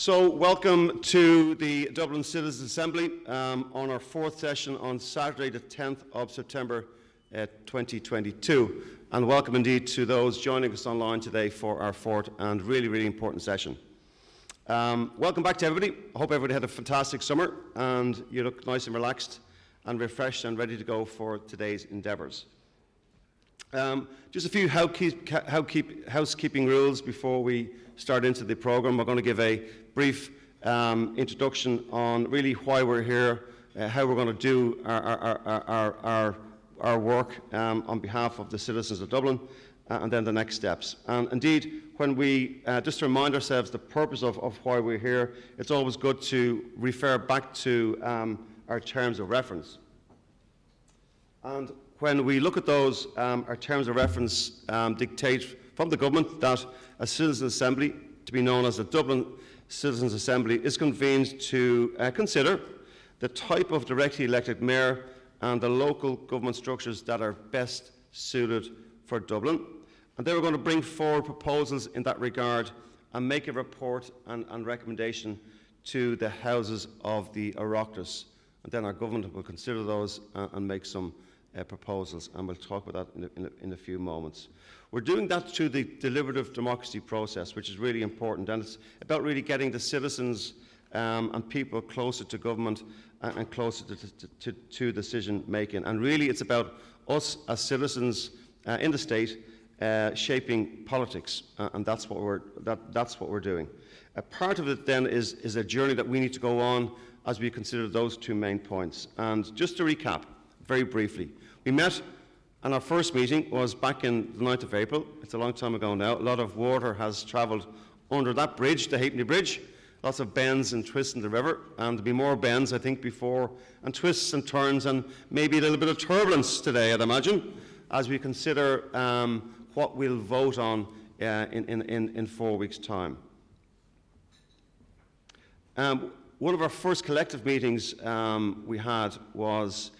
So, welcome to the Dublin Citizens Assembly on our fourth session on Saturday the 10th of September 2022. And welcome indeed to those joining us online today for our fourth and really important session. Welcome back to everybody. I hope everybody had a fantastic summer and you look nice and relaxed and refreshed and ready to go for today's endeavours. Just a few housekeeping rules before we start into the programme. We're going to give a brief introduction on really why we're here, how we're going to do our work on behalf of the citizens of Dublin, and then the next steps. And indeed, when we, just to remind ourselves the purpose of why we're here, it's always good to refer back to our terms of reference. And when we look at those, our terms of reference dictate from the government that a Citizens' Assembly, to be known as the Dublin Citizens' Assembly, is convened to consider the type of directly elected mayor and the local government structures that are best suited for Dublin. And they were going to bring forward proposals in that regard and make a report and recommendation to the Houses of the Oireachtas. And then our government will consider those and make some proposals, and we'll talk about that in a few moments. We're doing that through the deliberative democracy process, which is really important, and it's about really getting the citizens and people closer to government and closer to decision making. And really it's about us as citizens in the state shaping politics, and that's what we're doing. A part of it then is a journey that we need to go on as we consider those two main points. And just to recap very briefly, we met, and our first meeting was back in the 9th of April. It's a long time ago now. A lot of water has travelled under that bridge, the Halfpenny Bridge. Lots of bends and twists in the river, and there'll be more bends, I think, before, and twists and turns, and maybe a little bit of turbulence today, I'd imagine, as we consider what we'll vote on in 4 weeks' time. One of our first collective meetings we had was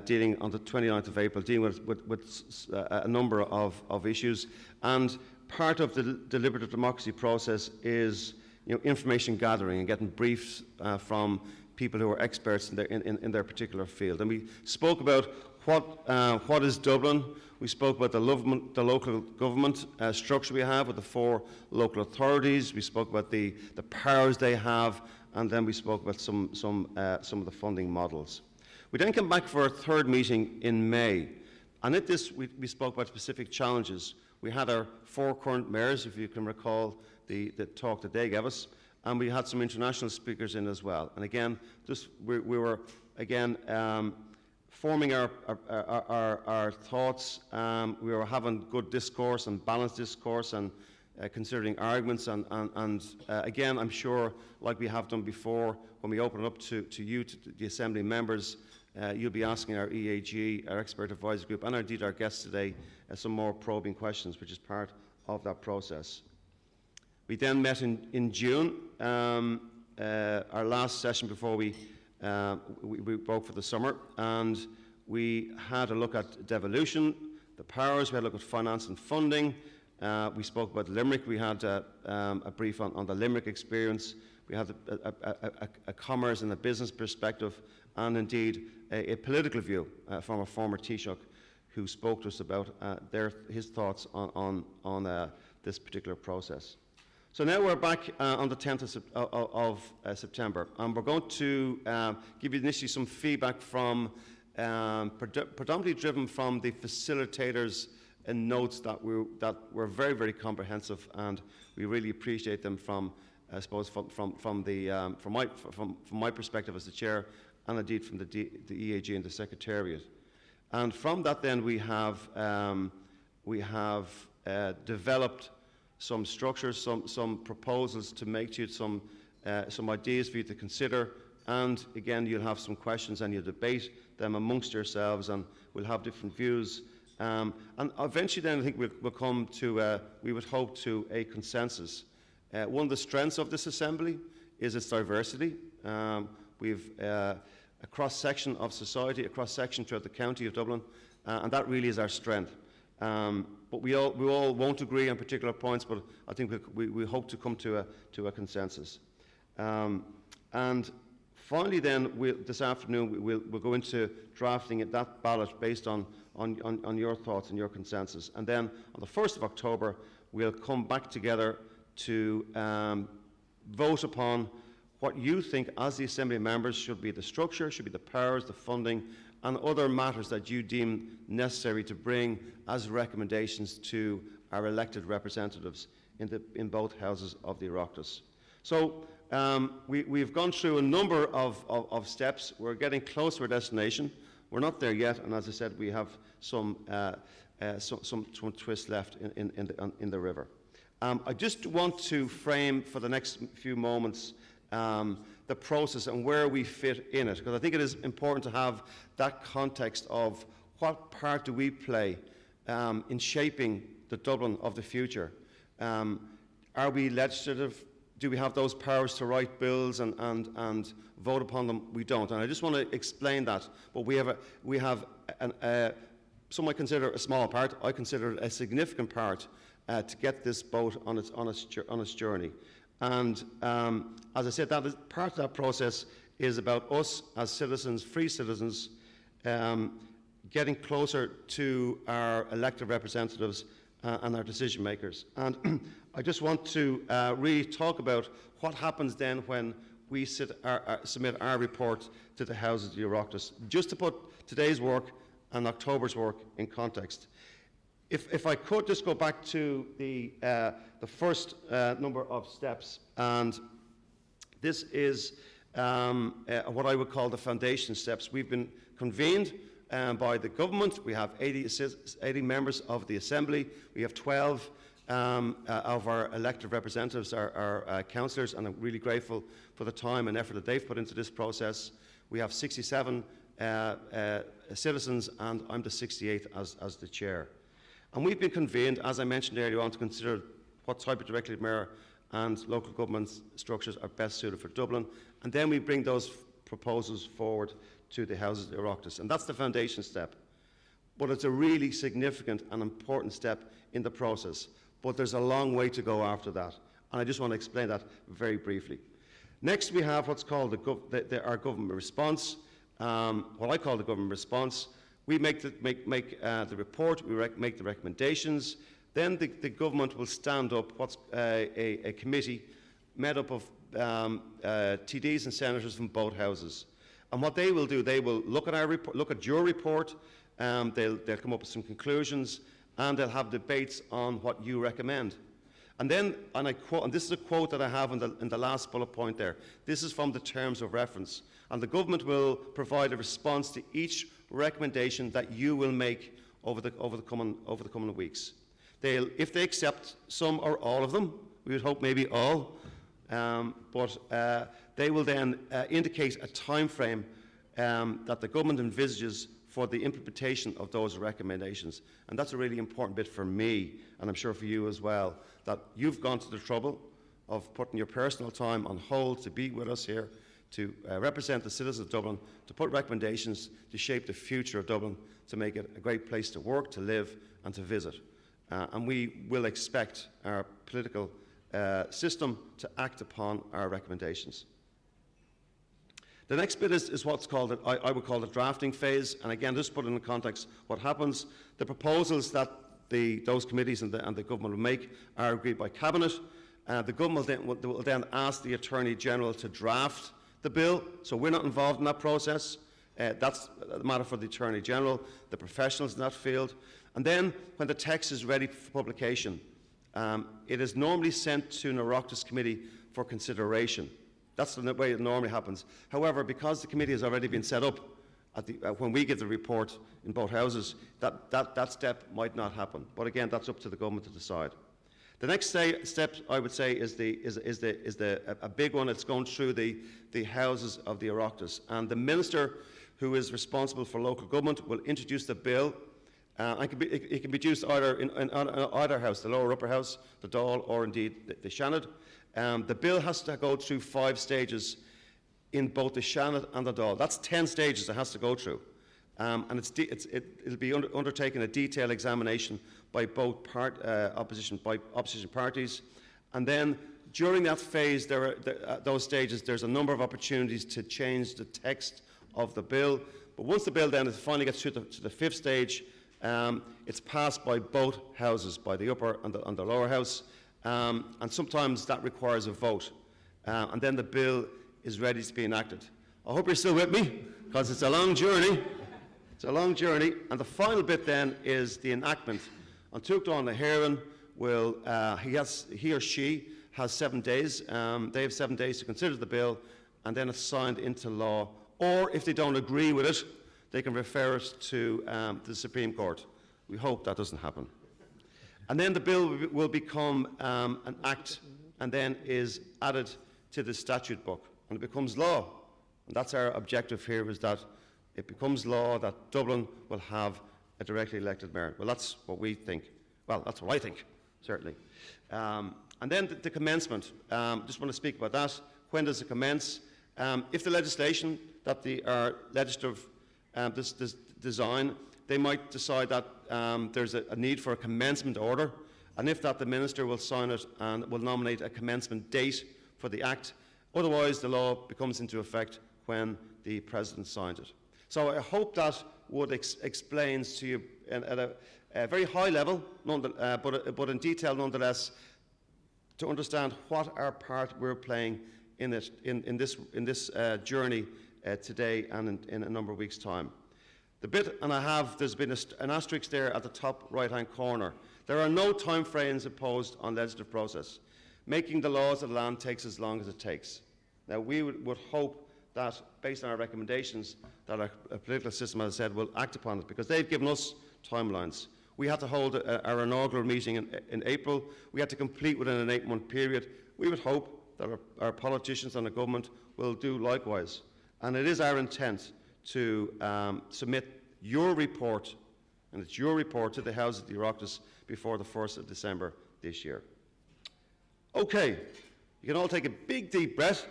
dealing on the 29th of April, dealing with a number of issues, and part of the deliberative democracy process is information gathering and getting briefs from people who are experts in their particular field. And we spoke about what is Dublin. We spoke about the local government structure we have with the 4 local authorities. We spoke about the powers they have, and then we spoke about some of the funding models. We then came back for our third meeting in May, and at this we spoke about specific challenges. We had our 4 current mayors, if you can recall the talk that they gave us, and we had some international speakers in as well. And again, we were again forming our thoughts. We were having good discourse and balanced discourse and considering arguments, and again, I'm sure, like we have done before, when we open it up to you, to the Assembly members, you'll be asking our EAG, our Expert Advisory Group, and indeed our guests today, some more probing questions, which is part of that process. We then met in June, our last session before we broke for the summer, and we had a look at devolution, the powers, we had a look at finance and funding. We spoke about Limerick. We had a brief on the Limerick experience. We had a commerce and a business perspective, and indeed a political view from a former Taoiseach who spoke to us about his thoughts on this particular process. So now we're back on the 10th of September, and we're going to give you initially some feedback from, predominantly driven from the facilitators and notes that were very comprehensive, and we really appreciate them from, I suppose, from my perspective as the chair, and indeed from the EAG and the Secretariat. And from that, then we have developed some structures, some proposals to make to you, some ideas for you to consider, and again, you'll have some questions and you'll debate them amongst yourselves, and we'll have different views. And eventually then I think we'll come to, we would hope, to a consensus. One of the strengths of this Assembly is its diversity. We've a cross-section of society, a cross-section throughout the county of Dublin, and that really is our strength. But we all won't agree on particular points, but I think we hope to come to a consensus. And finally then, this afternoon, we'll go into drafting that ballot based on your thoughts and your consensus. And then on the 1st of October, we'll come back together to vote upon what you think as the Assembly members should be the structure, should be the powers, the funding, and other matters that you deem necessary to bring as recommendations to our elected representatives in both houses of the Oireachtas. So we've gone through a number of steps. We're getting close to our destination. We're not there yet, and as I said, we have some twists left in the river. I just want to frame for the next few moments the process and where we fit in it, because I think it is important to have that context of what part do we play in shaping the Dublin of the future. Are we legislative? Do we have those powers to write bills and vote upon them? We don't, and I just want to explain that. But we have some might consider a small part. I consider it a significant part to get this boat on its journey. And as I said, part of that process is about us as citizens, free citizens, getting closer to our elected representatives and our decision makers. And I just want to really talk about what happens then when we submit our report to the Houses of the Oireachtas, just to put today's work and October's work in context. If I could just go back to the first number of steps, and this is what I would call the foundation steps. We've been convened by the government. We have 80 members of the Assembly. We have 12 of our elected representatives, our councillors, and I'm really grateful for the time and effort that they've put into this process. We have 67 citizens, and I'm the 68th as the chair. And we've been convened, as I mentioned earlier on, to consider what type of directly elected mayor and local government structures are best suited for Dublin. And then we bring those proposals forward to the Houses of the Oireachtas. And that's the foundation step. But it's a really significant and important step in the process. But there's a long way to go after that. And I just want to explain that very briefly. Next, we have what's called our government response. What I call the government response. We make the report, we make the recommendations, then the government will stand up what's a committee made up of TDs and senators from both houses. And what they will do, they will look at our report, look at your report, they'll come up with some conclusions, and they'll have debates on what you recommend. And then, and I quote, and this is a quote that I have in the last bullet point there. This is from the terms of reference. And the government will provide a response to each recommendation that you will make over the coming weeks. If they accept some or all of them, we would hope maybe all, but they will then indicate a time frame that the government envisages for the implementation of those recommendations. And that's a really important bit for me, and I'm sure for you as well, that you've gone to the trouble of putting your personal time on hold to be with us here, to represent the citizens of Dublin, to put recommendations to shape the future of Dublin, to make it a great place to work, to live and to visit. And we will expect our political system to act upon our recommendations. The next bit is what's called, I would call the drafting phase. And again, just put it in context, what happens, the proposals that those committees and the government will make are agreed by Cabinet. The government will then ask the Attorney General to draft the bill. So we're not involved in that process. That's a matter for the Attorney General, the professionals in that field. And then when the text is ready for publication, it is normally sent to an Oireachtas committee for consideration. That's the way it normally happens. However, because the committee has already been set up when we give the report in both houses, that step might not happen. But again, that's up to the government to decide. The next step, I would say, is a big one. It's going through the houses of the Oireachtas, and the minister who is responsible for local government will introduce the bill. It can be introduced either in either house, the lower upper house, the Dáil, or indeed the Seanad. The bill has to go through 5 stages in both the Seanad and the Dáil. That's 10 stages it has to go through. And it'll be undertaking a detailed examination by both opposition parties. And then during that phase, those stages, there's a number of opportunities to change the text of the bill. But once the bill then finally gets to the fifth stage, it's passed by both houses, by the upper and the lower house, and sometimes that requires a vote. And then the bill is ready to be enacted. I hope you're still with me, because it's a long journey. It's a long journey, and the final bit then is the enactment. And Tuachtaráin na hÉireann will, he or she has 7 days. They have 7 days to consider the bill, and then it's signed into law. Or if they don't agree with it, they can refer it to the Supreme Court. We hope that doesn't happen. And then the bill will become an act, and then is added to the statute book, and it becomes law. And that's our objective here, is that it becomes law that Dublin will have a directly elected mayor. Well, that's what we think. Well, that's what I think, certainly. And then the commencement. Just want to speak about that. When does it commence? If the legislation that our legislative this design, they might decide that there's a need for a commencement order, and if that, the minister will sign it and will nominate a commencement date for the act. Otherwise, the law becomes into effect when the president signs it. So I hope that would explains to you at a very high level, but in detail nonetheless, to understand what our part we're playing in this journey today and in a number of weeks' time. The bit, and there's been an asterisk there at the top right-hand corner. There are no time frames imposed on legislative process. Making the laws of the land takes as long as it takes. Now, we would hope that, based on our recommendations, that our political system, as I said, will act upon it, because they've given us timelines. We had to hold our inaugural meeting in April. We had to complete within an 8-month period. We would hope that our politicians and the government will do likewise. And it is our intent to submit your report, and it's your report, to the House of the Oireachtas before the 1st of December this year. Okay, you can all take a big deep breath,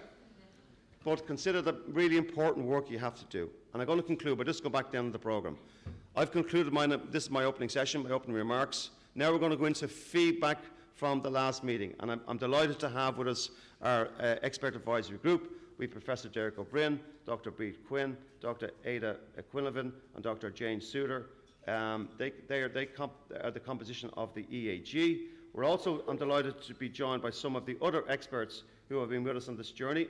but consider the really important work you have to do. And I'm going to conclude by just go back down to the programme. I've concluded this is my opening session, my opening remarks. Now we're going to go into feedback from the last meeting, and I'm delighted to have with us our expert advisory group. We have Professor Derek O'Brien, Dr. Breed Quinn, Dr. Ada Quinlivan, and Dr. Jane Suter. They are the composition of the EAG. I'm delighted to be joined by some of the other experts who have been with us on this journey.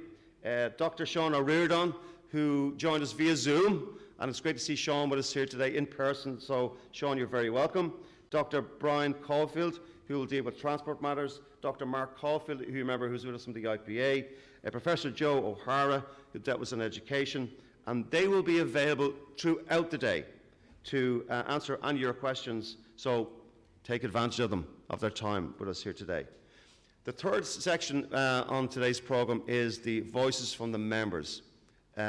Dr. Sean O'Riordan, who joined us via Zoom, and it's great to see Sean with us here today in person. So, Sean, you're very welcome. Dr. Brian Caulfield, who will deal with transport matters. Dr. Mark Caulfield, who you remember, who's with us from the IPA. Professor Joe O'Hara, who dealt with education. And they will be available throughout the day to answer any of your questions. So, take advantage of them, of their time with us here today. The third section on today's programme is the voices from the members.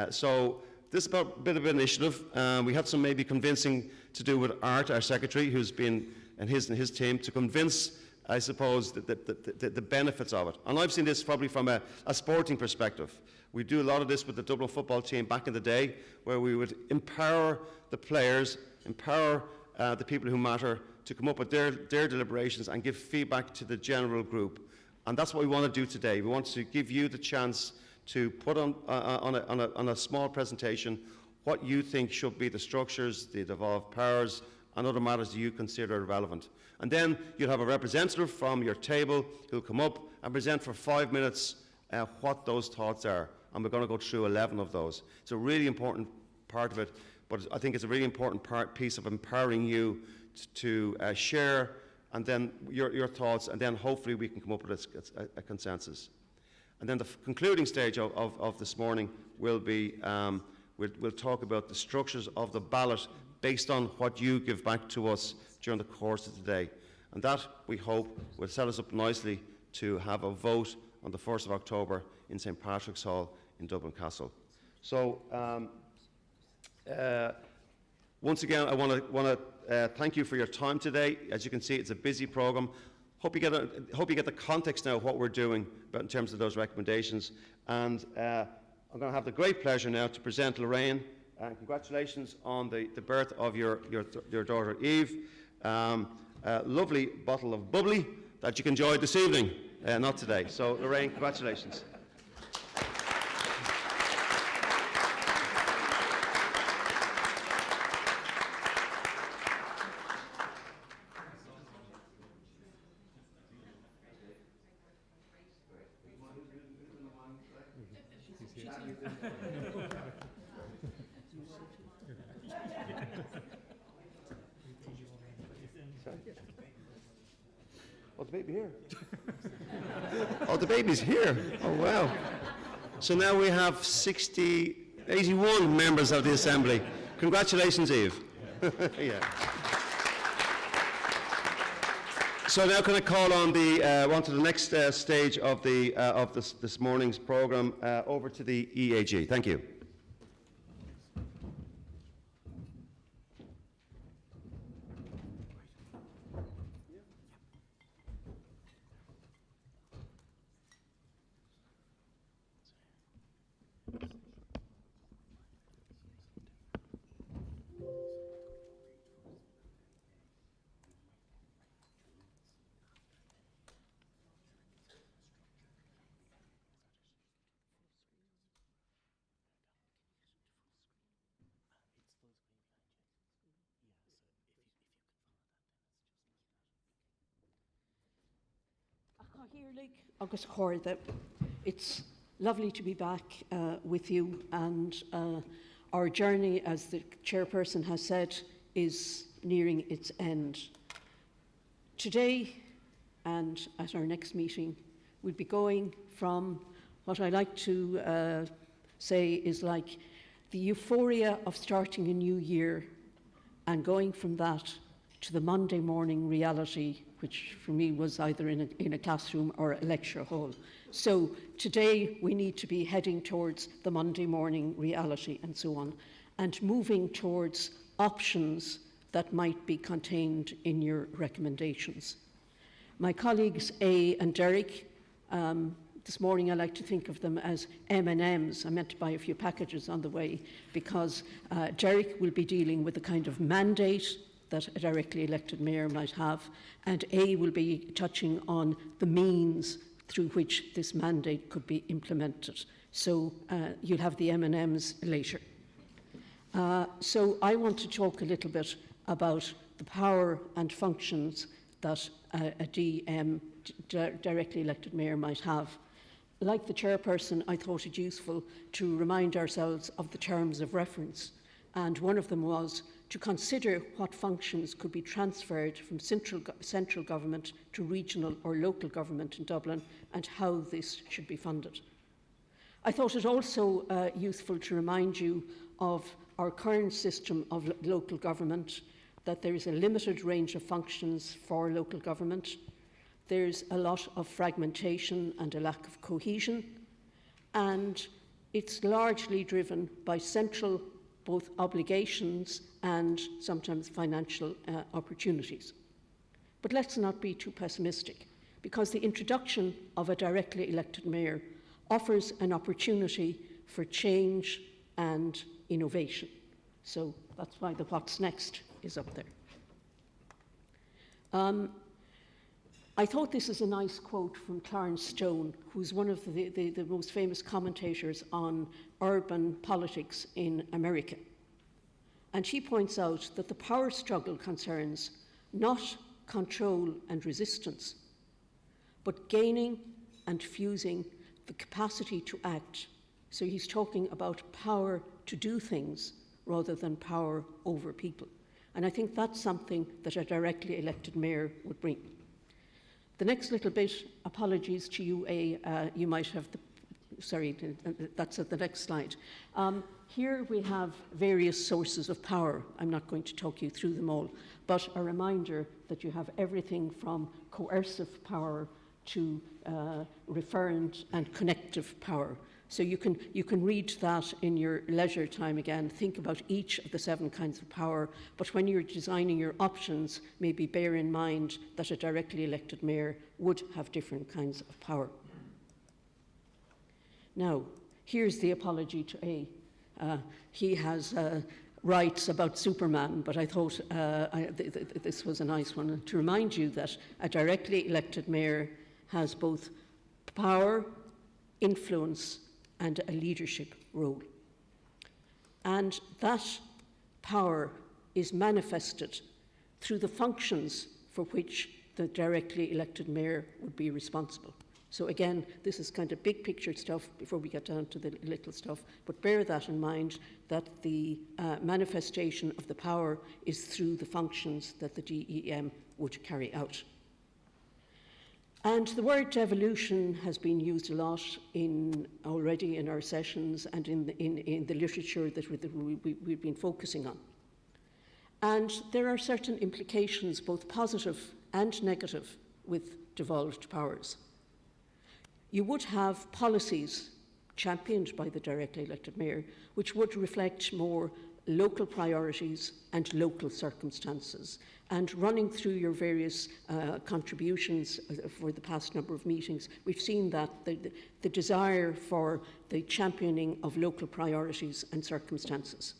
So this is a bit of an initiative. We had some maybe convincing to do with Art, our secretary, who's been, and his team, to convince, I suppose, the benefits of it. And I've seen this probably from a sporting perspective. We do a lot of this with the Dublin football team back in the day, where we would empower the players, empower the people who matter to come up with their deliberations and give feedback to the general group. And that's what we want to do today. We want to give you the chance to put on a small presentation what you think should be the structures, the devolved powers, and other matters that you consider relevant. And then you'll have a representative from your table who'll come up and present for 5 minutes what those thoughts are. And we're going to go through 11 of those. It's a really important part of it, but I think it's a really important piece of empowering you to share and then your thoughts, and then hopefully we can come up with a consensus. And then the concluding stage of this morning will be, we'll talk about the structures of the ballot based on what you give back to us during the course of the day. And that, we hope, will set us up nicely to have a vote on the 1st of October in St. Patrick's Hall in Dublin Castle. So, once again, I want to thank you for your time today. As you can see, it's a busy programme. Hope you get the context now of what we're doing in terms of those recommendations. And I'm going to have the great pleasure now to present Lorraine. Congratulations on the birth of your daughter Eve. A lovely bottle of bubbly that you can enjoy this evening. Not today. So, Lorraine, congratulations. Oh, the baby here. Oh, the baby's here. Oh, wow. So now we have 81 members of the Assembly. Congratulations, Eve. Yeah. So now can I call on to the next stage of this morning's programme, over to the EAG. Thank you. Agus Chorda. It's lovely to be back with you, and our journey, as the chairperson has said, is nearing its end. Today and at our next meeting, we'll be going from what I like to say is like the euphoria of starting a new year and going from that to the Monday morning reality, which for me was either in a classroom or a lecture hall. So today we need to be heading towards the Monday morning reality and so on, and moving towards options that might be contained in your recommendations. My colleagues A and Derek, this morning I like to think of them as M&Ms. I meant to buy a few packages on the way, because Derek will be dealing with the kind of mandate that a directly elected mayor might have, and A will be touching on the means through which this mandate could be implemented. So you'll have the M&Ms later. So I want to talk a little bit about the power and functions that a DM, directly elected mayor, might have. Like the chairperson, I thought it useful to remind ourselves of the terms of reference, and one of them was to consider what functions could be transferred from central government to regional or local government in Dublin and how this should be funded. I thought it also useful to remind you of our current system of local government, that there is a limited range of functions for local government. There's a lot of fragmentation and a lack of cohesion, and it's largely driven by central both obligations and sometimes financial opportunities. But let's not be too pessimistic, because the introduction of a directly elected mayor offers an opportunity for change and innovation. So that's why the what's next is up there. I thought this is a nice quote from Clarence Stone, who's one of the most famous commentators on urban politics in America. And he points out that the power struggle concerns not control and resistance, but gaining and fusing the capacity to act. So he's talking about power to do things rather than power over people. And I think that's something that a directly elected mayor would bring. The next little bit, apologies to you, you might have that's at the next slide. Here we have various sources of power. I'm not going to talk you through them all, but a reminder that you have everything from coercive power to referent and connective power. So you can read that in your leisure time again, think about each of the 7 kinds of power, but when you're designing your options, maybe bear in mind that a directly elected mayor would have different kinds of power. Now, here's the apology to A. He has rights about Superman, but I thought this was a nice one to remind you that a directly elected mayor has both power, influence, and a leadership role. And that power is manifested through the functions for which the directly elected mayor would be responsible. So again, this is kind of big picture stuff before we get down to the little stuff, but bear that in mind, that the manifestation of the power is through the functions that the DEM would carry out. And the word devolution has been used a lot already in our sessions and in the literature that we've been focusing on. And there are certain implications, both positive and negative, with devolved powers. You would have policies championed by the directly elected mayor, which would reflect more local priorities and local circumstances. And running through your various contributions for the past number of meetings, we've seen that the desire for the championing of local priorities and circumstances.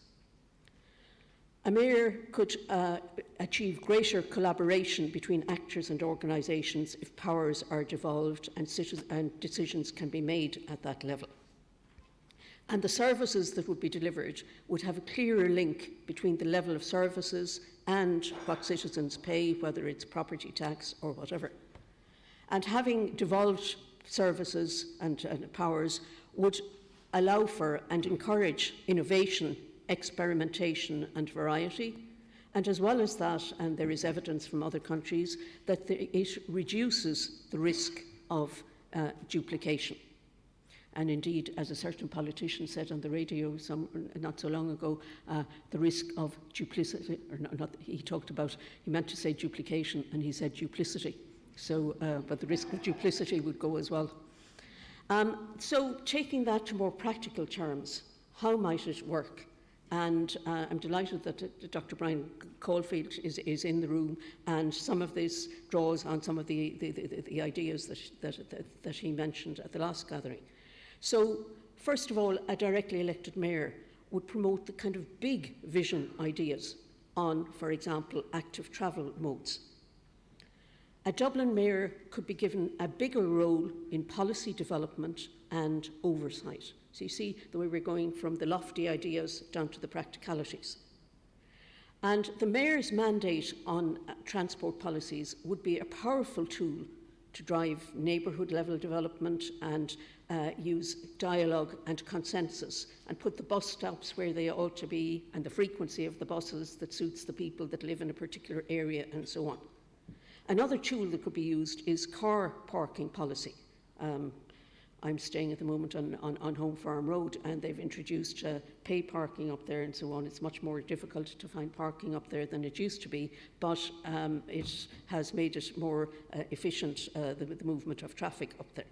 A mayor could achieve greater collaboration between actors and organisations if powers are devolved and decisions can be made at that level. And the services that would be delivered would have a clearer link between the level of services and what citizens pay, whether it's property tax or whatever. And having devolved services and powers would allow for and encourage innovation, experimentation and variety, and as well as that, and there is evidence from other countries, that it reduces the risk of duplication. And indeed, as a certain politician said on the radio not so long ago, the risk of duplicity, or not, he meant to say duplication and he said duplicity. So, but the risk of duplicity would go as well. So taking that to more practical terms, how might it work? And I'm delighted that Dr. Brian Caulfield is in the room, and some of this draws on some of the ideas that he mentioned at the last gathering. So, first of all, a directly elected mayor would promote the kind of big vision ideas on, for example, active travel modes. A Dublin mayor could be given a bigger role in policy development and oversight. So you see the way we're going from the lofty ideas down to the practicalities. And the mayor's mandate on transport policies would be a powerful tool to drive neighbourhood level development and use dialogue and consensus and put the bus stops where they ought to be and the frequency of the buses that suits the people that live in a particular area and so on. Another tool that could be used is car parking policy. I'm staying at the moment on Home Farm Road, and they've introduced pay parking up there and so on. It's much more difficult to find parking up there than it used to be, but it has made it more efficient, the movement of traffic up there.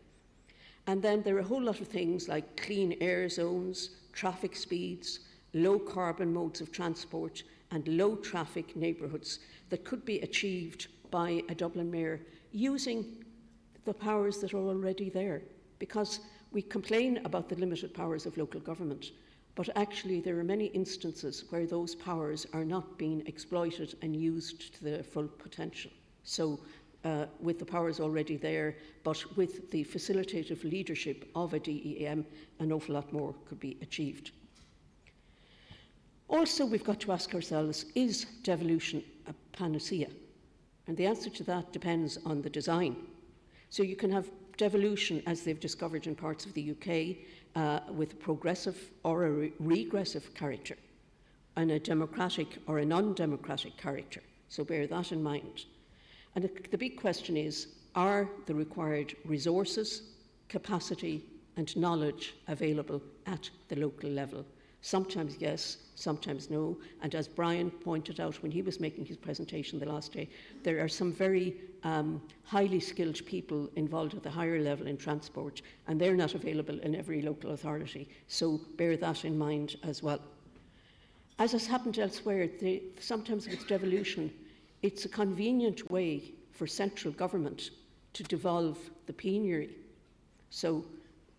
And then there are a whole lot of things like clean air zones, traffic speeds, low carbon modes of transport, and low traffic neighbourhoods that could be achieved by a Dublin mayor using the powers that are already there. Because we complain about the limited powers of local government, but actually there are many instances where those powers are not being exploited and used to their full potential. So with the powers already there, but with the facilitative leadership of a DEM, an awful lot more could be achieved. Also, we've got to ask ourselves, is devolution a panacea? And the answer to that depends on the design. So you can have devolution, as they've discovered in parts of the UK, with a progressive or a regressive character, and a democratic or a non-democratic character. So bear that in mind. And the big question is, are the required resources, capacity, and knowledge available at the local level? Sometimes yes, sometimes no. And as Brian pointed out when he was making his presentation the last day, there are some very highly skilled people involved at the higher level in transport, and they're not available in every local authority. So bear that in mind as well. As has happened elsewhere, sometimes with devolution, it's a convenient way for central government to devolve the plenary. So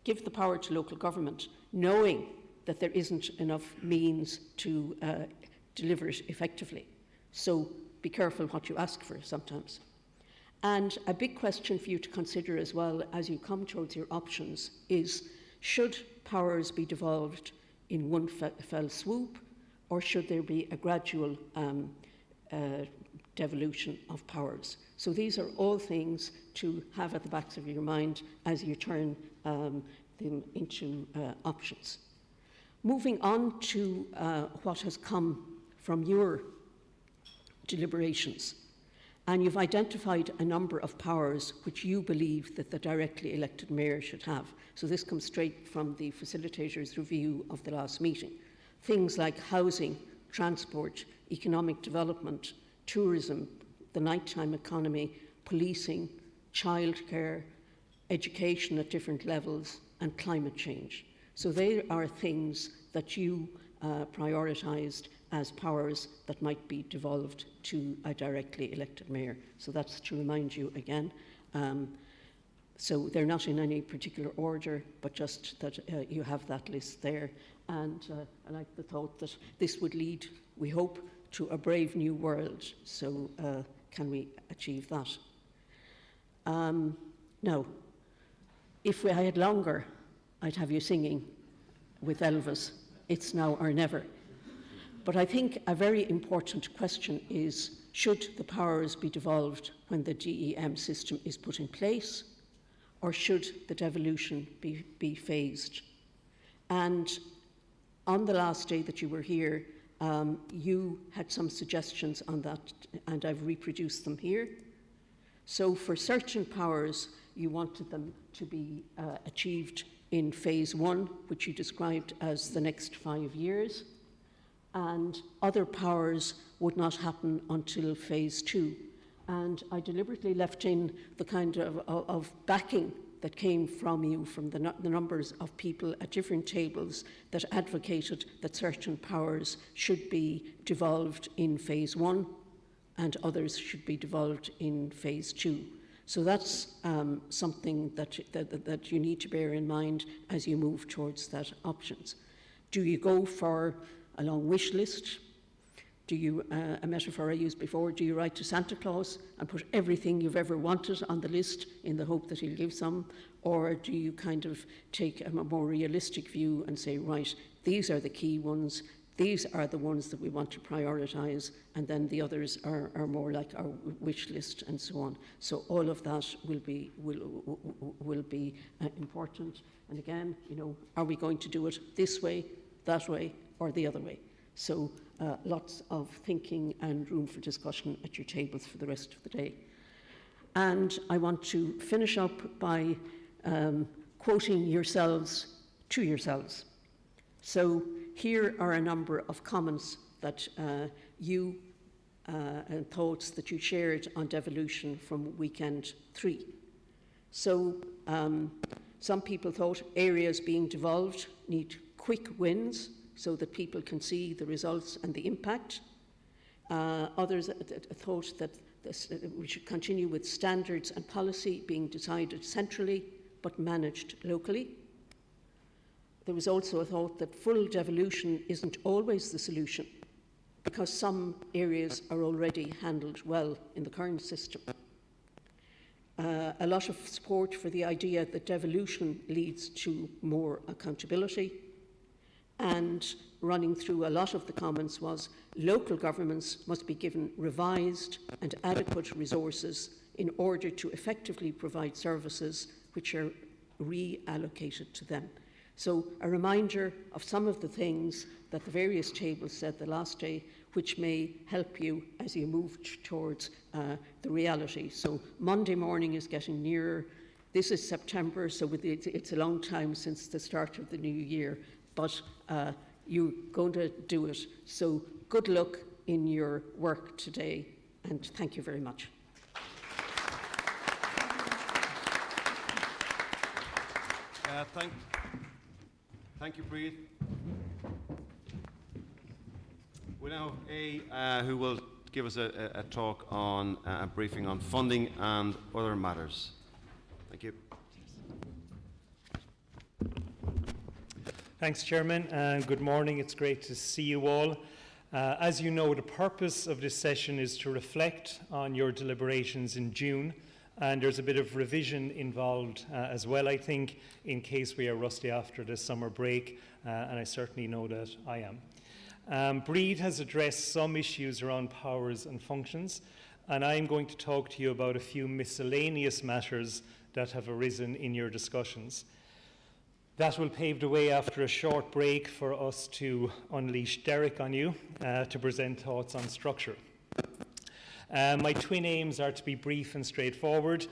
give the power to local government, knowing that there isn't enough means to deliver it effectively. So be careful what you ask for sometimes. And a big question for you to consider as well as you come towards your options is, should powers be devolved in one fell swoop, or should there be a gradual devolution of powers? So these are all things to have at the backs of your mind as you turn them into options. Moving on to what has come from your deliberations. And you've identified a number of powers which you believe that the directly elected mayor should have. So this comes straight from the facilitator's review of the last meeting. Things like housing, transport, economic development, tourism, the nighttime economy, policing, childcare, education at different levels, and climate change. So they are things that you prioritised as powers that might be devolved to a directly elected mayor. So that's to remind you again. So they're not in any particular order, but just that you have that list there. And I like the thought that this would lead, we hope, to a brave new world. So can we achieve that? Now, if I had longer, I'd have you singing with Elvis, "It's now or never." But I think a very important question is, should the powers be devolved when the DEM system is put in place, or should the devolution be phased? And on the last day that you were here, you had some suggestions on that, and I've reproduced them here. So for certain powers, you wanted them to be achieved in phase 1, which you described as the next 5 years, and other powers would not happen until phase 2. And I deliberately left in the kind of backing that came from you, from the numbers of people at different tables that advocated that certain powers should be devolved in phase 1 and others should be devolved in phase 2. So that's something that you need to bear in mind as you move towards that options. Do you go for a long wish list? Do you, a metaphor I used before, do you write to Santa Claus and put everything you've ever wanted on the list in the hope that he'll give some? Or do you kind of take a more realistic view and say, right, these are the key ones, these are the ones that we want to prioritise, and then the others are more like our wish list and so on. So all of that will be important. And again, you know, are we going to do it this way, that way, or the other way? So lots of thinking and room for discussion at your tables for the rest of the day. And I want to finish up by quoting yourselves to yourselves. So here are a number of comments that you and thoughts that you shared on devolution from weekend 3. So some people thought areas being devolved need quick wins so that people can see the results and the impact. Others thought that we should continue with standards and policy being decided centrally but managed locally. There was also a thought that full devolution isn't always the solution because some areas are already handled well in the current system. A lot of support for the idea that devolution leads to more accountability. And running through a lot of the comments was local governments must be given revised and adequate resources in order to effectively provide services which are reallocated to them. So a reminder of some of the things that the various tables said the last day, which may help you as you move towards the reality. So Monday morning is getting nearer. This is September, so it's a long time since the start of the new year. But you're going to do it. So good luck in your work today, and thank you very much. Thank you, Breed. We now have who will give us a talk on a briefing on funding and other matters. Thank you. Thanks, Chairman, and good morning. It's great to see you all. As you know, the purpose of this session is to reflect on your deliberations in June And there's a bit of revision involved as well, I think, in case we are rusty after the summer break, and I certainly know that I am. Breed has addressed some issues around powers and functions, and I'm going to talk to you about a few miscellaneous matters that have arisen in your discussions. That will pave the way after a short break for us to unleash Derek on you to present thoughts on structure. My twin aims are to be brief and straightforward.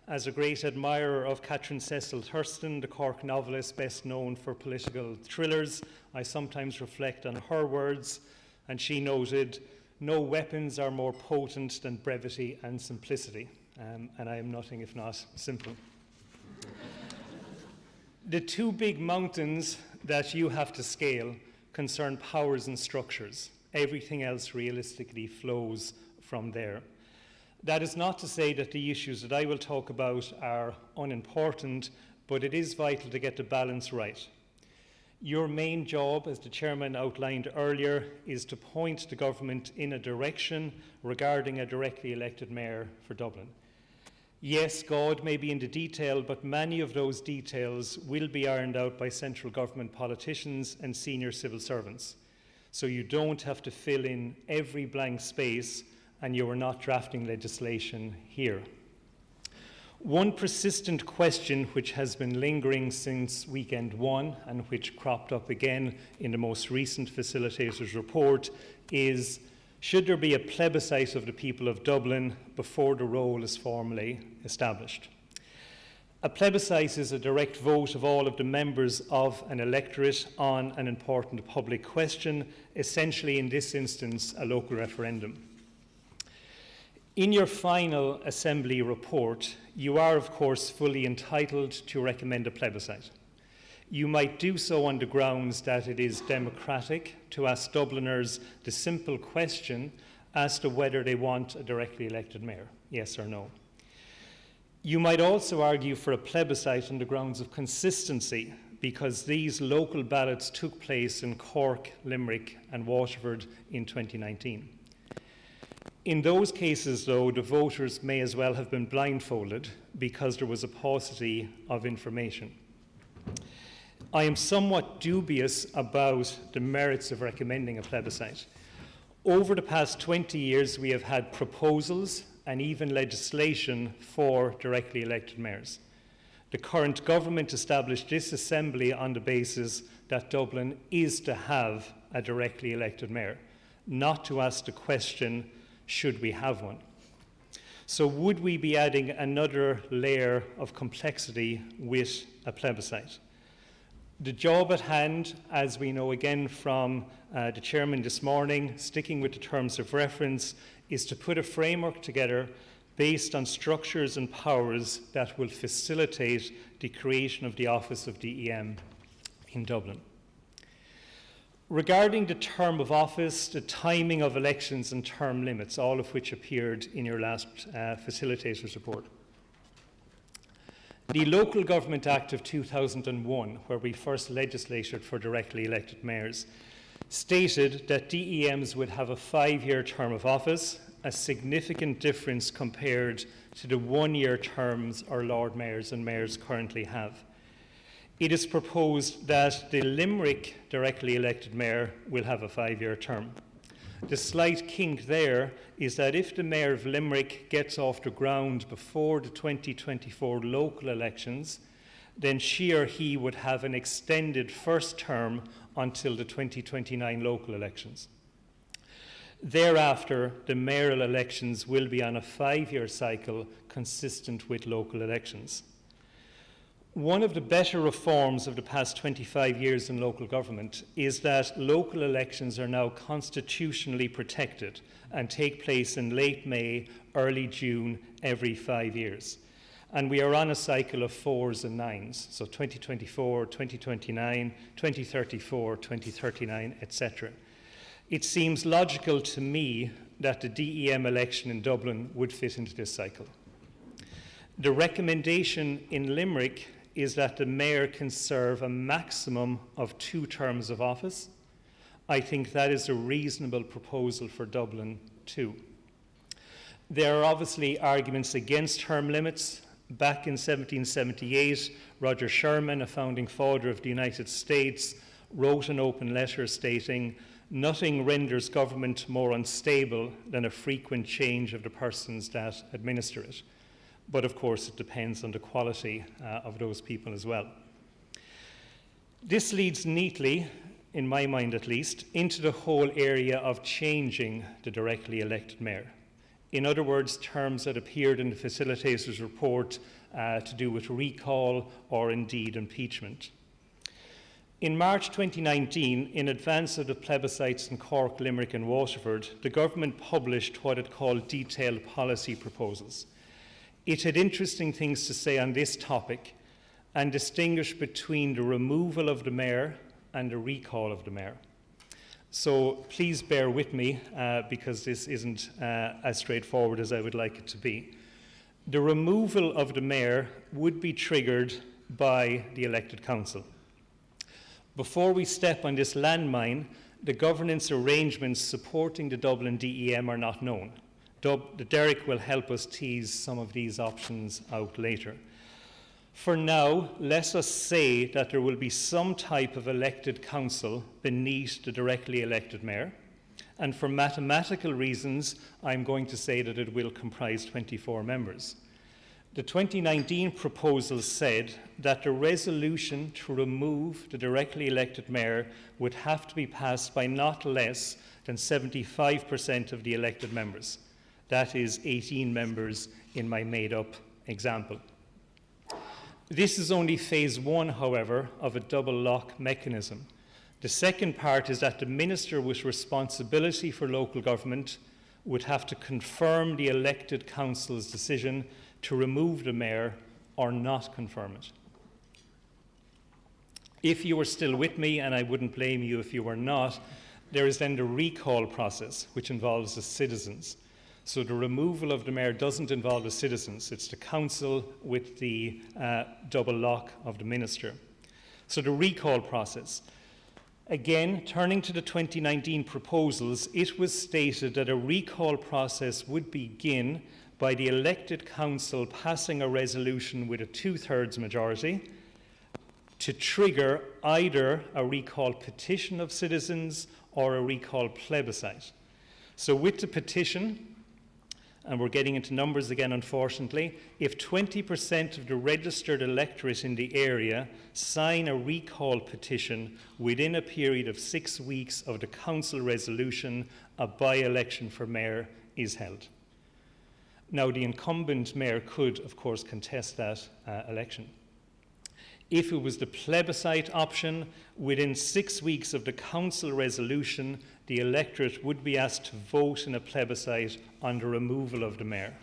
As a great admirer of Catherine Cecil Thurston, the Cork novelist best known for political thrillers, I sometimes reflect on her words, and she noted, "No weapons are more potent than brevity and simplicity." And I am nothing if not simple. The two big mountains that you have to scale concern powers and structures. Everything else realistically flows from there. That is not to say that the issues that I will talk about are unimportant, but it is vital to get the balance right. Your main job, as the chairman outlined earlier, is to point the government in a direction regarding a directly elected mayor for Dublin. Yes, God may be in the detail, but many of those details will be ironed out by central government politicians and senior civil servants. So you don't have to fill in every blank space, and you are not drafting legislation here. One persistent question which has been lingering since weekend one and which cropped up again in the most recent facilitators report is, should there be a plebiscite of the people of Dublin before the role is formally established? A plebiscite is a direct vote of all of the members of an electorate on an important public question, essentially in this instance a local referendum. In your final Assembly report, you are of course fully entitled to recommend a plebiscite. You might do so on the grounds that it is democratic to ask Dubliners the simple question as to whether they want a directly elected mayor, yes or no. You might also argue for a plebiscite on the grounds of consistency, because these local ballots took place in Cork, Limerick and Waterford in 2019. In those cases, though, the voters may as well have been blindfolded because there was a paucity of information. I am somewhat dubious about the merits of recommending a plebiscite. Over the past 20 years, we have had proposals and even legislation for directly elected mayors. The current government established this assembly on the basis that Dublin is to have a directly elected mayor, not to ask the question, should we have one? So would we be adding another layer of complexity with a plebiscite? The job at hand, as we know again from the chairman this morning, sticking with the terms of reference, is to put a framework together based on structures and powers that will facilitate the creation of the Office of DEM in Dublin. Regarding the term of office, the timing of elections and term limits, all of which appeared in your last facilitators report. The Local Government Act of 2001, where we first legislated for directly elected mayors, stated that DEMs would have a 5-year term of office, a significant difference compared to the 1-year terms our Lord Mayors and Mayors currently have. It is proposed that the Limerick directly elected mayor will have a 5-year term. The slight kink there is that if the mayor of Limerick gets off the ground before the 2024 local elections, then she or he would have an extended first term until the 2029 local elections. Thereafter, the mayoral elections will be on a 5-year cycle consistent with local elections. One of the better reforms of the past 25 years in local government is that local elections are now constitutionally protected and take place in late May, early June every 5 years. And we are on a cycle of 4s and 9s, so 2024, 2029, 2034, 2039, etc. It seems logical to me that the DEM election in Dublin would fit into this cycle. The recommendation in Limerick is that the mayor can serve a maximum of 2 terms of office. I think that is a reasonable proposal for Dublin too. There are obviously arguments against term limits. Back in 1778, Roger Sherman, a founding father of the United States, wrote an open letter stating, "Nothing renders government more unstable than a frequent change of the persons that administer it." But of course, it depends on the quality of those people as well. This leads neatly, in my mind at least, into the whole area of changing the directly elected mayor. In other words, terms that appeared in the facilitator's report to do with recall or indeed impeachment. In March 2019, in advance of the plebiscites in Cork, Limerick and Waterford, the government published what it called detailed policy proposals. It had interesting things to say on this topic and distinguished between the removal of the mayor and the recall of the mayor. So please bear with me because this isn't as straightforward as I would like it to be. The removal of the mayor would be triggered by the elected council. Before we step on this landmine, the governance arrangements supporting the Dublin DEM are not known. Derek will help us tease some of these options out later. For now, let us say that there will be some type of elected council beneath the directly elected mayor. And for mathematical reasons, I'm going to say that it will comprise 24 members. The 2019 proposal said that the resolution to remove the directly elected mayor would have to be passed by not less than 75% of the elected members. That is 18 members in my made-up example. This is only phase one, however, of a double lock mechanism. The second part is that the minister with responsibility for local government would have to confirm the elected council's decision to remove the mayor or not confirm it. If you are still with me, and I wouldn't blame you if you were not, there is then the recall process, which involves the citizens. So the removal of the mayor doesn't involve the citizens. It's the council with the double lock of the minister. So the recall process. Again, turning to the 2019 proposals, it was stated that a recall process would begin by the elected council passing a resolution with a 2/3 majority to trigger either a recall petition of citizens or a recall plebiscite. So with the petition, and we're getting into numbers again, unfortunately, if 20% of the registered electorate in the area sign a recall petition within a period of 6 weeks of the council resolution, a by-election for mayor is held. Now, the incumbent mayor could, of course, contest that election. If it was the plebiscite option, within 6 weeks of the council resolution, the electorate would be asked to vote in a plebiscite on the removal of the mayor.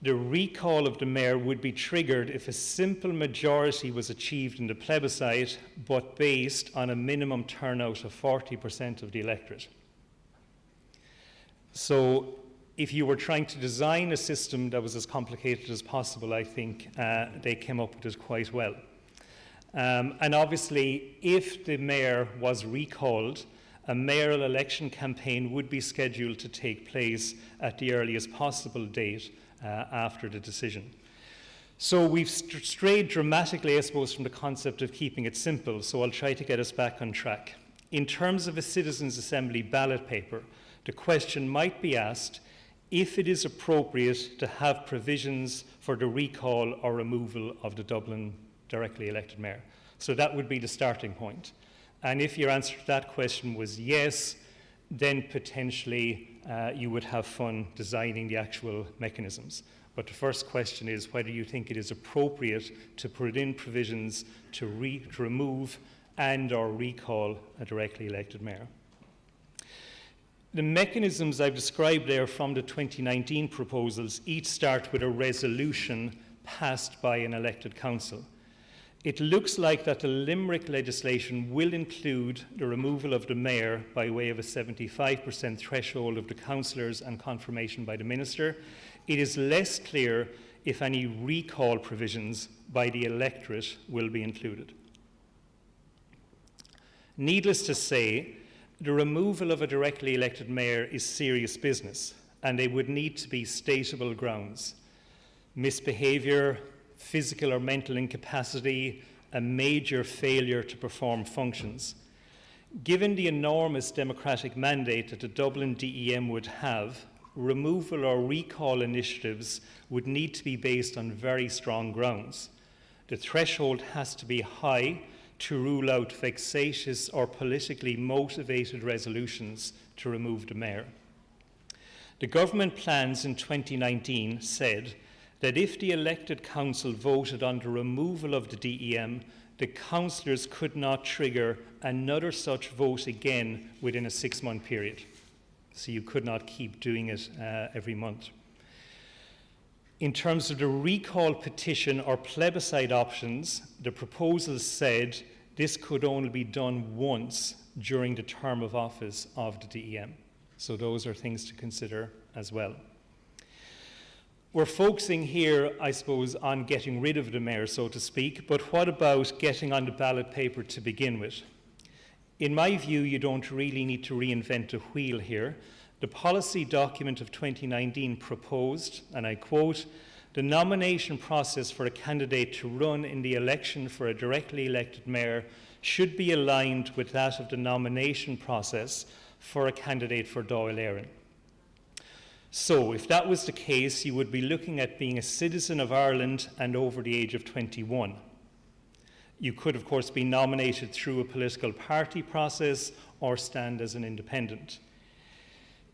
The recall of the mayor would be triggered if a simple majority was achieved in the plebiscite, but based on a minimum turnout of 40% of the electorate. So if you were trying to design a system that was as complicated as possible, I think they came up with it quite well. And obviously, if the mayor was recalled, a mayoral election campaign would be scheduled to take place at the earliest possible date after the decision. So we've strayed dramatically, I suppose, from the concept of keeping it simple, so I'll try to get us back on track. In terms of a Citizens' Assembly ballot paper, the question might be asked if it is appropriate to have provisions for the recall or removal of the Dublin directly elected mayor. So that would be the starting point. And if your answer to that question was yes, then potentially you would have fun designing the actual mechanisms. But the first question is whether you think it is appropriate to put in provisions to remove and or recall a directly elected mayor. The mechanisms I've described there from the 2019 proposals each start with a resolution passed by an elected council. It looks like that the Limerick legislation will include the removal of the mayor by way of a 75% threshold of the councillors and confirmation by the minister. It is less clear if any recall provisions by the electorate will be included. Needless to say, the removal of a directly elected mayor is serious business, and they would need to be stateable grounds. Misbehaviour, physical or mental incapacity, a major failure to perform functions. Given the enormous democratic mandate that the Dublin DEM would have, removal or recall initiatives would need to be based on very strong grounds. The threshold has to be high to rule out vexatious or politically motivated resolutions to remove the mayor. The government plans in 2019 said that if the elected council voted on the removal of the DEM, the councillors could not trigger another such vote again within a 6-month period. So you could not keep doing it every month. In terms of the recall petition or plebiscite options, the proposal said this could only be done once during the term of office of the DEM. So those are things to consider as well. We're focusing here, I suppose, on getting rid of the mayor, so to speak, but what about getting on the ballot paper to begin with? In my view, you don't really need to reinvent the wheel here. The policy document of 2019 proposed, and I quote, "The nomination process for a candidate to run in the election for a directly elected mayor should be aligned with that of the nomination process for a candidate for Dáil Éireann." So, if that was the case, you would be looking at being a citizen of Ireland and over the age of 21. You could, of course, be nominated through a political party process or stand as an independent.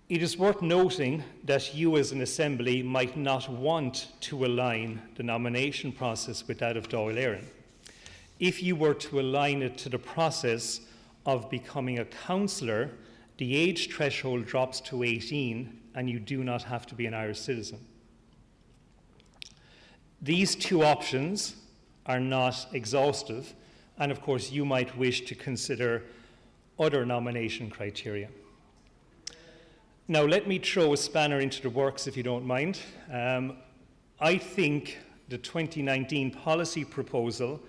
It is worth noting that you as an assembly might not want to align the nomination process with that of Dáil Éireann. If you were to align it to the process of becoming a councillor, the age threshold drops to 18 and you do not have to be an Irish citizen. These two options are not exhaustive, and of course you might wish to consider other nomination criteria. Now let me throw a spanner into the works if you don't mind. I think the 2019 policy proposal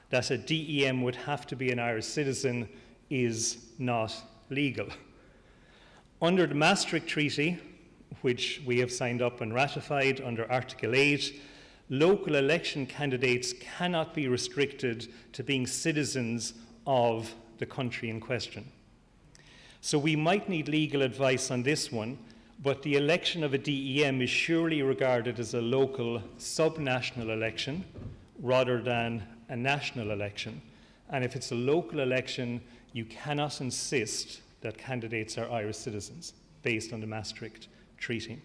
that a DEM would have to be an Irish citizen is not legal. Under the Maastricht Treaty, which we have signed up and ratified under Article 8, local election candidates cannot be restricted to being citizens of the country in question. So we might need legal advice on this one, but the election of a DEM is surely regarded as a local subnational election rather than a national election. And if it's a local election, you cannot insist that candidates are Irish citizens based on the Maastricht Treaty.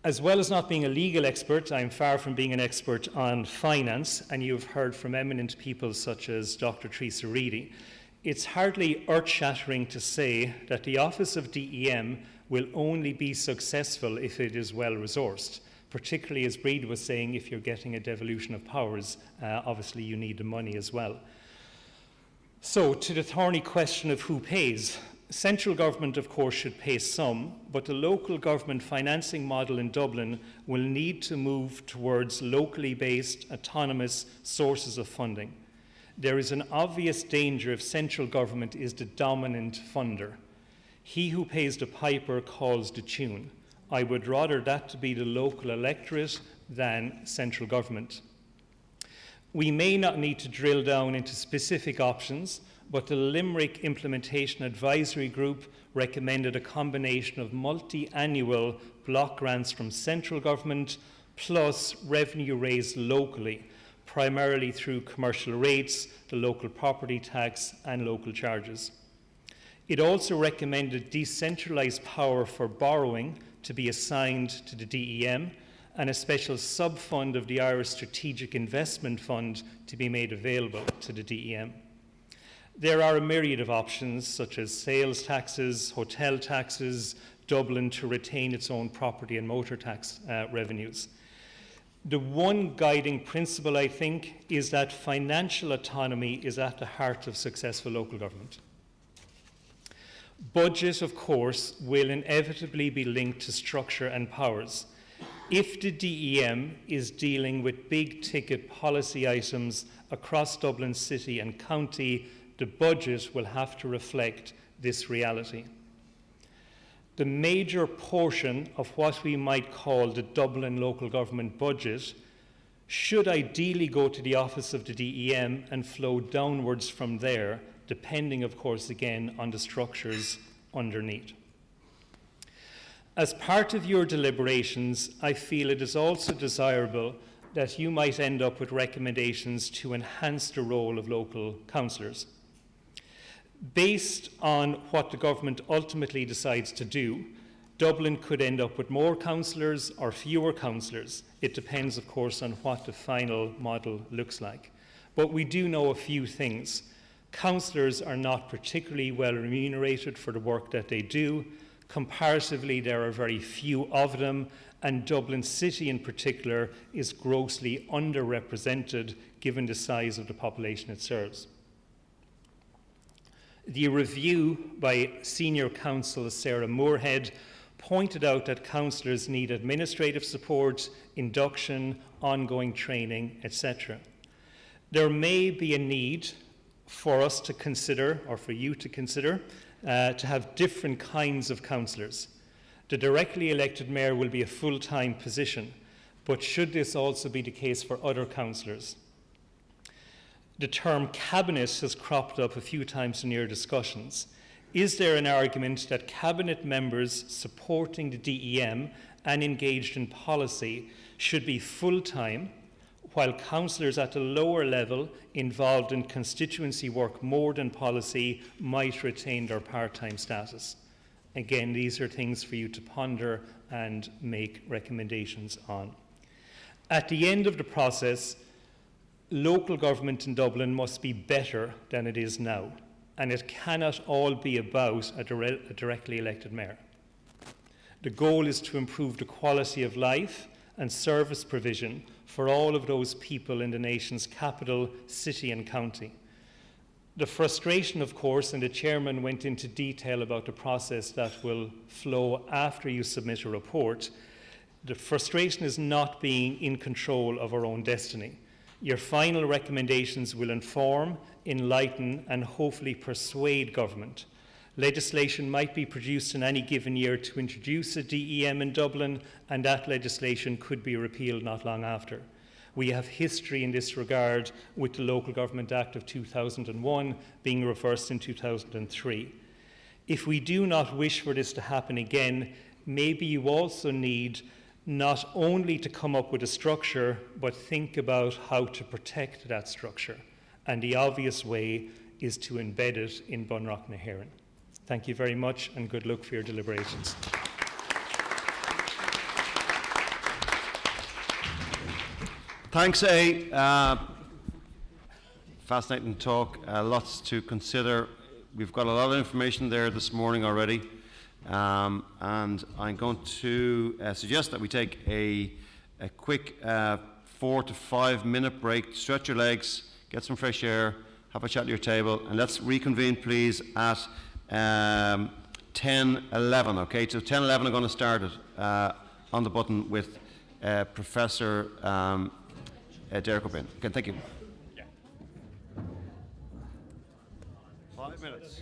As well as not being a legal expert, I am far from being an expert on finance, and you've heard from eminent people such as Dr. Teresa Reedy. It's hardly earth-shattering to say that the office of DEM will only be successful if it is well-resourced, particularly, as Breed was saying, if you're getting a devolution of powers, obviously you need the money as well. So, to the thorny question of who pays, central government, of course, should pay some, but the local government financing model in Dublin will need to move towards locally based, autonomous sources of funding. There is an obvious danger if central government is the dominant funder. He who pays the piper calls the tune. I would rather that to be the local electorate than central government. We may not need to drill down into specific options, but the Limerick Implementation Advisory Group recommended a combination of multi-annual block grants from central government plus revenue raised locally, primarily through commercial rates, the local property tax and local charges. It also recommended decentralised power for borrowing to be assigned to the DEM and a special sub-fund of the Irish Strategic Investment Fund to be made available to the DEM. There are a myriad of options, such as sales taxes, hotel taxes, Dublin to retain its own property and motor tax revenues. The one guiding principle, I think, is that financial autonomy is at the heart of successful local government. Budget, of course, will inevitably be linked to structure and powers. If the DEM is dealing with big-ticket policy items across Dublin City and County, the budget will have to reflect this reality. the major portion of what we might call the Dublin local government budget should ideally go to the office of the DEM and flow downwards from there, depending, of course, again, on the structures underneath. As part of your deliberations, I feel it is also desirable that you might end up with recommendations to enhance the role of local councillors. Based on what the government ultimately decides to do, Dublin could end up with more councillors or fewer councillors. It depends, of course, on what the final model looks like. But we do know a few things. Councillors are not particularly well remunerated for the work that they do. Comparatively, there are very few of them, and Dublin City in particular is grossly underrepresented given the size of the population it serves. The review by Senior Counsel Sarah Moorhead pointed out that councillors need administrative support, induction, ongoing training, etc. There may be a need for us to consider, or for you to consider, to have different kinds of councillors. The directly elected mayor will be a full-time position, but should this also be the case for other councillors? The term cabinet has cropped up a few times in your discussions. Is there an argument that cabinet members supporting the DEM and engaged in policy should be full-time, while councillors at a lower level involved in constituency work more than policy might retain their part-time status? Again, these are things for you to ponder and make recommendations on. At the end of the process, local government in Dublin must be better than it is now, and it cannot all be about a directly elected mayor. The goal is to improve the quality of life and service provision for all of those people in the nation's capital, city and county. The frustration, of course, and the chairman went into detail about the process that will flow after you submit a report. The frustration is not being in control of our own destiny. Your final recommendations will inform, enlighten, and hopefully persuade government. Legislation might be produced in any given year to introduce a DEM in Dublin, and that legislation could be repealed not long after. We have history in this regard with the Local Government Act of 2001 being reversed in 2003. If we do not wish for this to happen again, maybe you also need not only to come up with a structure, but think about how to protect that structure. And the obvious way is to embed it in Bunrock na hÉireann. Thank you very much, and good luck for your deliberations. Thanks, fascinating talk, lots to consider. We've got a lot of information there this morning already, and I'm going to suggest that we take a quick 4 to 5 minute break, stretch your legs, get some fresh air, have a chat at your table, and let's reconvene please at 10:11, okay? So 10:11 I'm going to start it on the button with Professor Derek O'Brien. Okay, thank you. 5 minutes.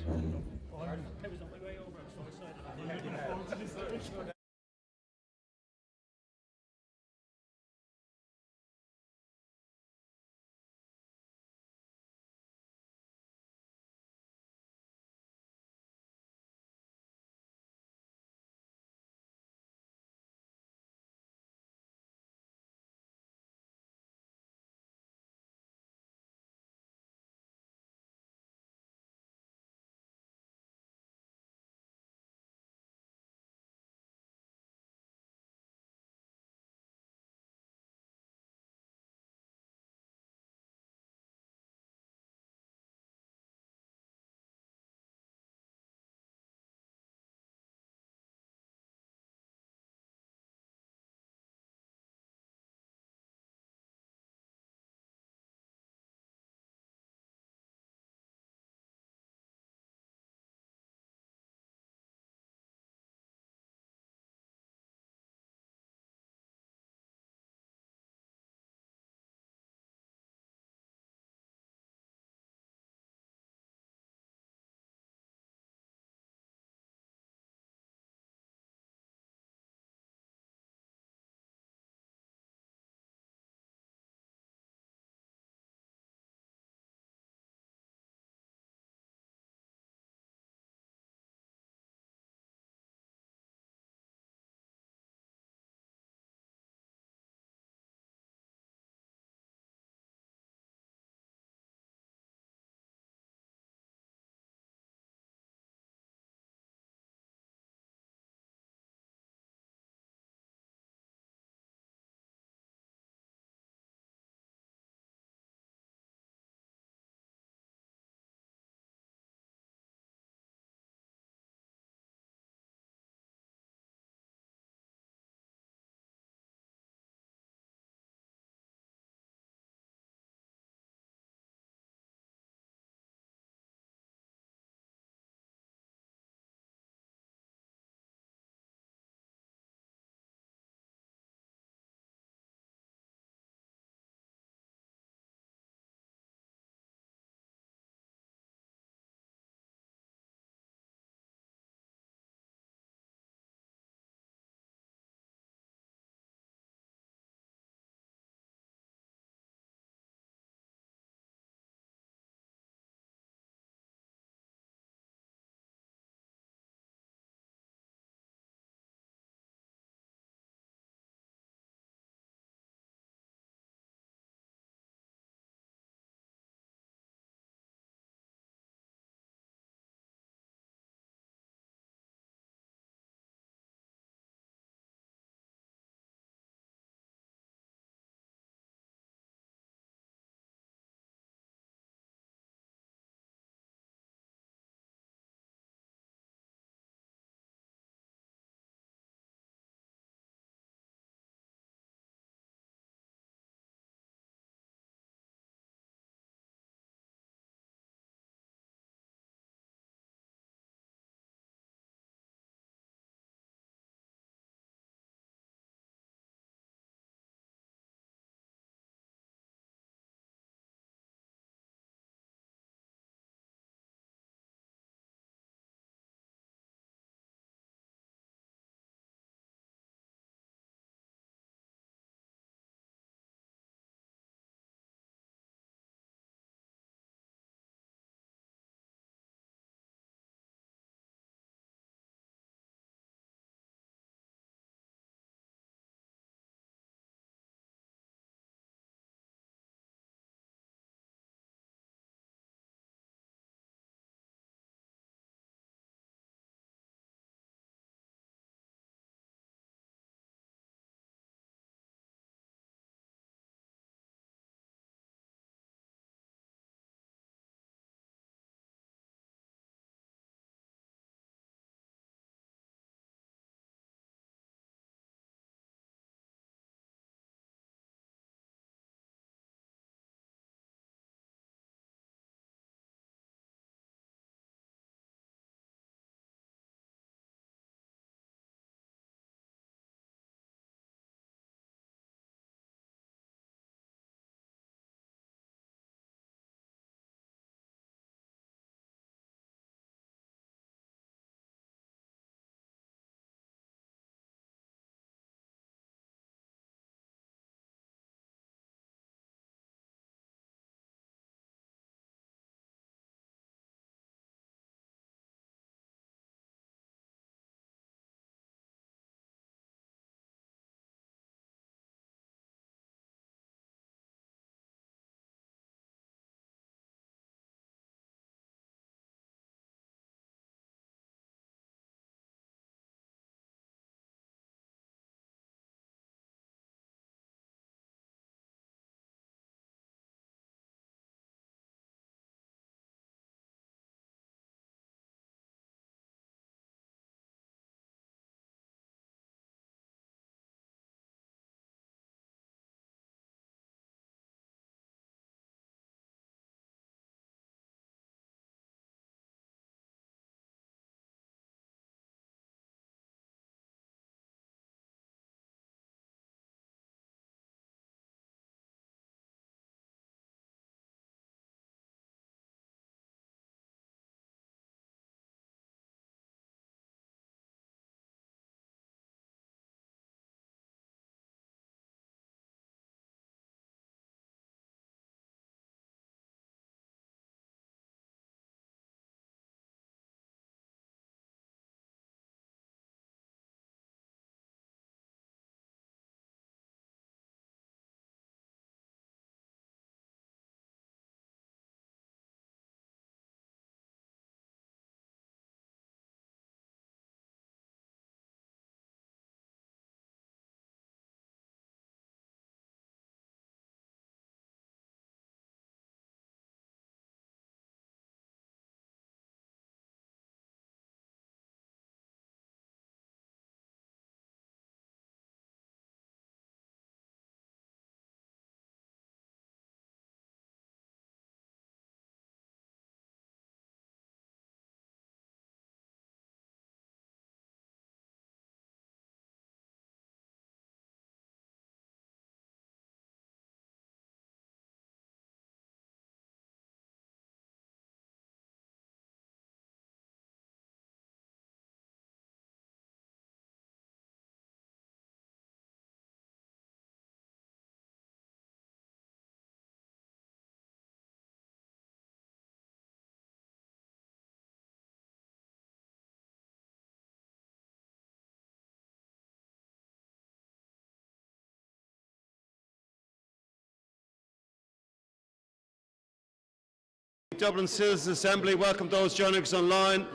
Dublin Citizens Assembly. Welcome those joining us online.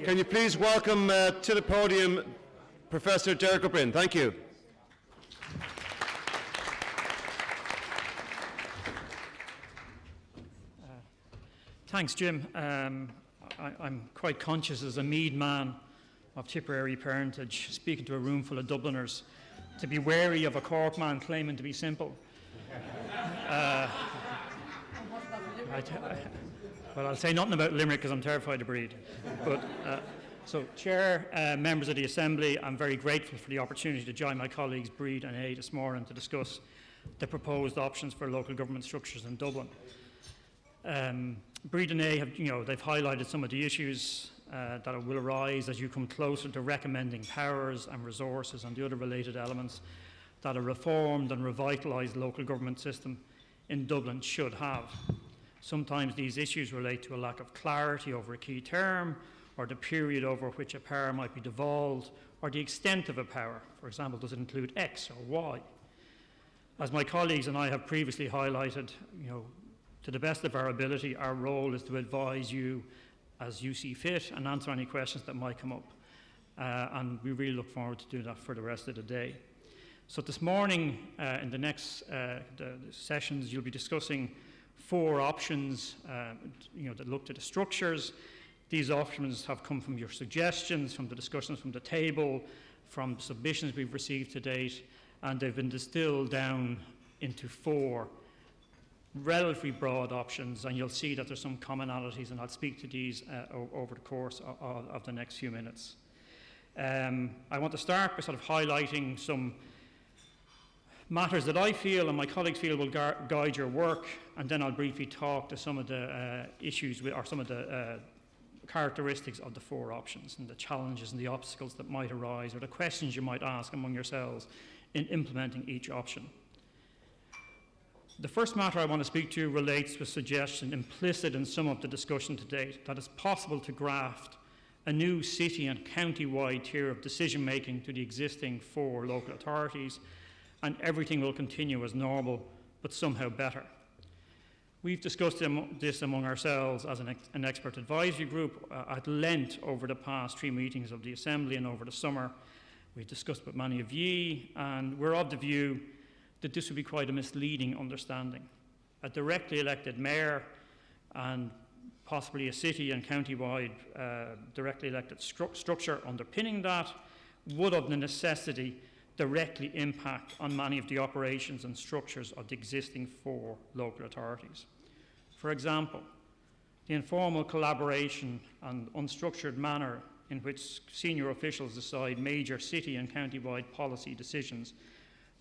Can you please welcome to the podium Professor Derek O'Brien. Thank you. Thanks, Jim. I'm quite conscious as a Meath man of Tipperary parentage, speaking to a room full of Dubliners, to be wary of a Cork man claiming to be simple. Well, I'll say nothing about Limerick because I'm terrified of Breed. But, so, Chair, members of the Assembly, I'm very grateful for the opportunity to join my colleagues Breed and A this morning to discuss the proposed options for local government structures in Dublin. Breed and A have, they've highlighted some of the issues that will arise as you come closer to recommending powers and resources and the other related elements that a reformed and revitalised local government system in Dublin should have. Sometimes these issues relate to a lack of clarity over a key term, or the period over which a power might be devolved, or the extent of a power. For example, does it include X or Y? As my colleagues and I have previously highlighted, to the best of our ability, our role is to advise you as you see fit and answer any questions that might come up. And we really look forward to doing that for the rest of the day. So this morning, in the next the sessions, you'll be discussing 4 options that look to the structures. These options have come from your suggestions, from the discussions from the table, from the submissions we've received to date, and they've been distilled down into 4 relatively broad options, and you'll see that there's some commonalities, and I'll speak to these over the course of the next few minutes. I want to start by sort of highlighting some matters that I feel and my colleagues feel will guide your work, and then I'll briefly talk to some of the issues or some of the characteristics of the 4 options and the challenges and the obstacles that might arise, or the questions you might ask among yourselves in implementing each option. The first matter I want to speak to relates to a suggestion implicit in some of the discussion to date that it's possible to graft a new city and county-wide tier of decision-making to the existing 4 local authorities, and everything will continue as normal, but somehow better. We've discussed this among ourselves as an expert advisory group at length over the past 3 meetings of the Assembly and over the summer. We've discussed with many of ye, and we're of the view that this would be quite a misleading understanding. A directly elected mayor and possibly a city and county-wide directly elected structure underpinning that would of the necessity directly impact on many of the operations and structures of the existing 4 local authorities. For example, the informal collaboration and unstructured manner in which senior officials decide major city and county-wide policy decisions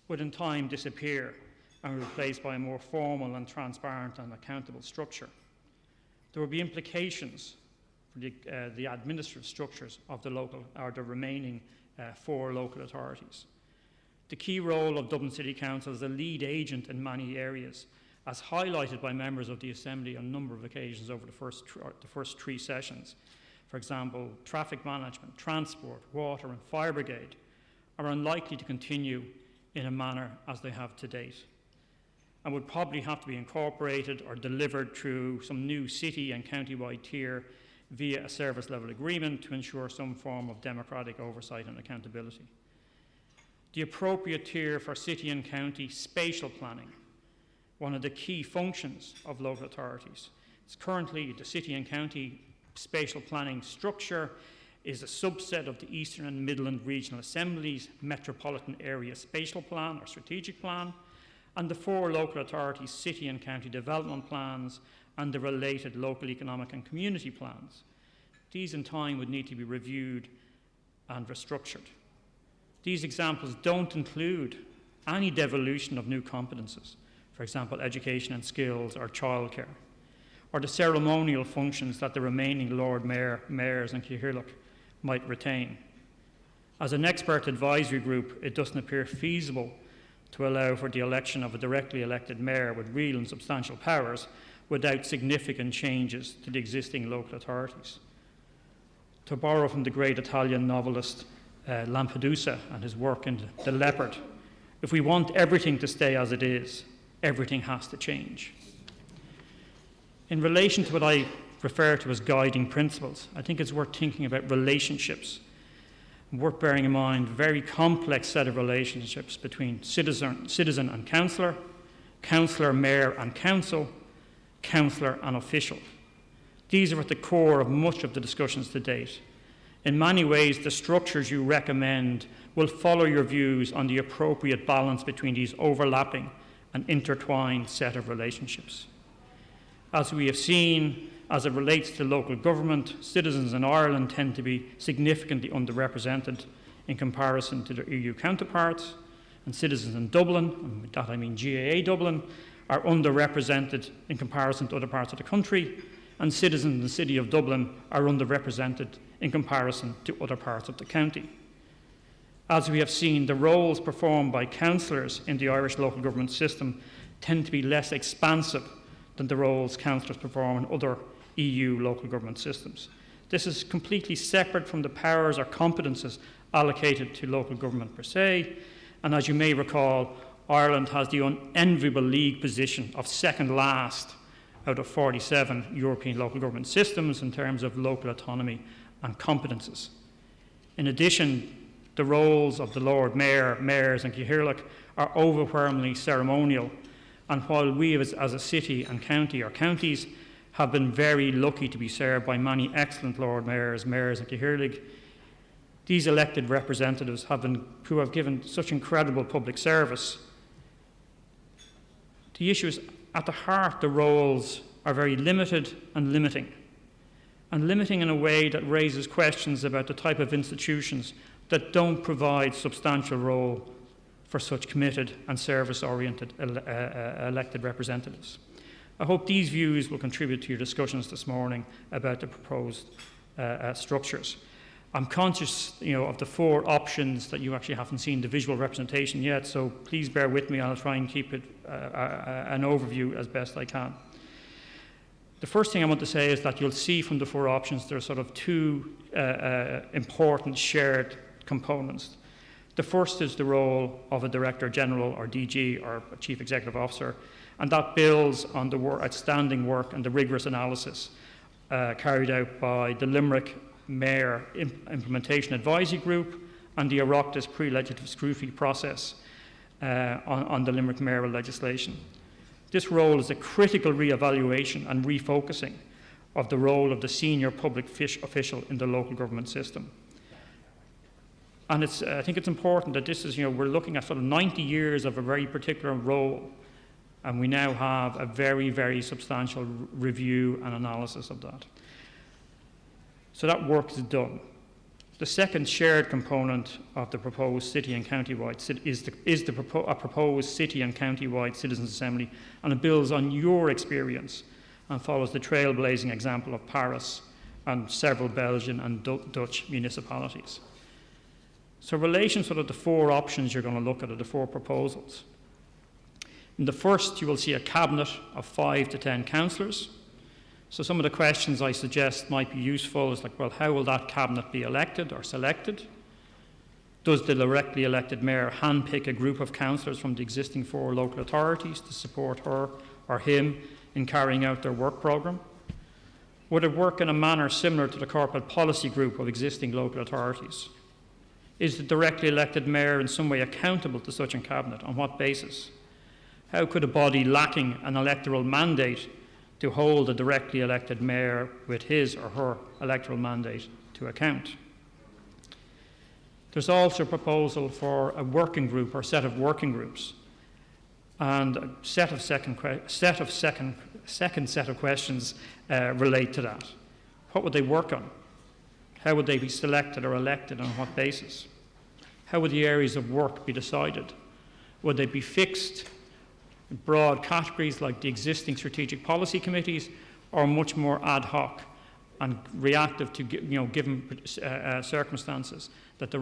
would in time disappear and be replaced by a more formal and transparent and accountable structure. There would be implications for the administrative structures of the remaining 4 local authorities. The key role of Dublin City Council as a lead agent in many areas, as highlighted by members of the Assembly on a number of occasions over the first 3 sessions. For example, traffic management, transport, water and fire brigade are unlikely to continue in a manner as they have to date, and would probably have to be incorporated or delivered through some new city and county-wide tier via a service level agreement to ensure some form of democratic oversight and accountability. The appropriate tier for city and county spatial planning, one of the key functions of local authorities. It's currently the city and county spatial planning structure is a subset of the Eastern and Midland Regional Assemblies Metropolitan Area Spatial Plan or Strategic Plan, and the 4 local authorities' city and county development plans and the related local economic and community plans. These in time would need to be reviewed and restructured. These examples don't include any devolution of new competences, for example, education and skills or childcare, or the ceremonial functions that the remaining Lord Mayors and Cathaoirleach might retain. As an expert advisory group, it doesn't appear feasible to allow for the election of a directly elected mayor with real and substantial powers without significant changes to the existing local authorities. To borrow from the great Italian novelist Lampedusa and his work in The Leopard, if we want everything to stay as it is, everything has to change. In relation to what I refer to as guiding principles, I think it's worth thinking about relationships. Worth bearing in mind a very complex set of relationships between citizen and councillor, councillor, mayor and council, councillor and official. These are at the core of much of the discussions to date. In many ways, the structures you recommend will follow your views on the appropriate balance between these overlapping and intertwined set of relationships. As we have seen, as it relates to local government, citizens in Ireland tend to be significantly underrepresented in comparison to their EU counterparts, and citizens in Dublin, and with that I mean GAA Dublin, are underrepresented in comparison to other parts of the country, and citizens in the City of Dublin are underrepresented in comparison to other parts of the county. As we have seen, the roles performed by councillors in the Irish local government system tend to be less expansive than the roles councillors perform in other EU local government systems. This is completely separate from the powers or competences allocated to local government per se, and as you may recall, Ireland has the unenviable league position of second last out of 47 European local government systems in terms of local autonomy and competences. In addition, the roles of the Lord Mayor, mayors and Cathaoirleach are overwhelmingly ceremonial, and while we as a city and county or counties have been very lucky to be served by many excellent Lord Mayors, mayors and Cathaoirleach, these elected representatives who have given such incredible public service. The issue is, at the heart, the roles are very limited and limiting in a way that raises questions about the type of institutions that don't provide substantial role for such committed and service-oriented elected representatives. I hope these views will contribute to your discussions this morning about the proposed structures. I'm conscious, of the four options that you actually haven't seen the visual representation yet, so please bear with me. I'll try and keep it an overview as best I can. The first thing I want to say is that you'll see from the four options there are sort of two important shared components. The first is the role of a Director General or DG or a Chief Executive Officer, and that builds on the outstanding work and the rigorous analysis carried out by the Limerick Mayor Implementation Advisory Group and the Oireachtas pre-legislative scrutiny process on the Limerick mayoral legislation. This role is a critical re-evaluation and refocusing of the role of the senior public official in the local government system. And I think it's important that this is, we're looking at sort of 90 years of a very particular role, and we now have a very, very substantial review and analysis of that. So that work is done. The second shared component of the proposed city and county-wide is a proposed city and county-wide citizens' assembly, and it builds on your experience and follows the trailblazing example of Paris and several Belgian and Dutch municipalities. So in relation to the four options you're going to look at, are the four proposals. In the first, you will see a cabinet of 5 to 10 councillors. So some of the questions I suggest might be useful is well, how will that cabinet be elected or selected? Does the directly elected mayor handpick a group of councillors from the existing 4 local authorities to support her or him in carrying out their work programme? Would it work in a manner similar to the corporate policy group of existing local authorities? Is the directly elected mayor in some way accountable to such a cabinet? On what basis? How could a body lacking an electoral mandate to hold a directly elected mayor with his or her electoral mandate to account? There's also a proposal for a working group or set of working groups, and a second set of questions relate to that. What would they work on? How would they be selected or elected, on what basis? How would the areas of work be decided? Would they be fixed in broad categories like the existing strategic policy committees, or much more ad hoc and reactive to given circumstances that the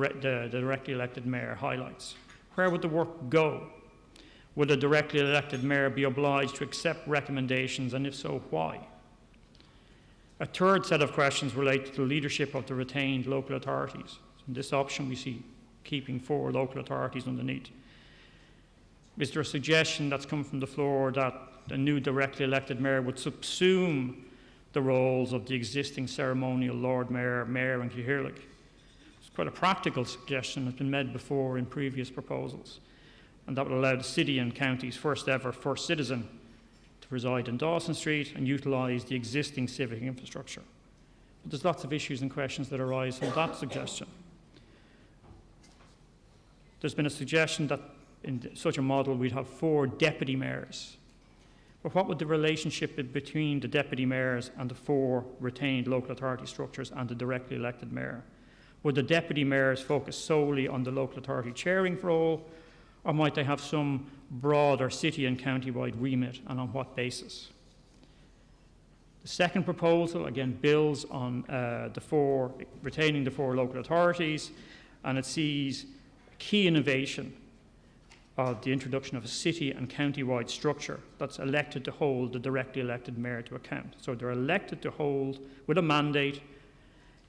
directly elected mayor highlights? Where would the work go? Would a directly elected mayor be obliged to accept recommendations, and if so, why? A third set of questions relate to the leadership of the retained local authorities. In this option, we see keeping 4 local authorities underneath. Is there a suggestion that's come from the floor that the new directly elected mayor would subsume the roles of the existing ceremonial Lord Mayor, Mayor and Cathaoirleach. It's quite a practical suggestion that's been made before in previous proposals, and that would allow the city and county's first ever first citizen to reside in Dawson Street and utilise the existing civic infrastructure. But there's lots of issues and questions that arise from that suggestion. There's been a suggestion that in such a model we'd have 4 deputy mayors. But what would the relationship be between the deputy mayors and the 4 retained local authority structures and the directly elected mayor? Would the deputy mayors focus solely on the local authority chairing role, or might they have some broader city and county-wide remit, and on what basis? The second proposal, again, builds on retaining the 4 local authorities, and it sees a key innovation of the introduction of a city and county-wide structure that's elected to hold the directly elected mayor to account. So they're elected to hold, with a mandate,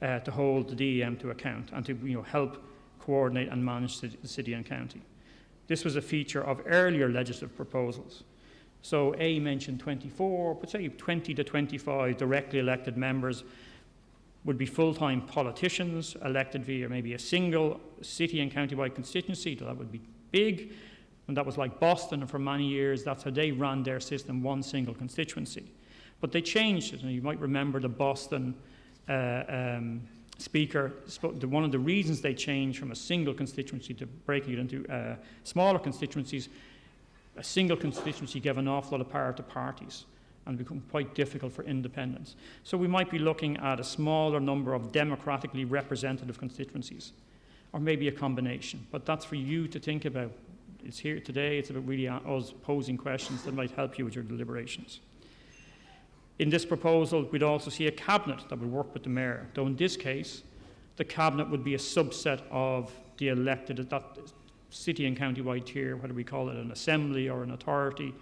to hold the DEM to account and to help coordinate and manage the city and county. This was a feature of earlier legislative proposals. So A mentioned 24, but say 20 to 25 directly elected members would be full-time politicians elected via maybe a single city and county-wide constituency. So that would be big. And that was like Boston, and for many years that's how they ran their system, one single constituency. But they changed it, and you might remember the Boston speaker, one of the reasons they changed from a single constituency to breaking it into smaller constituencies, a single constituency gave an awful lot of power to parties and become quite difficult for independents. So we might be looking at a smaller number of democratically representative constituencies, or maybe a combination, but that's for you to think about. It's here today, it's about really us posing questions that might help you with your deliberations. In this proposal, we'd also see a cabinet that would work with the mayor, though in this case, the cabinet would be a subset of the elected, that city and county-wide tier, whether we call it an assembly or an authority,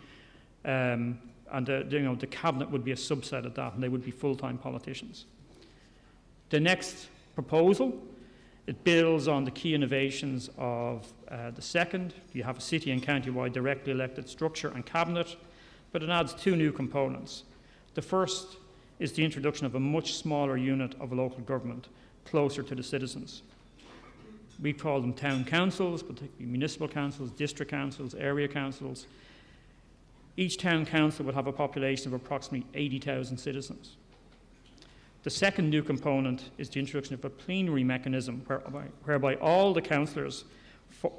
and the cabinet would be a subset of that, and they would be full-time politicians. The next proposal, it builds on the key innovations of the second. You have a city and county-wide directly elected structure and cabinet, but it adds 2 new components. The first is the introduction of a much smaller unit of local government, closer to the citizens. We call them town councils, but they could be municipal councils, district councils, area councils. Each town council would have a population of approximately 80,000 citizens. The second new component is the introduction of a plenary mechanism whereby all the councillors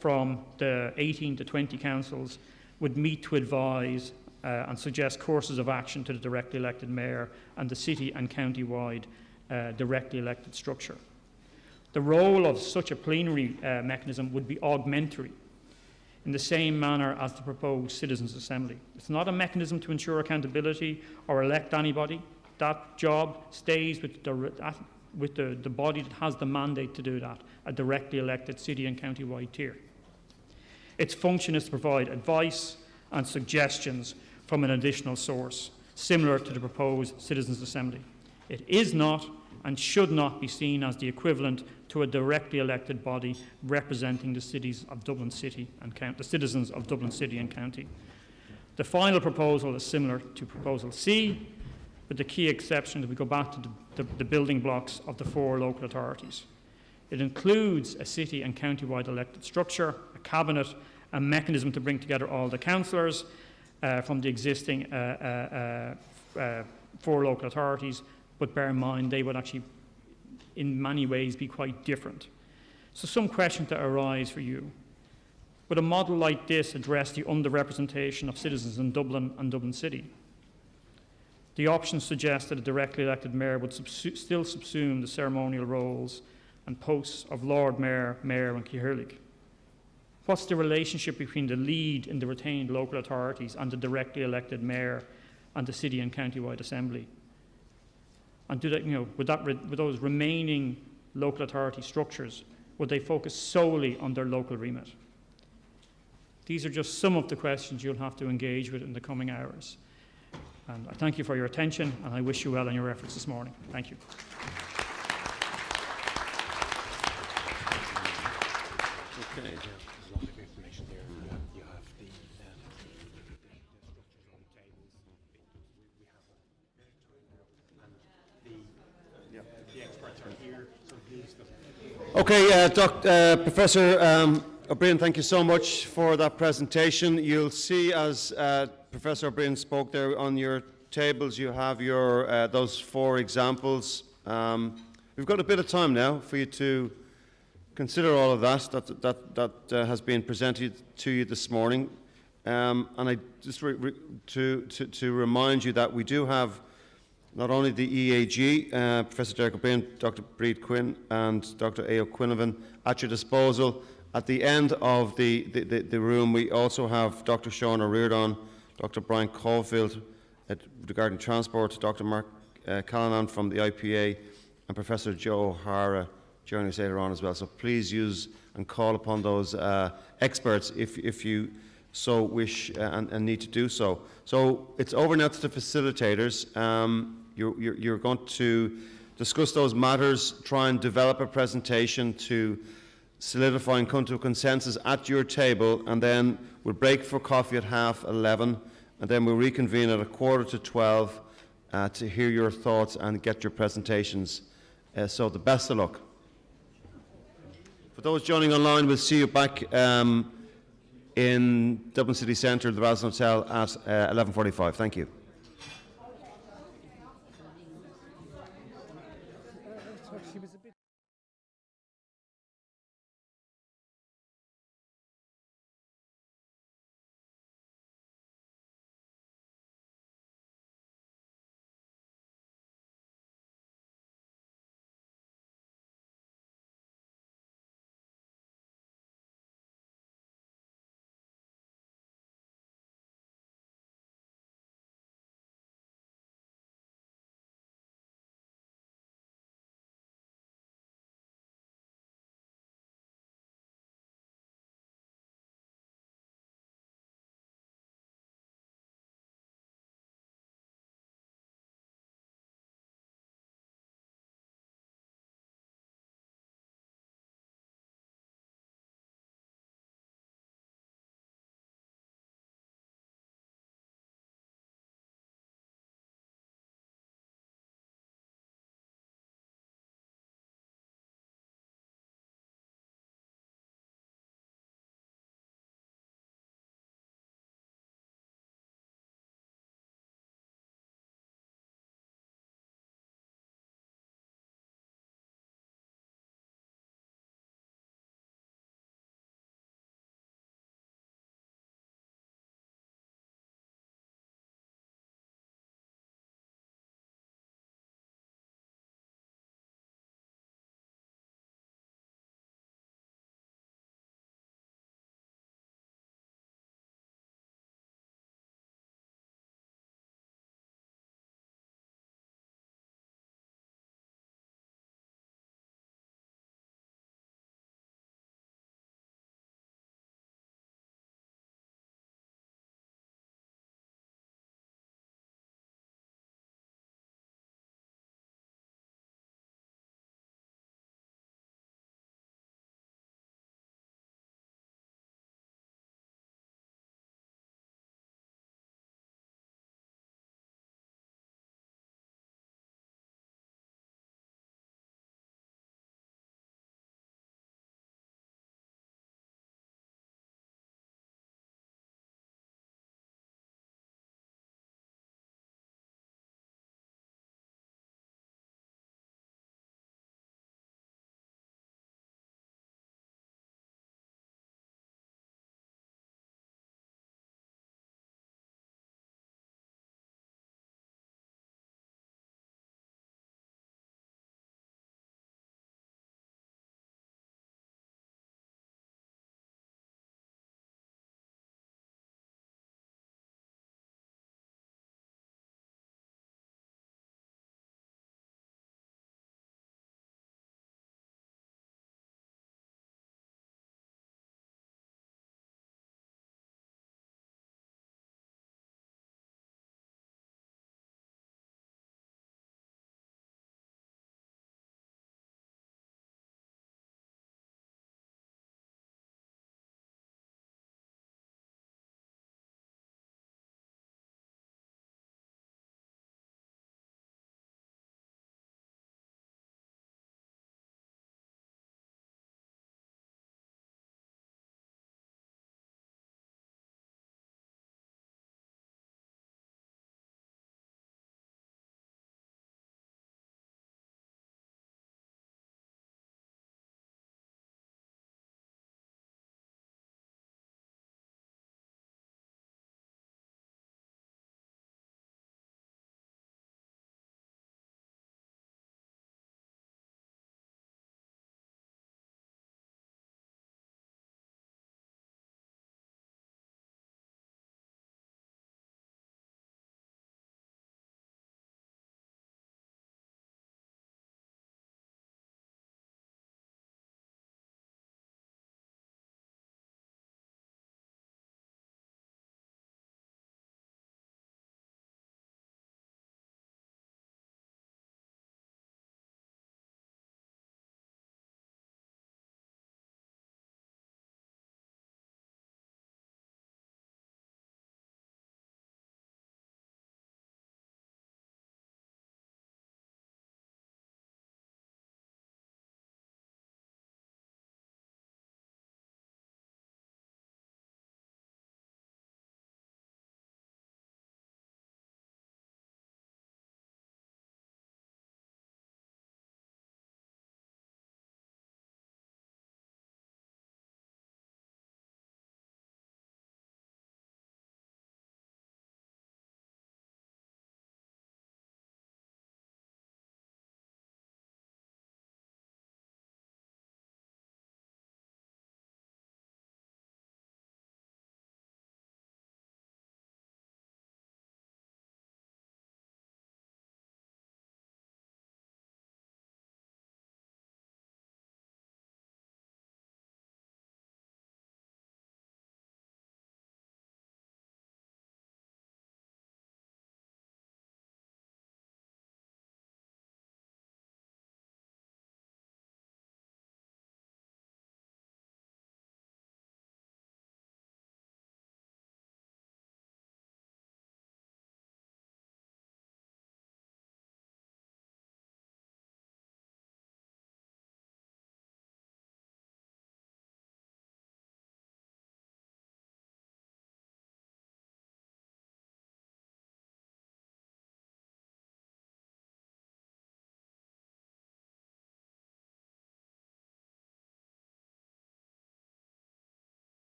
from the 18 to 20 councils would meet to advise and suggest courses of action to the directly elected mayor and the city and county-wide directly elected structure. The role of such a plenary mechanism would be augmentary in the same manner as the proposed Citizens' Assembly. It's not a mechanism to ensure accountability or elect anybody. That job stays with the body that has the mandate to do that, a directly elected city and county-wide tier. Its function is to provide advice and suggestions from an additional source, similar to the proposed Citizens' Assembly. It is not and should not be seen as the equivalent to a directly elected body representing the cities of Dublin City and the citizens of Dublin City and County. The final proposal is similar to Proposal C, with the key exception that we go back to the building blocks of the 4 local authorities. It includes a city and county-wide elected structure, a cabinet, a mechanism to bring together all the councillors from the existing 4 local authorities, but bear in mind they would actually in many ways be quite different. So some questions that arise for you. Would a model like this address the underrepresentation of citizens in Dublin and Dublin City? The options suggest that a directly elected mayor would still subsume the ceremonial roles and posts of Lord Mayor, Mayor and Cathaoirleach. What's the relationship between the lead in the retained local authorities and the directly elected mayor and the city and county-wide assembly? And would those remaining local authority structures, would they focus solely on their local remit? These are just some of the questions you'll have to engage with in the coming hours. And I thank you for your attention, and I wish you well in your efforts this morning. Thank you. Okay. There's a lot of information there. You have the structures on the tables. Okay, Professor O'Brien, thank you so much for that presentation. You'll see as Professor O'Brien spoke there on your tables, you have your those 4 examples. We've got a bit of time now for you to consider all of that has been presented to you this morning. And I just to remind you that we do have not only the EAG, Professor Derek O'Brien, Dr. Breed Quinn and Dr. Ayo Quinlivan at your disposal. At the end of the room, we also have Dr. Sean O'Riordan, Dr. Brian Caulfield regarding transport, Dr. Mark Callanan from the IPA, and Professor Joe O'Hara joining us later on as well. So please use and call upon those experts if you so wish and need to do so. So it's over now to the facilitators. You're going to discuss those matters, try and develop a presentation to solidify and come to a consensus at your table, and then we'll break for coffee at 11:30, and then we'll reconvene at 11:45 to hear your thoughts and get your presentations. So the best of luck. For those joining online, we'll see you back in Dublin City Centre, the Radisson Hotel at 11:45. Thank you.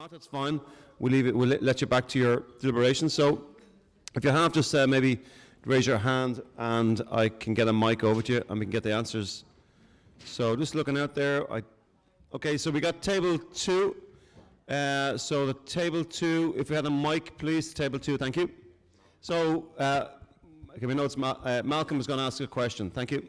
That's fine. We'll leave it. We'll let you back to your deliberations. So, if you have, just maybe raise your hand, and I can get a mic over to you, and we can get the answers. So, just looking out there. Okay. So we got table 2. So the table 2. If we had a mic, please. Table 2. Thank you. So, okay, we know it's Malcolm is going to ask a question. Thank you.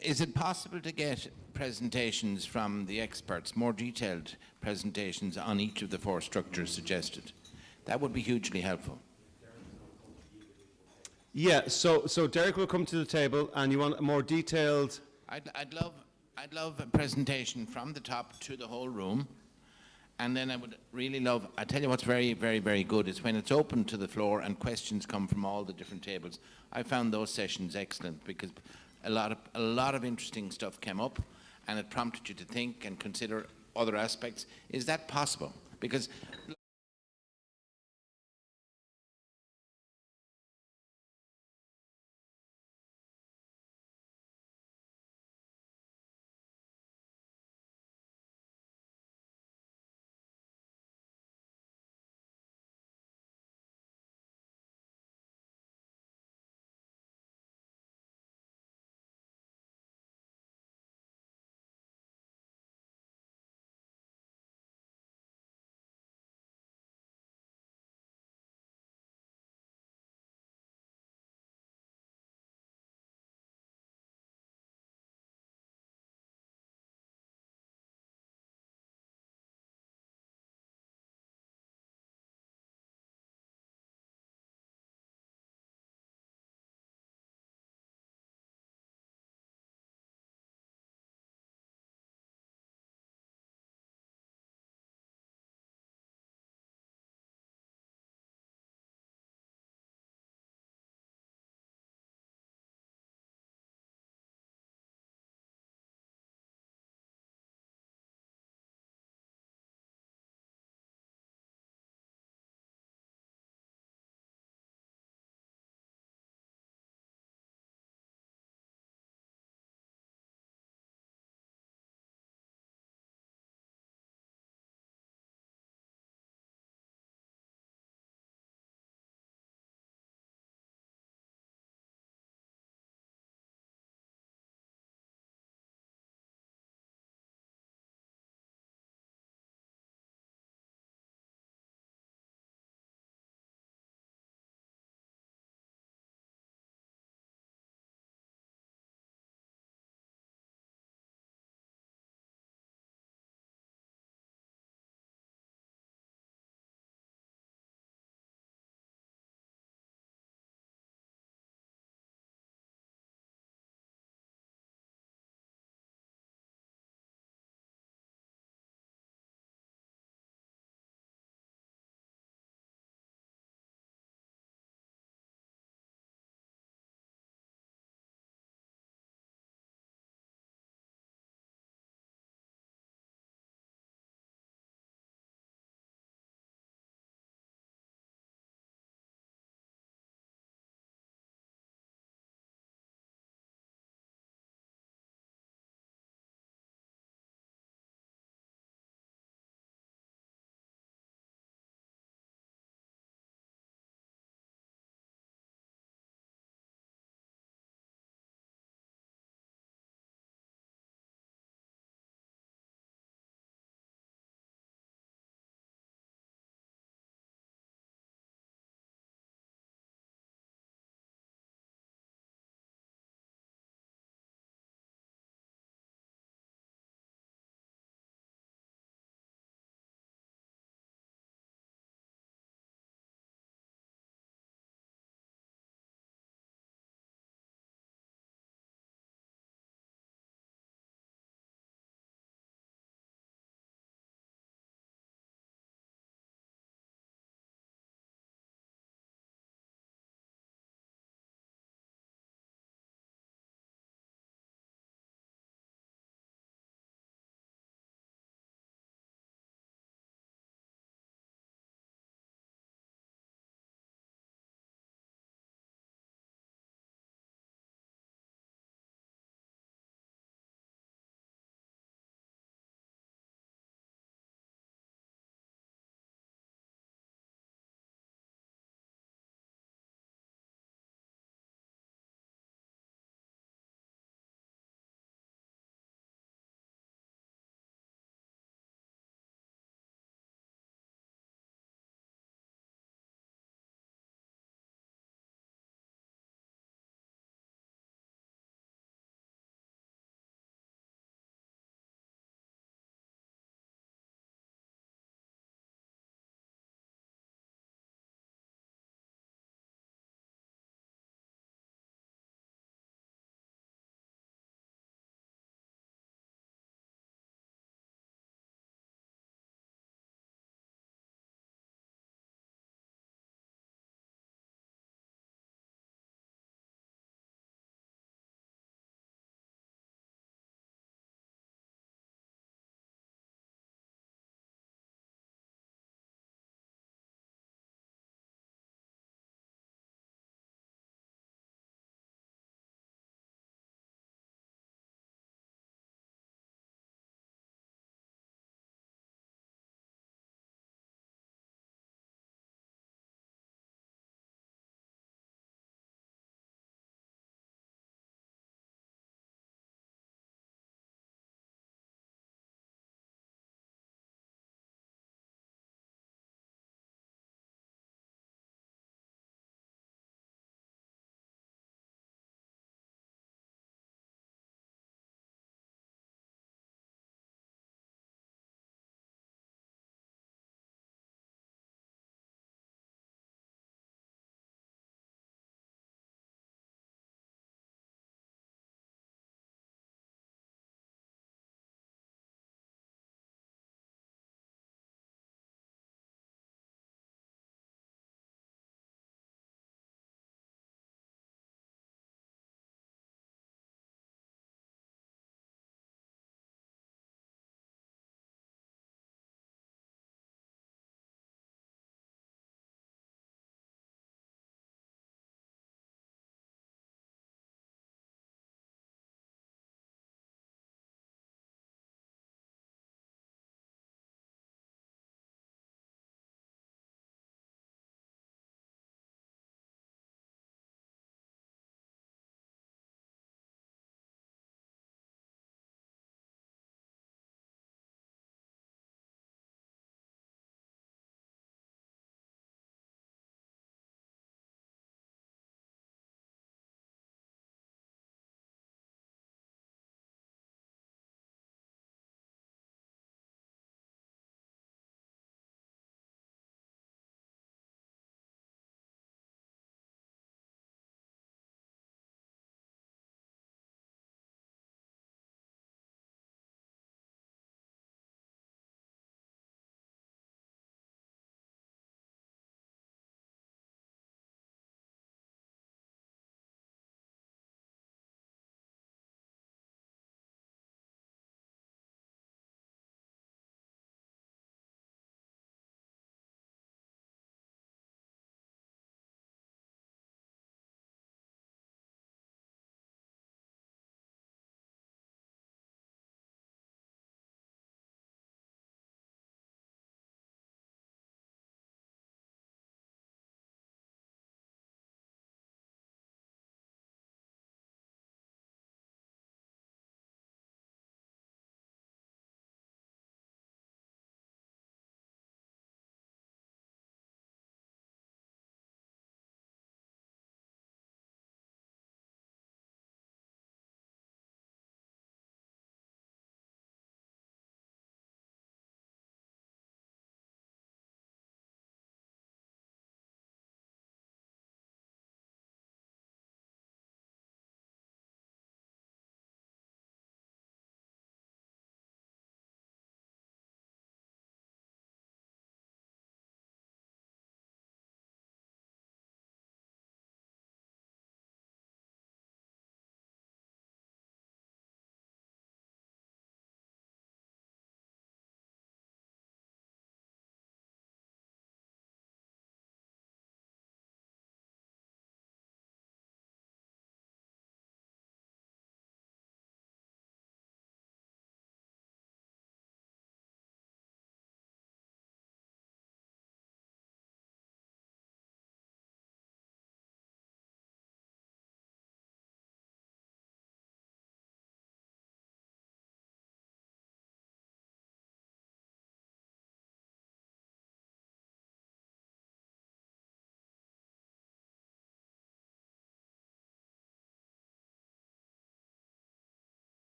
Is it possible to get presentations from the experts, more detailed presentations on each of the 4 structures suggested? That would be hugely helpful. Yeah, so Derek will come to the table, and you want a more detailed... I'd love a presentation from the top to the whole room, and then I would really love, I tell you what's very, very, very good is when it's open to the floor and questions come from all the different tables. I found those sessions excellent because a lot of interesting stuff came up, and it prompted you to think and consider other aspects. Is that possible? Because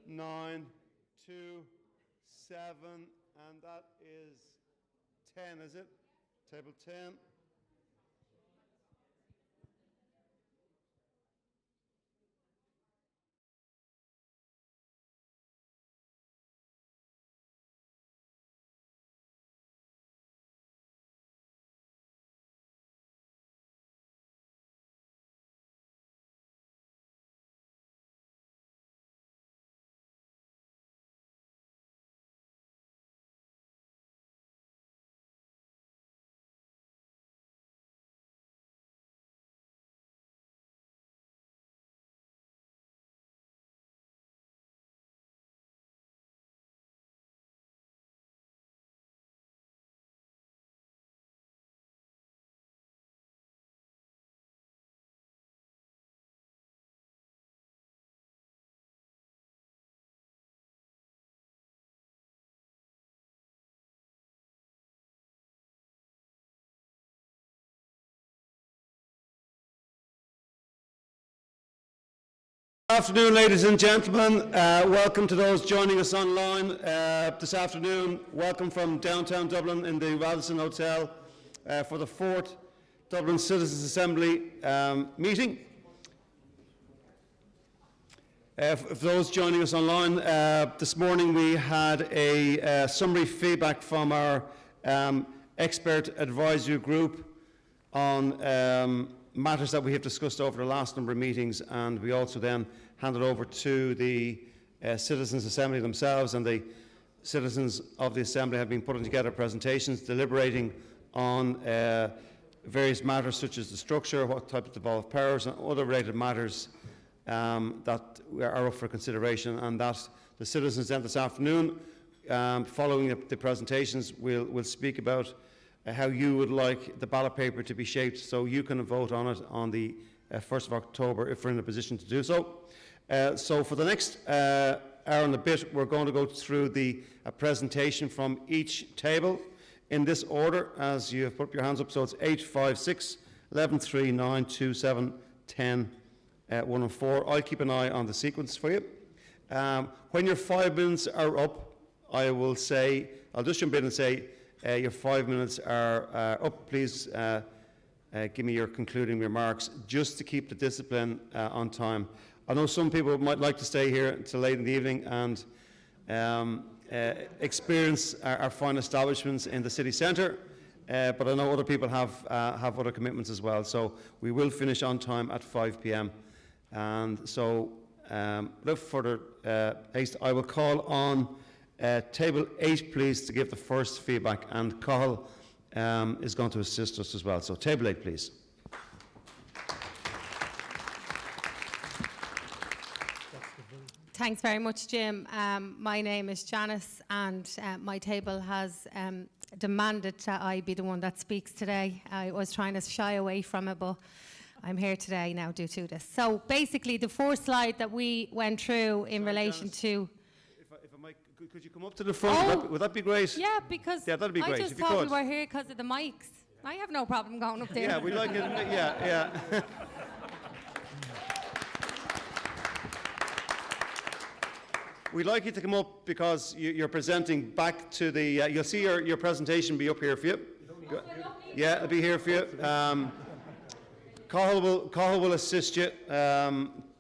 9, 2, 7, and that is 10, is it? Table 10. Afternoon, ladies and gentlemen. Welcome to those joining us online this afternoon. Welcome from downtown Dublin in the Radisson Hotel for the 4th Dublin Citizens' Assembly meeting. For those joining us online, this morning we had a summary feedback from our expert advisory group on matters that we have discussed over the last number of meetings, and we also then handed over to the Citizens' Assembly themselves, and the citizens of the Assembly have been putting together presentations, deliberating on various matters such as the structure, what type of devolved powers, and other related matters that are up for consideration, and that the citizens then this afternoon, following the presentations, will speak about how you would like the ballot paper to be shaped so you can vote on it on the 1st of October if we're in a position to do so. So for the next hour and a bit, we're going to go through a presentation from each table in this order as you have put your hands up. So it's 8, 5, 6, 11, 3, 9, 2, 7, 10, 1 and 4. I'll keep an eye on the sequence for you. When your 5 minutes are up, I'll just jump in and say, your 5 minutes are up. Please give me your concluding remarks, just to keep the discipline on time. I know some people might like to stay here until late in the evening and experience our fine establishments in the city centre, but I know other people have other commitments as well. So we will finish on time at 5 p.m. And so, without further haste, I will call on table 8, please, to give the first feedback, and Cathal is going to assist us as well. So table 8, please. Thanks very much, Jim. My name is Janice, and my table has demanded that I be the one that speaks today. I was trying to shy away from it, but I'm here today now due to this. So basically, the first slide that we went through in relation Janice, to... If I might, could you come up to the front? Oh, would that be great? Yeah, because that'd be I great, just if you thought could. we were here because of the mics. I have no problem going up there. Yeah, we like it. Yeah. We'd like you to come up because you're presenting back to the... you'll see your presentation be up here for you. Yeah, it'll be here for you. Cathal will assist you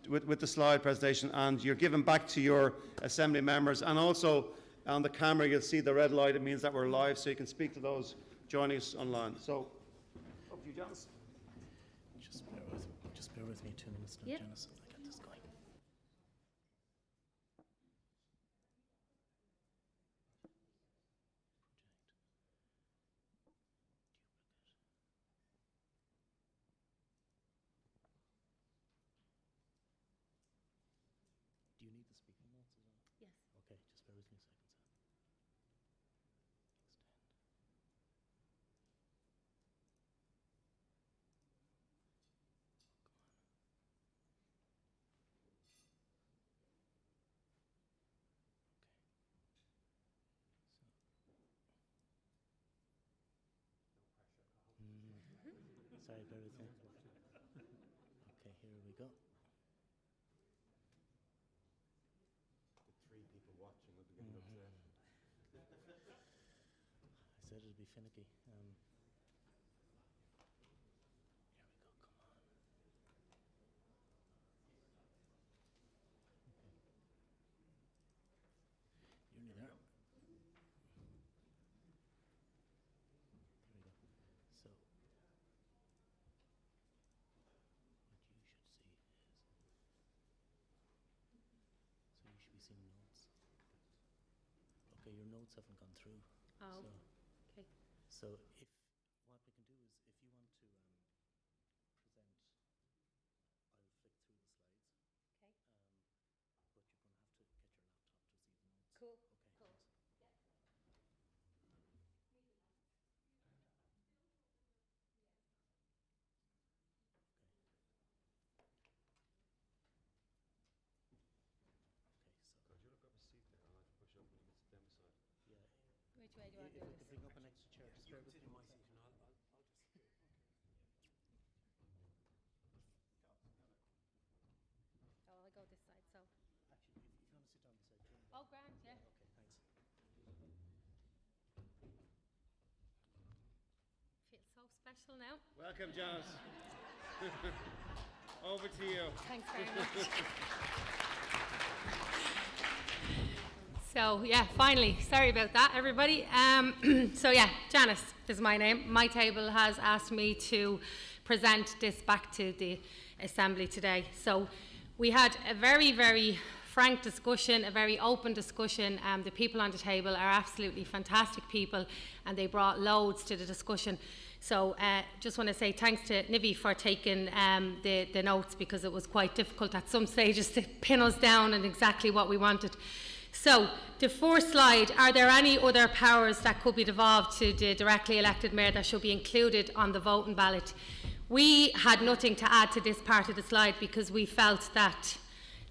with the slide presentation, and you're given back to your Assembly members. And also on the camera, you'll see the red light. It means that we're live, so you can speak to those joining us online. So, up to you, Janice. Just bear with me 2 minutes now, Janice. I get this going. Do you need the speaking notes as well? Yes. Okay, just bear with me a second, sir. Extend. Come on. Okay. So. Sorry, bear with me. Okay, here we go. I said it'd be finicky. Here we go, come on. Okay. Nearly there. There we go. So, what you should see is, so you should be seeing notes. Okay, your notes haven't gone through. Oh, So, okay. so if, what we can do is, if you want to present, I'll flick through the slides. Okay. But you're going to have to get your laptop to see the notes. Cool. Okay, Cool. thanks. Okay, so, Could you look up a seat there? I'll have to push up when you get down beside. yeah. Which way do you want If to do we could this? bring up an extra chair, just bear with me. Oh, I'll go this side, so. Actually, if you want to sit down beside Jim. Oh, grand, yeah. Okay, thanks. Feels so special now. Welcome, Janice. Over to you. Thanks very much. So yeah, finally, sorry about that, everybody. So yeah, Janice is my name. My table has asked me to present this back to the Assembly today. So we had a very, very frank discussion, a very open discussion. The people on the table are absolutely fantastic people, and they brought loads to the discussion. So just want to say thanks to Nivi for taking the notes, because it was quite difficult at some stages to pin us down on exactly what we wanted. So the first slide, are there any other powers that could be devolved to the directly elected mayor that should be included on the voting ballot? We had nothing to add to this part of the slide because we felt that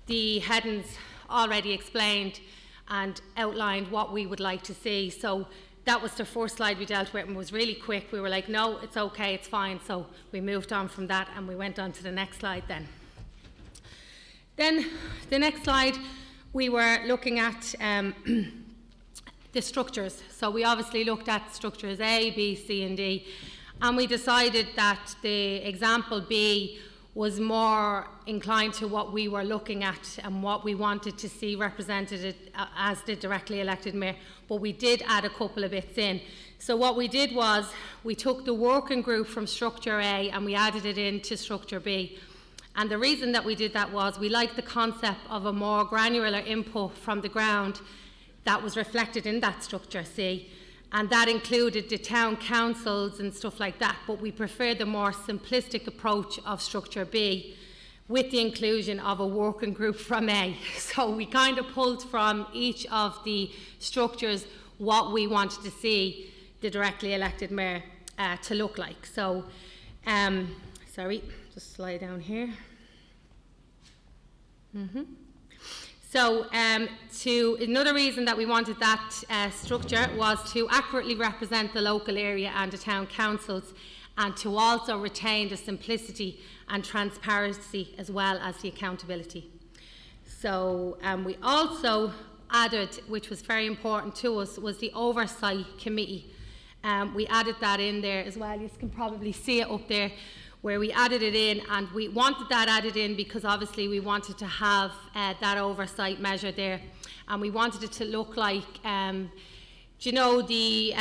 the headings already explained and outlined what we would like to see. So that was the first slide we dealt with, and was really quick. We were like, no, it's okay, it's fine. So we moved on from that and we went on to the next slide then. Then the next slide, we were looking at the structures. So we obviously looked at structures A, B, C and D, and we decided that the example B was more inclined to what we were looking at and what we wanted to see represented as the directly elected mayor, but we did add a couple of bits in. So what we did was we took the working group from structure A and we added it into structure B. And the reason that we did that was we liked the concept of a more granular input from the ground that was reflected in that structure C, and that included the town councils and stuff like that, but we prefer the more simplistic approach of structure B with the inclusion of a working group from A. So we kind of pulled from each of the structures what we wanted to see the directly elected mayor to look like. So, sorry, just slide down here. So another reason that we wanted that structure was to accurately represent the local area and the town councils, and to also retain the simplicity and transparency as well as the accountability. So we also added, which was very important to us, was the oversight committee. We added that in there as well. You can probably see it up there, where we added it in, and we wanted that added in because obviously we wanted to have that oversight measure there, and we wanted it to look like, do you know, the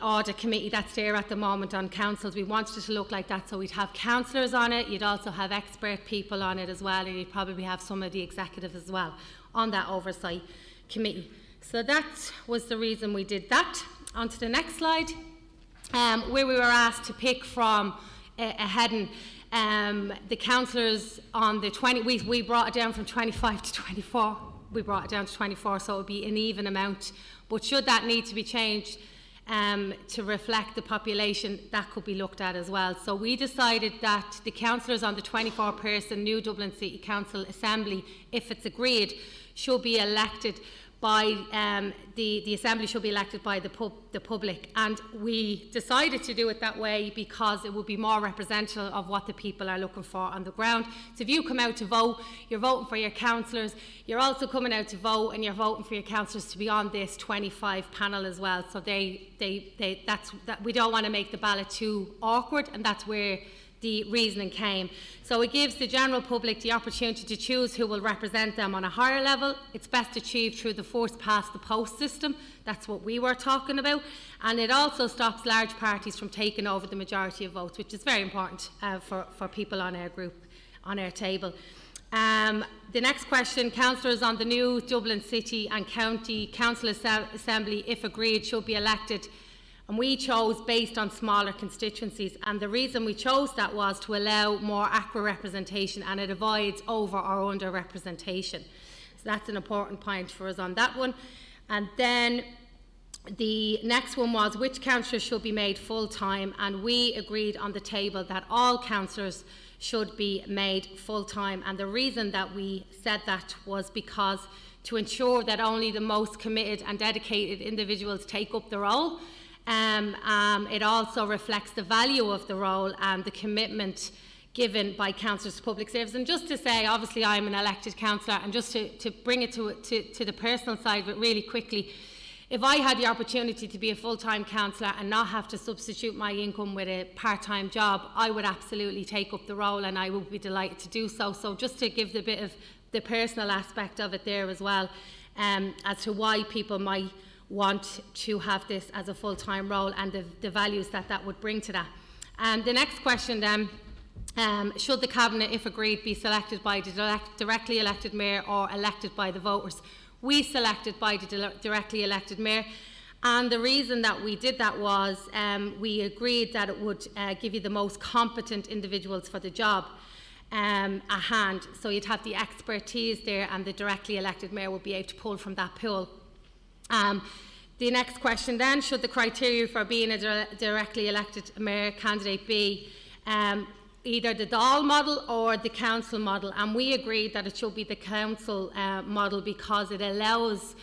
audit committee that's there at the moment on councils. We wanted it to look like that, so we'd have councillors on it, you'd also have expert people on it as well, and you'd probably have some of the executives as well on that oversight committee. So that was the reason we did that. On to the next slide. Where we were asked to pick from a heading, the councillors on the 20, we brought it down from 25 to 24. We brought it down to 24, so it would be an even amount. But should that need to be changed to reflect the population, that could be looked at as well. So we decided that the councillors on the 24-person New Dublin City Council Assembly, if it's agreed, should be elected by the Assembly should be elected by the public, and we decided to do it that way because it would be more representative of what the people are looking for on the ground. So if you come out to vote, you're voting for your councillors, you're also coming out to vote and you're voting for your councillors to be on this 25 panel as well. So we don't want to make the ballot too awkward, and that's where the reasoning came. So it gives the general public the opportunity to choose who will represent them on a higher level. It's best achieved through the first past the post system. That's what we were talking about. And it also stops large parties from taking over the majority of votes, which is very important for people on our group, on our table. The next question, councillors on the new Dublin City and County Council Assembly, if agreed, should be elected. And we chose based on smaller constituencies, and the reason we chose that was to allow more accurate representation, and it avoids over or under representation. So that's an important point for us on that one. And then the next one was which councillors should be made full-time, and we agreed on the table that all councillors should be made full-time. And the reason that we said that was because to ensure that only the most committed and dedicated individuals take up the role. It also reflects the value of the role and the commitment given by councillors to public service. And just to say, obviously I'm an elected councillor, and just to bring it to the personal side, but really quickly, if I had the opportunity to be a full-time councillor and not have to substitute my income with a part-time job, I would absolutely take up the role, and I would be delighted to do so. So just to give the bit of the personal aspect of it there as well, as to why people might want to have this as a full-time role and the values that would bring to that. And the next question then, should the Cabinet, if agreed, be selected by the directly elected Mayor or elected by the voters? We selected by the directly elected Mayor, and the reason that we did that was we agreed that it would give you the most competent individuals for the job at hand. So you'd have the expertise there, and the directly elected Mayor would be able to pull from that pool. The next question then, should the criteria for being a directly elected mayor candidate be either the Dáil model or the council model? And we agreed that it should be the council model because it allows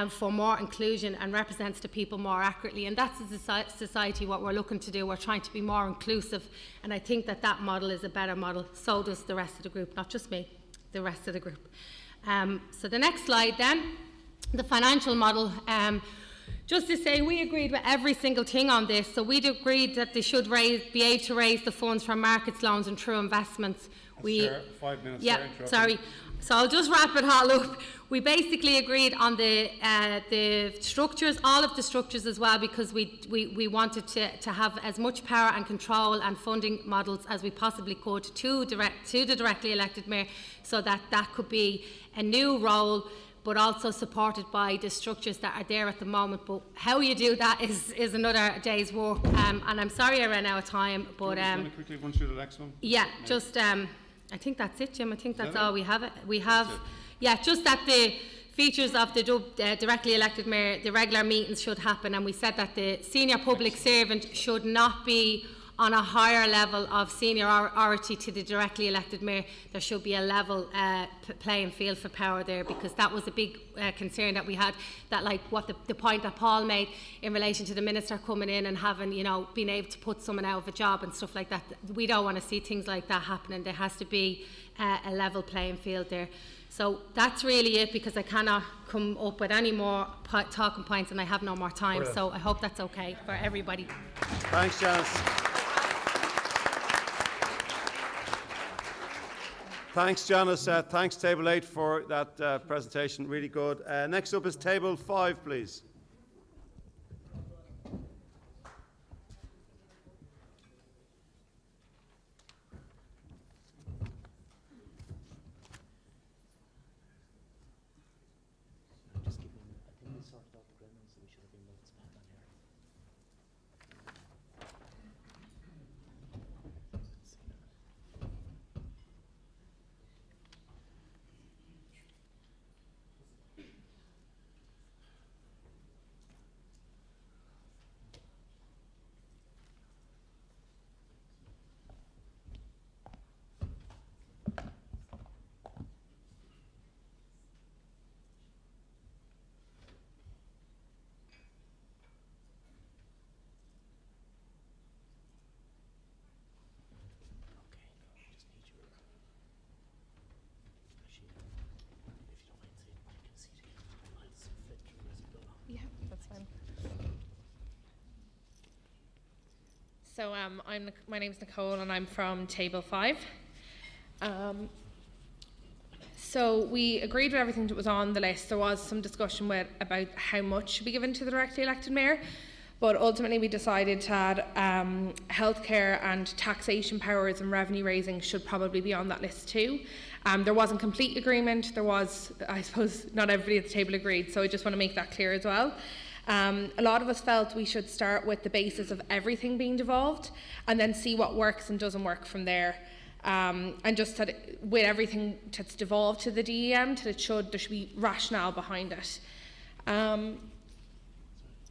for more inclusion and represents the people more accurately. And that's as a society what we're looking to do. We're trying to be more inclusive, and I think that model is a better model. So does the rest of the group, not just me, the rest of the group. So the next slide then, the financial model. Just to say, we agreed with every single thing on this. So we'd agreed that they should be able to raise the funds from markets, loans and through investments. Chair, 5 minutes. Yeah, sorry. So I'll just wrap it all up. We basically agreed on the structures, all of the structures as well, because we wanted to have as much power and control and funding models as we possibly could to the directly elected mayor, so that could be a new role, but also supported by the structures that are there at the moment. But how you do that is another day's work. And I'm sorry I ran out of time, but just quickly run through the next one. yeah, just I think that's it, Jim. I think that's all we have. Yeah, just that the features of the directly elected mayor, the regular meetings should happen, and we said that the senior public servant should not be on a higher level of seniority to the directly elected mayor. There should be a level playing field for power there, because that was a big concern that we had, that like what the point that Paul made in relation to the minister coming in and having, being able to put someone out of a job and stuff like that. We don't want to see things like that happening. There has to be a level playing field there. So that's really it, because I cannot come up with any more talking points and I have no more time. So I hope that's okay for everybody. Thanks, Janice. Thanks, Janice. Thanks, Table 8, for that presentation. Really good. Next up is Table 5, please. Just give me, I think we sorted out the gremlins, so we should have been notes back on here. So my name's Nicole and I'm from Table 5. So we agreed with everything that was on the list. There was some discussion about how much should be given to the directly elected mayor, but ultimately we decided that healthcare and taxation powers and revenue raising should probably be on that list too. There wasn't complete agreement. There was, I suppose, not everybody at the table agreed, so I just want to make that clear as well. A lot of us felt we should start with the basis of everything being devolved and then see what works and doesn't work from there. And just that with everything that's devolved to the DEM, there should be rationale behind it.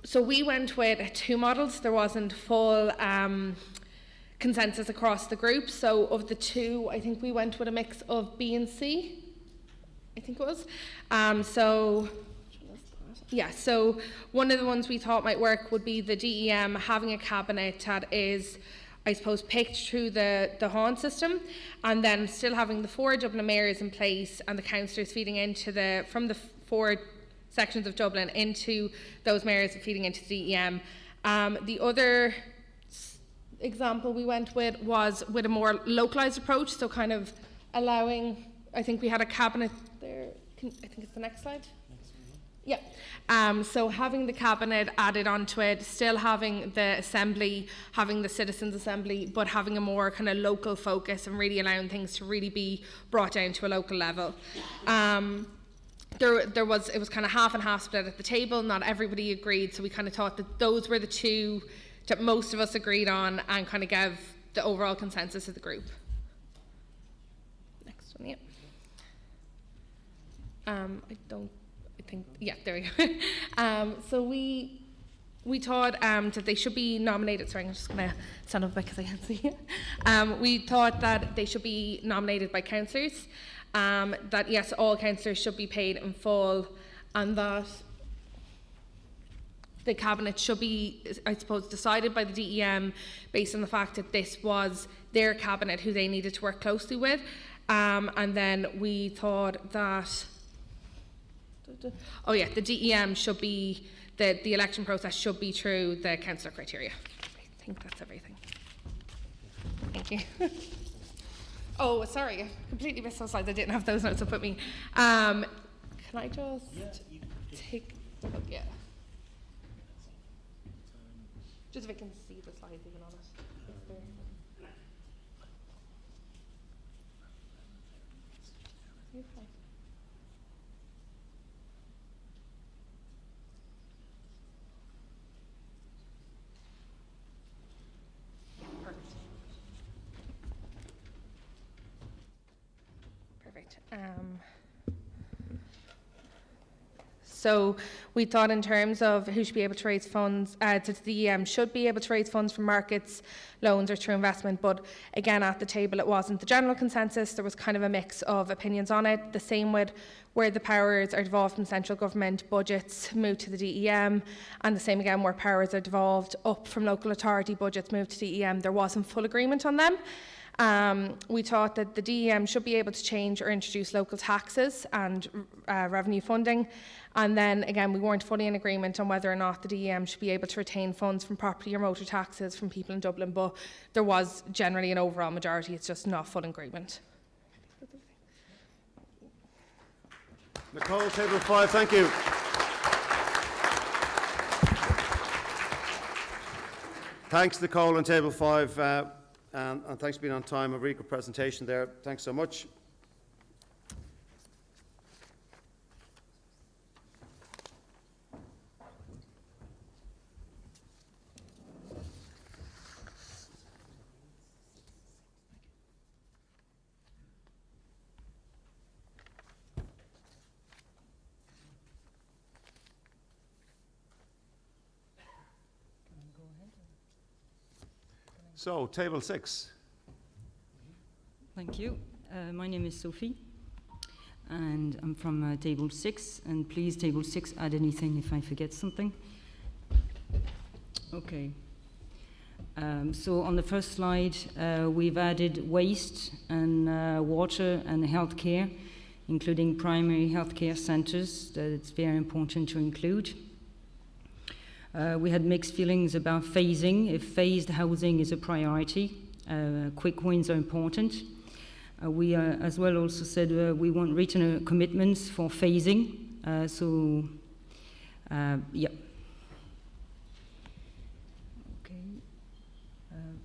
So we went with 2 models. There wasn't full consensus across the group. So of the 2, I think we went with a mix of B and C, I think it was. So one of the ones we thought might work would be the DEM having a cabinet that is, I suppose, picked through the Hawn system, and then still having the 4 Dublin mayors in place and the councillors feeding into from the 4 sections of Dublin into those mayors and feeding into the DEM. The other example we went with was with a more localised approach, so kind of allowing, I think we had a cabinet there, I think it's the next slide. Yeah, so having the cabinet added onto it, still having the assembly, having the citizens' assembly, but having a more kind of local focus and really allowing things to really be brought down to a local level. It was kind of half and half split at the table. Not everybody agreed, so we kind of thought that those were the 2 that most of us agreed on and kind of gave the overall consensus of the group. Next one, yeah. There we go. So we thought that they should be nominated. Sorry, I'm just going to stand up because I can't see. We thought that they should be nominated by councillors. That yes, all councillors should be paid in full, and that the cabinet should be, I suppose, decided by the DEM based on the fact that this was their cabinet who they needed to work closely with. And then we thought that. Oh yeah, the DEM should be, the election process should be through the councillor criteria. I think that's everything. Thank you. Oh, sorry, I completely missed those slides. I didn't have those notes up with me. Can I just take a look? Yeah. Just if I can see the slides even on it. If they're... You're fine. Perfect. So we thought in terms of who should be able to raise funds, the DEM should be able to raise funds from markets, loans or through investment, but again at the table it wasn't the general consensus. There was kind of a mix of opinions on it. The same with where the powers are devolved from central government, budgets moved to the DEM, and the same again where powers are devolved up from local authority, budgets moved to DEM. There wasn't full agreement on them. We thought that the DEM should be able to change or introduce local taxes and revenue funding. And then again, we weren't fully in agreement on whether or not the DEM should be able to retain funds from property or motor taxes from people in Dublin, but there was generally an overall majority. It's just not full agreement. Nicole, Table 5, thank you. Thanks, Nicole, on Table 5. And thanks for being on time. A really good presentation there. Thanks so much. So, Table 6. Thank you. My name is Sophie, and I'm from Table 6. And please, Table 6, add anything if I forget something. Okay. So on the first slide, we've added waste and water and healthcare, including primary healthcare centres. That it's very important to include. We had mixed feelings about phasing, if phased housing is a priority. Quick wins are important. We as well also said we want written commitments for phasing. Yeah.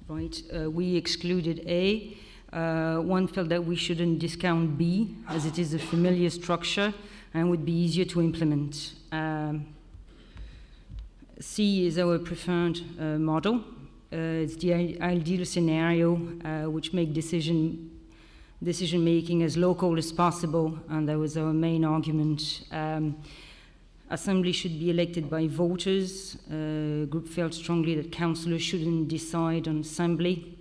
Right, we excluded A. One felt that we shouldn't discount B, as it is a familiar structure and would be easier to implement. C is our preferred model. It's the ideal scenario which make decision making as local as possible, and that was our main argument. Assembly should be elected by voters. Group felt strongly that councillors shouldn't decide on assembly.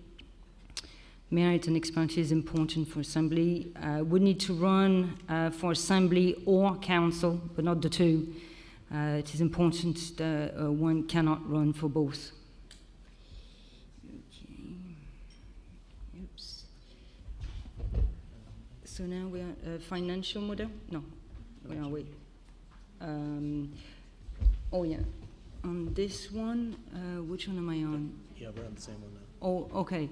Merit and expertise is important for assembly. We need to run for assembly or council, but not the two. It is important that one cannot run for both. Okay. Oops. So now we are financial model? No, where are we? Oh yeah, on this one, which one am I on? Yeah, we're on the same one now. Oh, okay.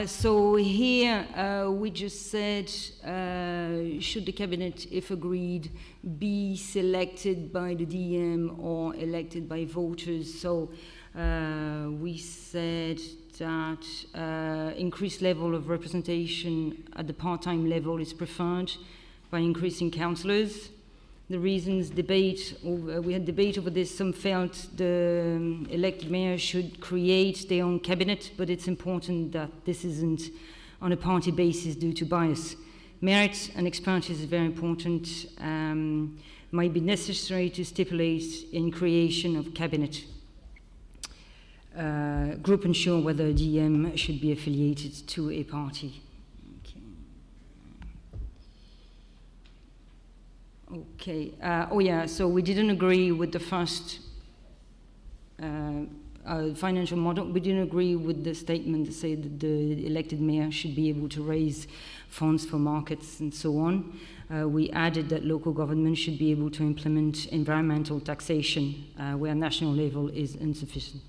So here we just said, should the cabinet, if agreed, be selected by the DM or elected by voters? So we said that increased level of representation at the part-time level is preferred by increasing councillors. The reasons we had debate over this. Some felt the elected mayor should create their own cabinet, but it's important that this isn't on a party basis due to bias. Merit and expertise is very important. Might be necessary to stipulate in creation of cabinet. Group ensure whether DM should be affiliated to a party. Okay. Oh yeah, so we didn't agree with the first financial model. We didn't agree with the statement that said that the elected mayor should be able to raise funds for markets and so on. We added that local government should be able to implement environmental taxation where national level is insufficient.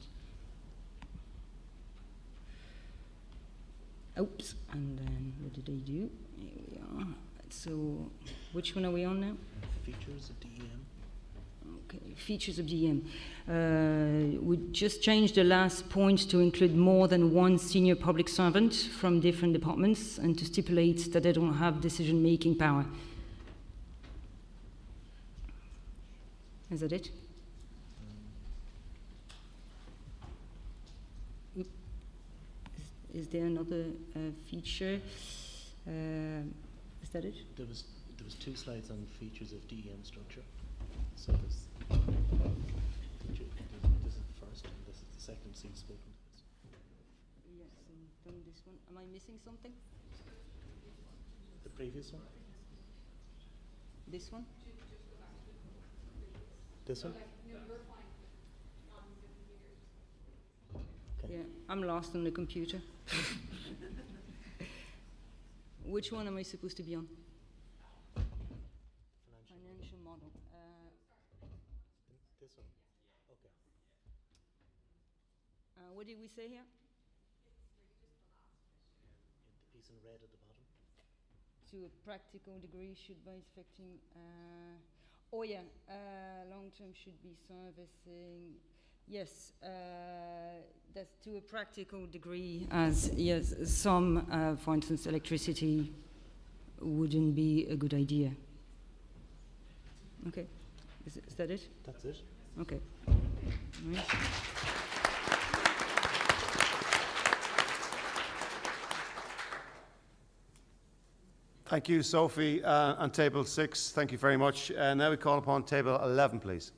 Oops, and then what did I do? Here we are. So, which one are we on now? Features of DEM. Okay, features of DEM. We just changed the last point to include more than one senior public servant from different departments and to stipulate that they don't have decision-making power. Is that it? Is there another feature? Is that it? There was 2 slides on features of DEM structure. So this is the first, and this is the second. So you've spoken to this. Yes, and done this one. Am I missing something? The previous one. This one? This one. Okay. Yeah, I'm lost on the computer. Which one am I supposed to be on? Financial model. This one. Okay. What did we say here? The piece in red at the bottom. To a practical degree should be affecting. Oh yeah, long-term should be servicing. Yes, that's to a practical degree, as yes, some, for instance, electricity wouldn't be a good idea. Okay, is that it? That's it. Okay. Right. Thank you, Sophie. On table 6, thank you very much. Now we call upon table 11, please.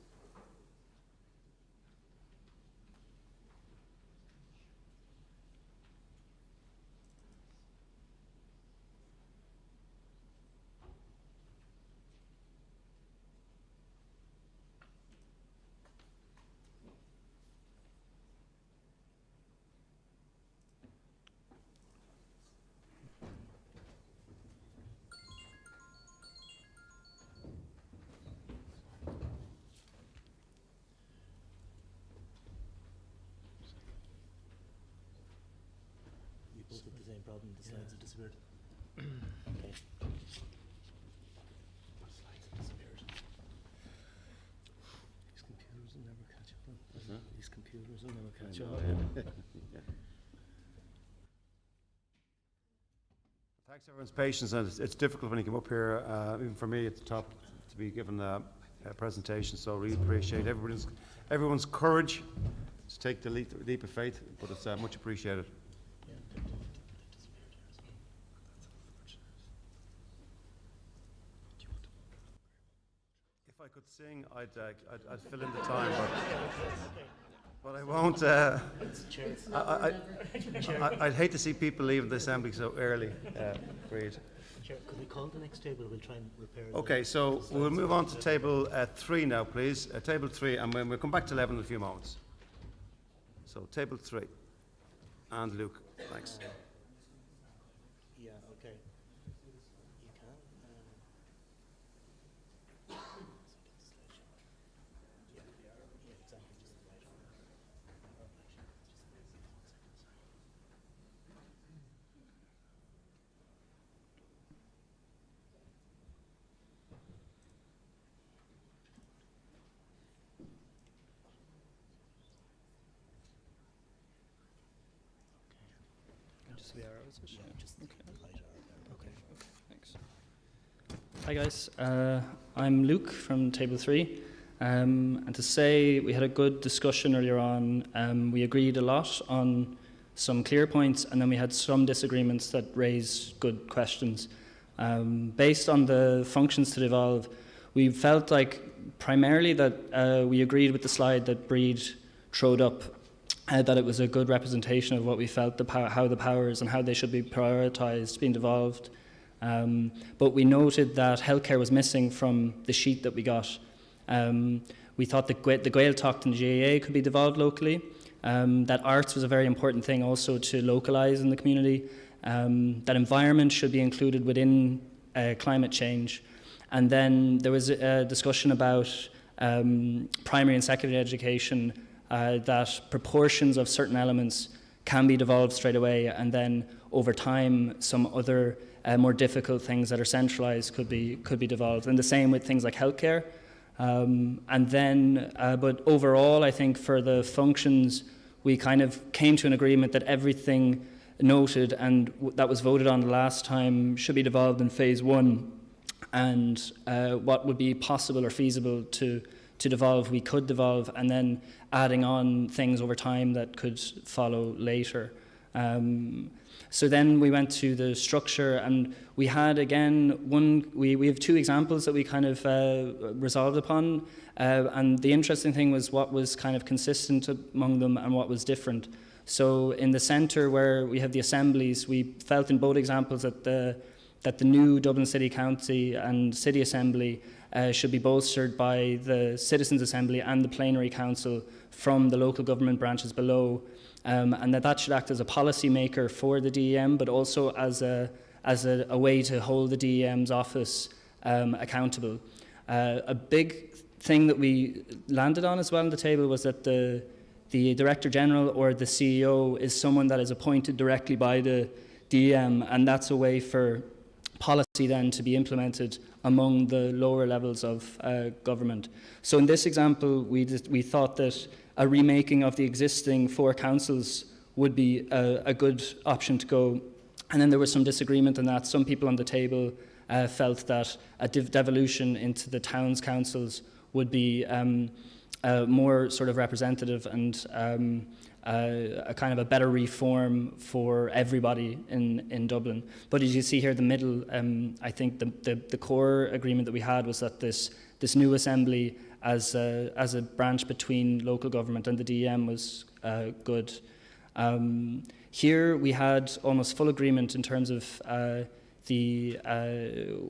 problem. The slides have disappeared. Okay. Slides have disappeared. These computers will never catch up. These computers will never catch up. Thanks everyone's patience, and it's difficult when you come up here, even for me at the top, to be given a presentation, so really appreciate everyone's courage to take the leap of faith, but it's much appreciated. If I could sing, I'd fill in the time, but I won't. I'd hate to see people leaving the assembly so early. Agreed. Chair, could we call the next table? We'll try and repair. Okay, so we'll move on to table 3 now, please. Table 3, and we'll come back to 11 in a few moments. So table 3, and Luke, thanks. Yeah. Okay. You can. Yeah, exactly. Just the right one. Just the arrows. Yeah, just the light arrow there. Okay. Thanks. Hi guys, I'm Luke from Table 3, and to say we had a good discussion earlier on. We agreed a lot on some clear points, and then we had some disagreements that raised good questions. Based on the functions to devolve, we felt like primarily that we agreed with the slide that Breed throwed up, that it was a good representation of what we felt, how the powers and how they should be prioritised being devolved. But we noted that healthcare was missing from the sheet that we got. We thought the Gaeltacht and the GAA could be devolved locally, that arts was a very important thing also to localise in the community, that environment should be included within climate change. And then there was a discussion about primary and secondary education, that proportions of certain elements can be devolved straight away, and then over time some other more difficult things that are centralised could be devolved. And the same with things like healthcare. But overall, I think for the functions, we kind of came to an agreement that everything noted and that was voted on the last time should be devolved in phase 1, and what would be possible or feasible to devolve, we could devolve, and then adding on things over time that could follow later. So then we went to the structure, and we had again we have 2 examples that we kind of resolved upon, and the interesting thing was what was kind of consistent among them and what was different. So in the centre where we have the assemblies, we felt in both examples that the new Dublin City County and City Assembly should be bolstered by the Citizens' Assembly and the Plenary Council from the local government branches below, and that should act as a policy maker for the DEM, but also as a way to hold the DEM's office accountable. A big thing that we landed on as well on the table was that the Director General or the CEO is someone that is appointed directly by the DEM, and that's a way for policy then to be implemented among the lower levels of government. So in this example, we thought that a remaking of the existing 4 councils would be a good option to go. And then there was some disagreement on that. Some people on the table felt that a devolution into the towns' councils would be more sort of representative and a kind of a better reform for everybody in Dublin. But as you see here, the middle, I think the core agreement that we had was that this new assembly as a branch between local government and the DEM was good. Here we had almost full agreement in terms of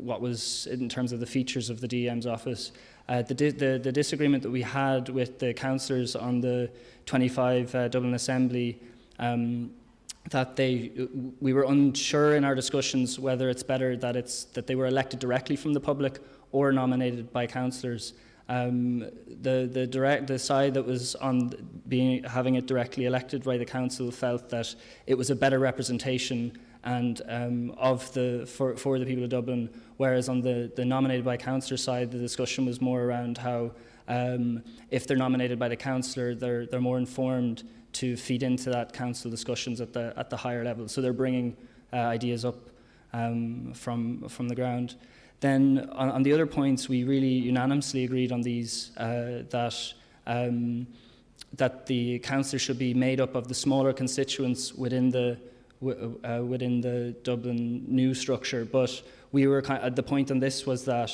what was in terms of the features of the DEM's office. The disagreement that we had with the councillors on the 25 Dublin Assembly, that we were unsure in our discussions whether it's better that they were elected directly from the public or nominated by councillors. The side that was on having it directly elected by the council felt that it was a better representation and for the people of Dublin, whereas on the nominated by councillor side, the discussion was more around how if they're nominated by the councillor, they're more informed to feed into that council discussions at the higher level. So they're bringing ideas up from the ground. Then on the other points, we really unanimously agreed on these that the council should be made up of the smaller constituents within the Dublin new structure. But we were the point on this was that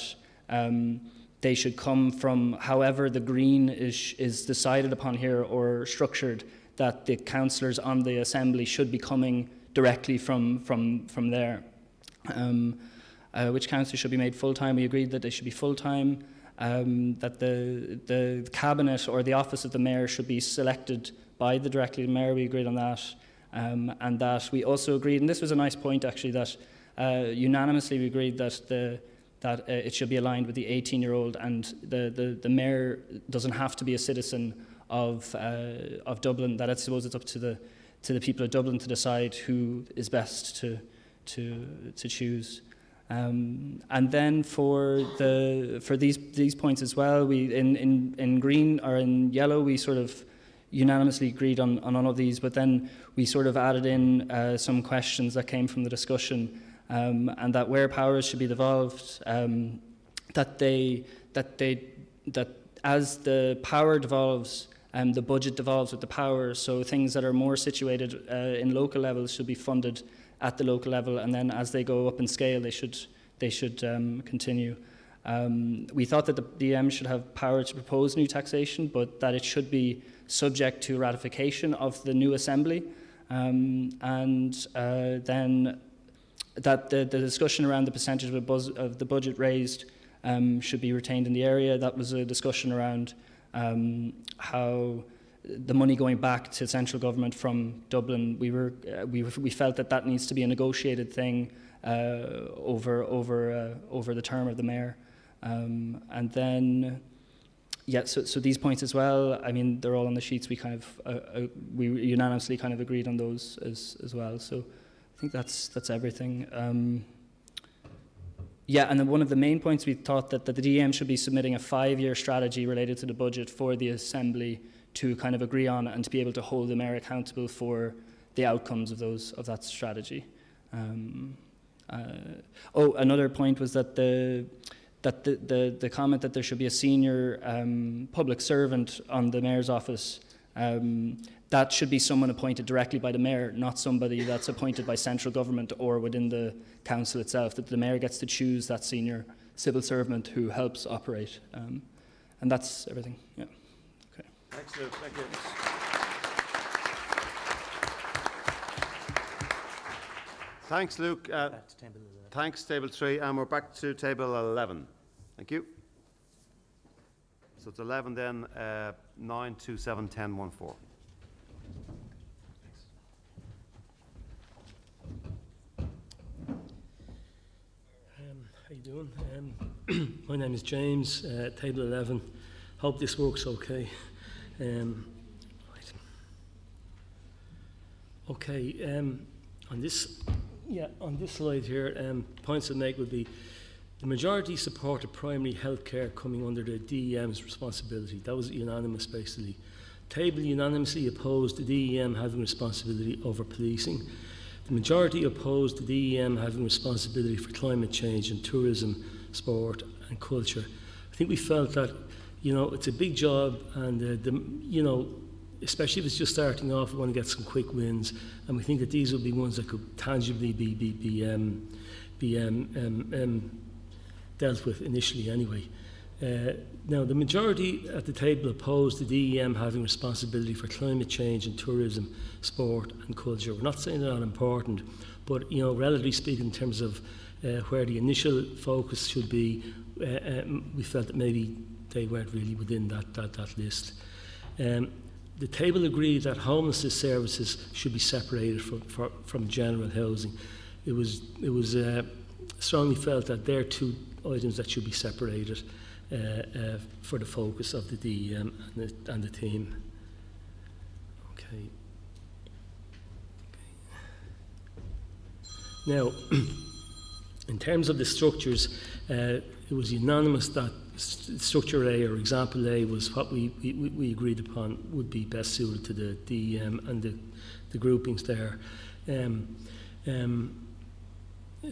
they should come from however the green is decided upon here or structured. That the councillors on the assembly should be coming directly from there. Which councillors should be made full-time? We agreed that they should be full-time, that the cabinet or the office of the mayor should be selected by directly the mayor. We agreed on that. And that we also agreed, and this was a nice point actually, that unanimously we agreed that it should be aligned with the 18-year-old, and the mayor doesn't have to be a citizen of Dublin. That I suppose it's up to the people of Dublin to decide who is best to choose. And then for these points as well, we in green or in yellow we sort of unanimously agreed on all of these, but then we sort of added in some questions that came from the discussion, and that where powers should be devolved, that as the power devolves, the budget devolves with the power. So things that are more situated in local levels should be funded at the local level, and then as they go up in scale, they should continue. We thought that the DM should have power to propose new taxation, but that it should be subject to ratification of the new assembly, and then that the discussion around the percentage of the budget raised should be retained in the area. That was a discussion around how the money going back to central government from Dublin. We felt that needs to be a negotiated thing over the term of the mayor, and then. Yeah, so these points as well, I mean, they're all on the sheets. We kind of, we unanimously kind of agreed on those as well. So I think that's everything. Yeah, and then one of the main points we thought that the DM should be submitting a 5-year strategy related to the budget for the Assembly to kind of agree on and to be able to hold the mayor accountable for the outcomes of that strategy. Another point was that the comment that there should be a senior public servant on the mayor's office, that should be someone appointed directly by the mayor, not somebody that's appointed by central government or within the council itself, that the mayor gets to choose that senior civil servant who helps operate. And that's everything. Yeah. Okay. Thanks, Luke. Thank you. Thanks, Luke. Back to table 11. Thanks, table 3, and we're back to table 11. Thank you. So it's 11 then, 9, 2, 7, 10, 1, 4. How you doing? My name is James, table 11. Hope this works okay. Right. Okay, on this slide here, points to make would be the majority supported primary health care coming under the DEM's responsibility. That was unanimous, basically. Table unanimously opposed the DEM having responsibility over policing. The majority opposed the DEM having responsibility for climate change and tourism, sport and culture. I think we felt that, it's a big job, and especially if it's just starting off, we want to get some quick wins, and we think that these would be ones that could tangibly be dealt with initially anyway. Now, the majority at the table opposed the DEM having responsibility for climate change and tourism, sport and culture. We're not saying they're not important, but relatively speaking, in terms of where the initial focus should be, we felt that maybe they weren't really within that list. The table agreed that homelessness services should be separated from general housing. It was strongly felt that there are two items that should be separated for the focus of the DEM and the team. Okay. Now, in terms of the structures, it was unanimous that structure A, or example A, was what we agreed upon would be best suited to the DEM and the groupings there.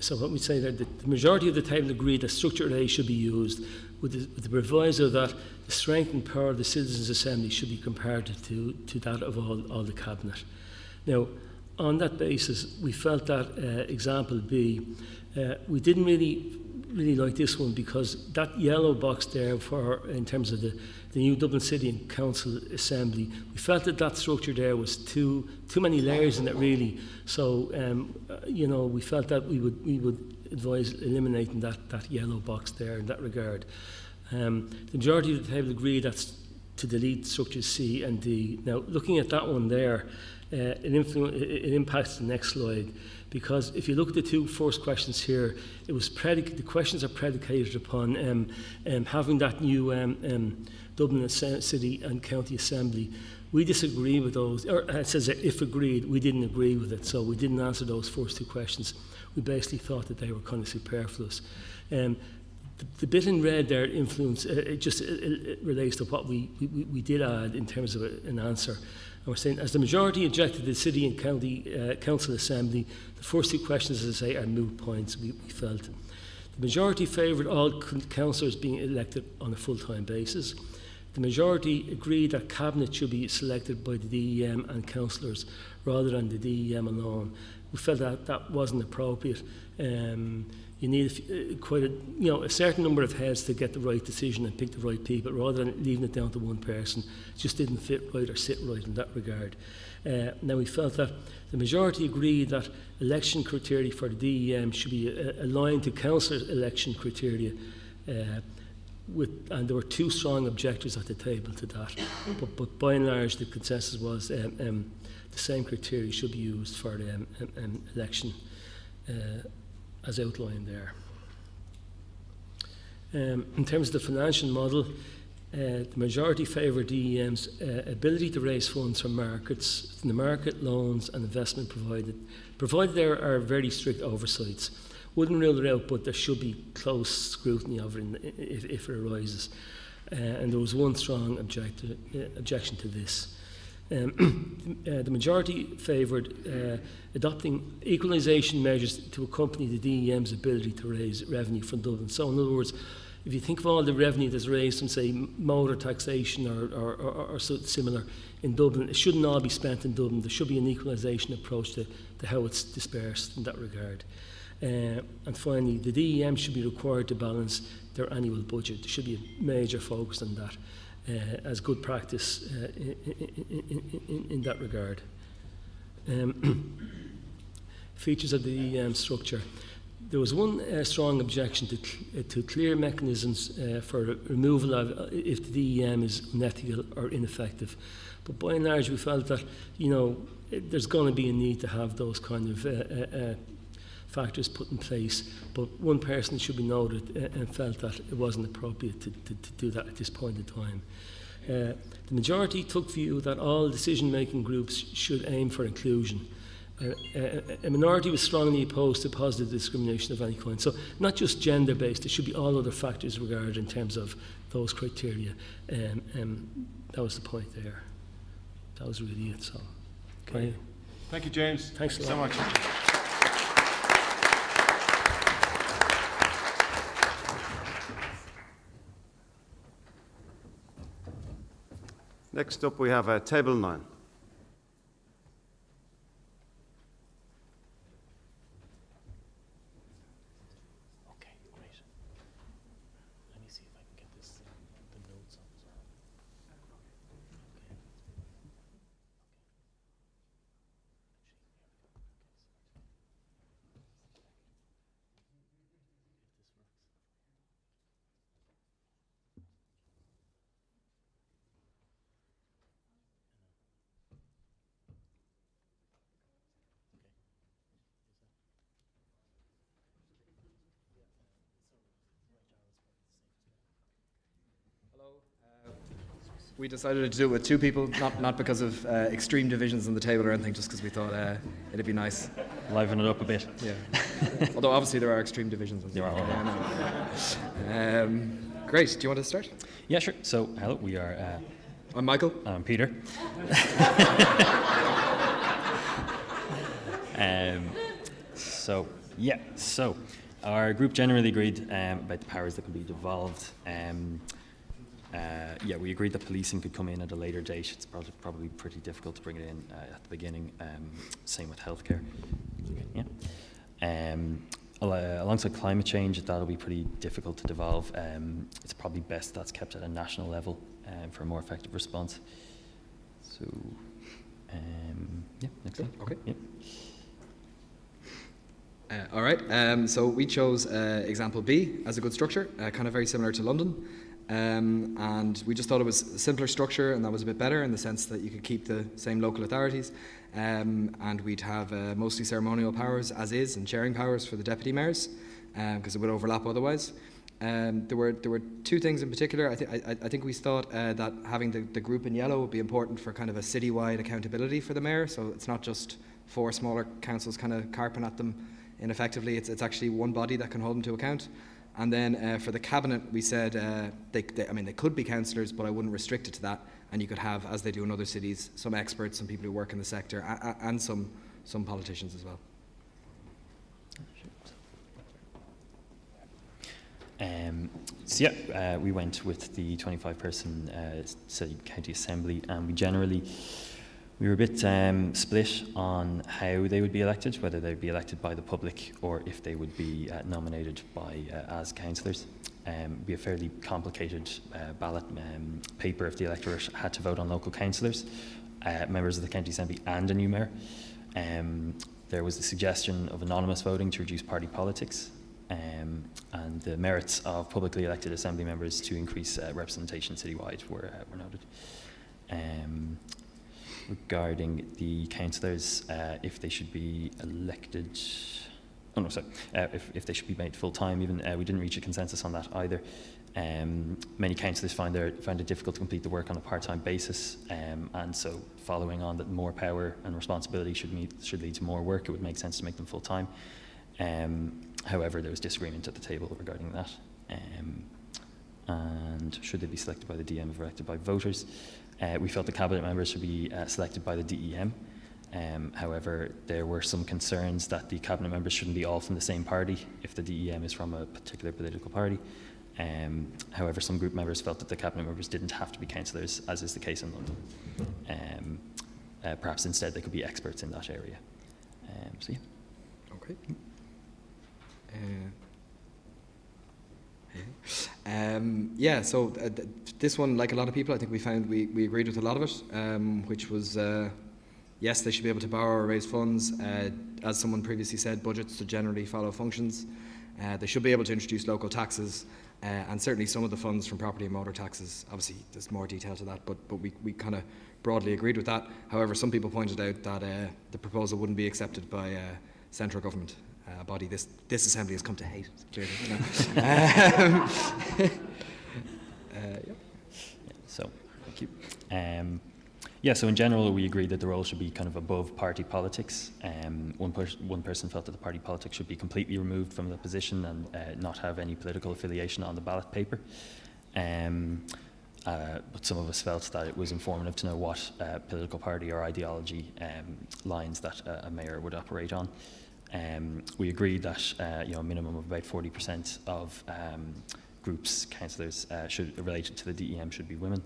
So what we say that the majority of the table agreed that structure A should be used, with the proviso that the strength and power of the Citizens' Assembly should be comparative to that of all the Cabinet. Now, on that basis, we felt that example B, we didn't really like this one, because that yellow box there in terms of the new Dublin City and Council Assembly, we felt that structure there was too many layers in it, really. So we felt that we would advise eliminating that yellow box there in that regard. The majority of the table agreed that's to delete structures C and D. Now, looking at that one there, it impacts the next slide, because if you look at the two first questions here, the questions are predicated upon having that new Dublin City and County Assembly. We disagree with those, or it says that if agreed, we didn't agree with it, so we didn't answer those first two questions. We basically thought that they were kind of superfluous. The bit in red there, influence, it relates to what we did add in terms of an answer. And we're saying, as the majority objected to the City and County Council Assembly, the first two questions, as I say, are moot points, we felt. The majority favoured all councillors being elected on a full-time basis. The majority agreed that Cabinet should be selected by the DEM and councillors rather than the DEM alone. We felt that wasn't appropriate. You need quite a certain number of heads to get the right decision and pick the right people, rather than leaving it down to one person. It just didn't fit right or sit right in that regard. Now, we felt that the majority agreed that election criteria for the DEM should be aligned to councillor election criteria, and there were two strong objectors at the table to that. But by and large, the consensus was the same criteria should be used for the election as outlined there. In terms of the financial model, the majority favoured DEM's ability to raise funds from markets, from the market, loans and investment provided there are very strict oversights. Wouldn't rule it out, but there should be close scrutiny of it if it arises. And there was one strong objection to this. The majority favoured adopting equalisation measures to accompany the DEM's ability to raise revenue from Dublin. So, in other words, if you think of all the revenue that's raised from, say, motor taxation or similar in Dublin, it shouldn't all be spent in Dublin. There should be an equalisation approach to how it's dispersed in that regard. And finally, the DEM should be required to balance their annual budget. There should be a major focus on that. As good practice in that regard. Features of the structure. There was one strong objection to clear mechanisms for removal of if the DEM is unethical or ineffective. But by and large, we felt that there's going to be a need to have those kind of factors put in place, but one person should be noted and felt that it wasn't appropriate to do that at this point in time. The majority took view that all decision-making groups should aim for inclusion. A minority was strongly opposed to positive discrimination of any kind. So not just gender-based, there should be all other factors regarded in terms of those criteria. That was the point there. That was really it. So, okay. Thank you, James. Thanks so much. Next up, we have Table 9. Okay, great. Let me see if I can get this, the notes on as well. Okay. We decided to do it with two people, not because of extreme divisions on the table or anything, just because we thought it'd be nice. liven it up a bit. Yeah. Although obviously there are extreme divisions. There are. Great. Do you want to start? Yeah, sure. So, hello, we are... I'm Michael. I'm Peter. So our group generally agreed about the powers that could be devolved. We agreed that policing could come in at a later date. It's probably pretty difficult to bring it in at the beginning. Same with healthcare. Alongside climate change, that'll be pretty difficult to devolve. It's probably best that's kept at a national level for a more effective response. So, next slide. Okay. Yep. All right. So we chose example B as a good structure, kind of very similar to London. And we just thought it was a simpler structure, and that was a bit better in the sense that you could keep the same local authorities, and we'd have mostly ceremonial powers as is, and chairing powers for the deputy mayors, because it would overlap otherwise. There were two things in particular. I think we thought that having the group in yellow would be important for kind of a citywide accountability for the mayor. So it's not just 4 smaller councils kind of carping at them ineffectively. It's actually one body that can hold them to account. And then for the cabinet, we said they could be councillors, but I wouldn't restrict it to that. And you could have, as they do in other cities, some experts, some people who work in the sector, and some politicians as well. We went with the 25-person City County Assembly, and we were a bit split on how they would be elected, whether they'd be elected by the public or if they would be nominated by as councillors. It would be a fairly complicated ballot paper if the electorate had to vote on local councillors, members of the County Assembly and a new mayor. There was the suggestion of anonymous voting to reduce party politics, and the merits of publicly elected assembly members to increase representation citywide were noted. Regarding the councillors, if they should be elected, if they should be made full-time even, we didn't reach a consensus on that either. Many councillors find it difficult to complete the work on a part-time basis, and so following on that more power and responsibility should lead to more work, it would make sense to make them full-time. However, there was disagreement at the table regarding that. And should they be selected by the DM if elected by voters? We felt the cabinet members should be selected by the DEM. However, there were some concerns that the cabinet members shouldn't be all from the same party if the DEM is from a particular political party. However, some group members felt that the cabinet members didn't have to be councillors, as is the case in London. Perhaps instead they could be experts in that area. Okay. This one, like a lot of people, I think we agreed with a lot of it, which was, yes, they should be able to borrow or raise funds. As someone previously said, budgets should generally follow functions. They should be able to introduce local taxes, and certainly some of the funds from property and motor taxes. Obviously, there's more detail to that, but we kind of broadly agreed with that. However, some people pointed out that the proposal wouldn't be accepted by central government. A body this assembly has come to hate, clearly. So, thank you. So in general, we agreed that the role should be kind of above party politics. One person felt that the party politics should be completely removed from the position and not have any political affiliation on the ballot paper. But some of us felt that it was informative to know what political party or ideology lines that a mayor would operate on. We agreed that a minimum of about 40% of groups, councillors related to the DEM should be women.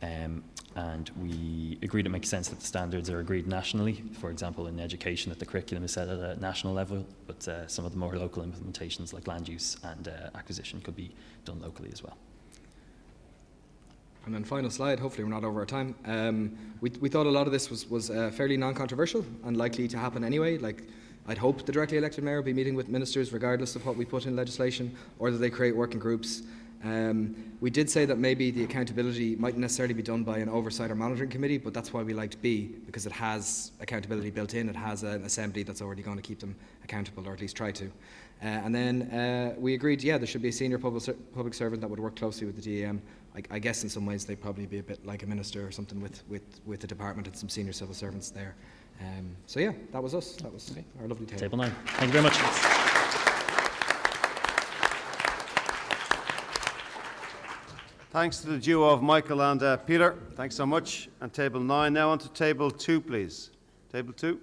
And we agreed it makes sense that the standards are agreed nationally. For example, in education, that the curriculum is set at a national level, but some of the more local implementations like land use and acquisition could be done locally as well. And then final slide, hopefully we're not over our time. We thought a lot of this was fairly non-controversial and likely to happen anyway. Like, I'd hope the directly elected mayor will be meeting with ministers regardless of what we put in legislation, or that they create working groups. We did say that maybe the accountability mightn't necessarily be done by an oversight or monitoring committee, but that's why we liked B, because it has accountability built in. It has an assembly that's already going to keep them accountable, or at least try to. And then we agreed, there should be a senior public servant that would work closely with the DEM. I guess in some ways they'd probably be a bit like a minister or something with the department and some senior civil servants there. So yeah, that was us. That was our lovely table. Table 9. Thank you very much. Thanks to the duo of Michael and Peter. Thanks so much. And table 9. Now on to table 2, please. Table 2.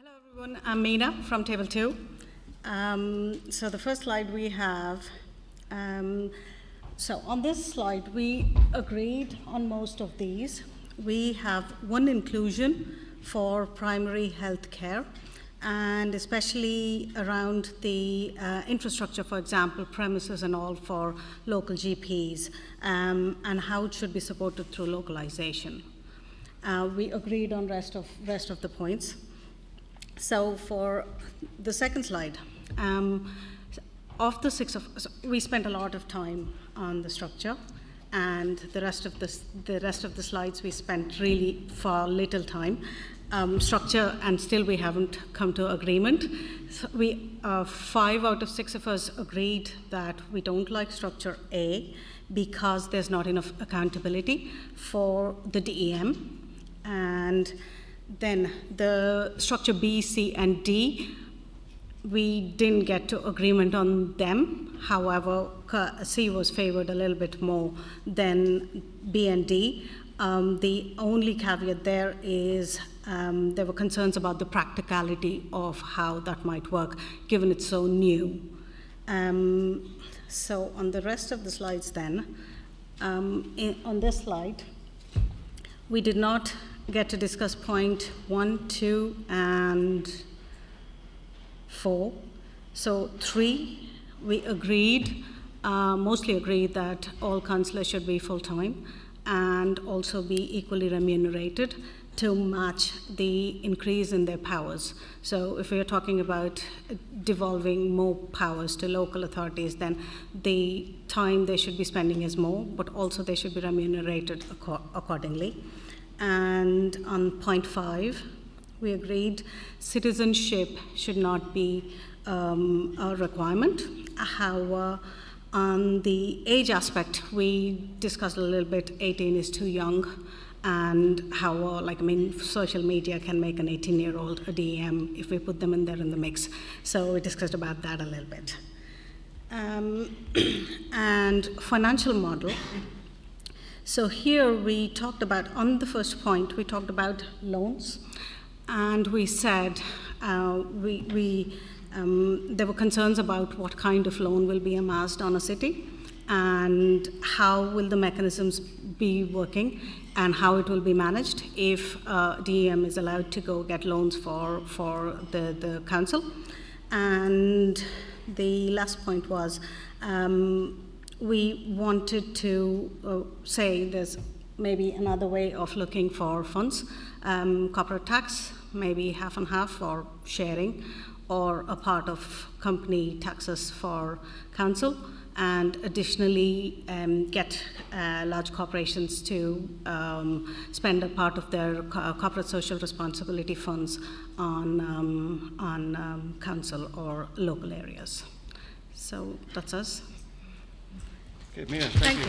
Hello everyone, I'm Meena from Table 2. So the first slide we have, so on this slide we agreed on most of these. We have one inclusion for primary health care, and especially around the infrastructure, for example, premises and all for local GPs, and how it should be supported through localization. We agreed on rest of the points. So for the second slide, of the 6 of us, we spent a lot of time on the structure, and the rest of the slides we spent really for little time. Structure, and still we haven't come to agreement. So 5 out of 6 of us agreed that we don't like structure A because there's not enough accountability for the DEM, and then the structure B, C, and D, we didn't get to agreement on them. However, C was favored a little bit more than B and D. The only caveat there is there were concerns about the practicality of how that might work, given it's so new. So on the rest of the slides then, on this slide, we did not get to discuss point 1, 2, and 4. So 3, we agreed, mostly agreed that all councillors should be full-time and also be equally remunerated to match the increase in their powers. So if we are talking about devolving more powers to local authorities, then the time they should be spending is more, but also they should be remunerated accordingly. And on point 5, we agreed citizenship should not be a requirement. However, on the age aspect, we discussed a little bit 18 is too young, and how, social media can make an 18-year-old a DEM if we put them in there in the mix. So we discussed about that a little bit. And financial model. So here we talked about, on the first point, we talked about loans, and we said there were concerns about what kind of loan will be amassed on a city, and how will the mechanisms be working, and how it will be managed if DEM is allowed to go get loans for the council. And the last point was, we wanted to say there's maybe another way of looking for funds, corporate tax, maybe half and half, or sharing, or a part of company taxes for council, and additionally get large corporations to spend a part of their corporate social responsibility funds on council or local areas. So that's us. Okay, Meena, thank you.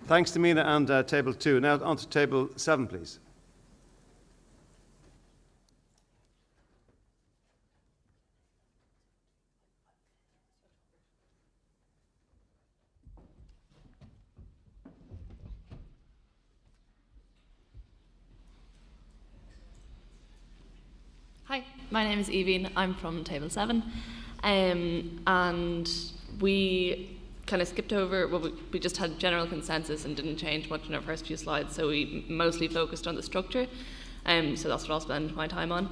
Thanks to Meena and table 2. Now on to table 7, please. Hi, my name is Evie. I'm from Table 7, and we kind of skipped over, well, we just had general consensus and didn't change much in our first few slides, so we mostly focused on the structure, so that's what I'll spend my time on.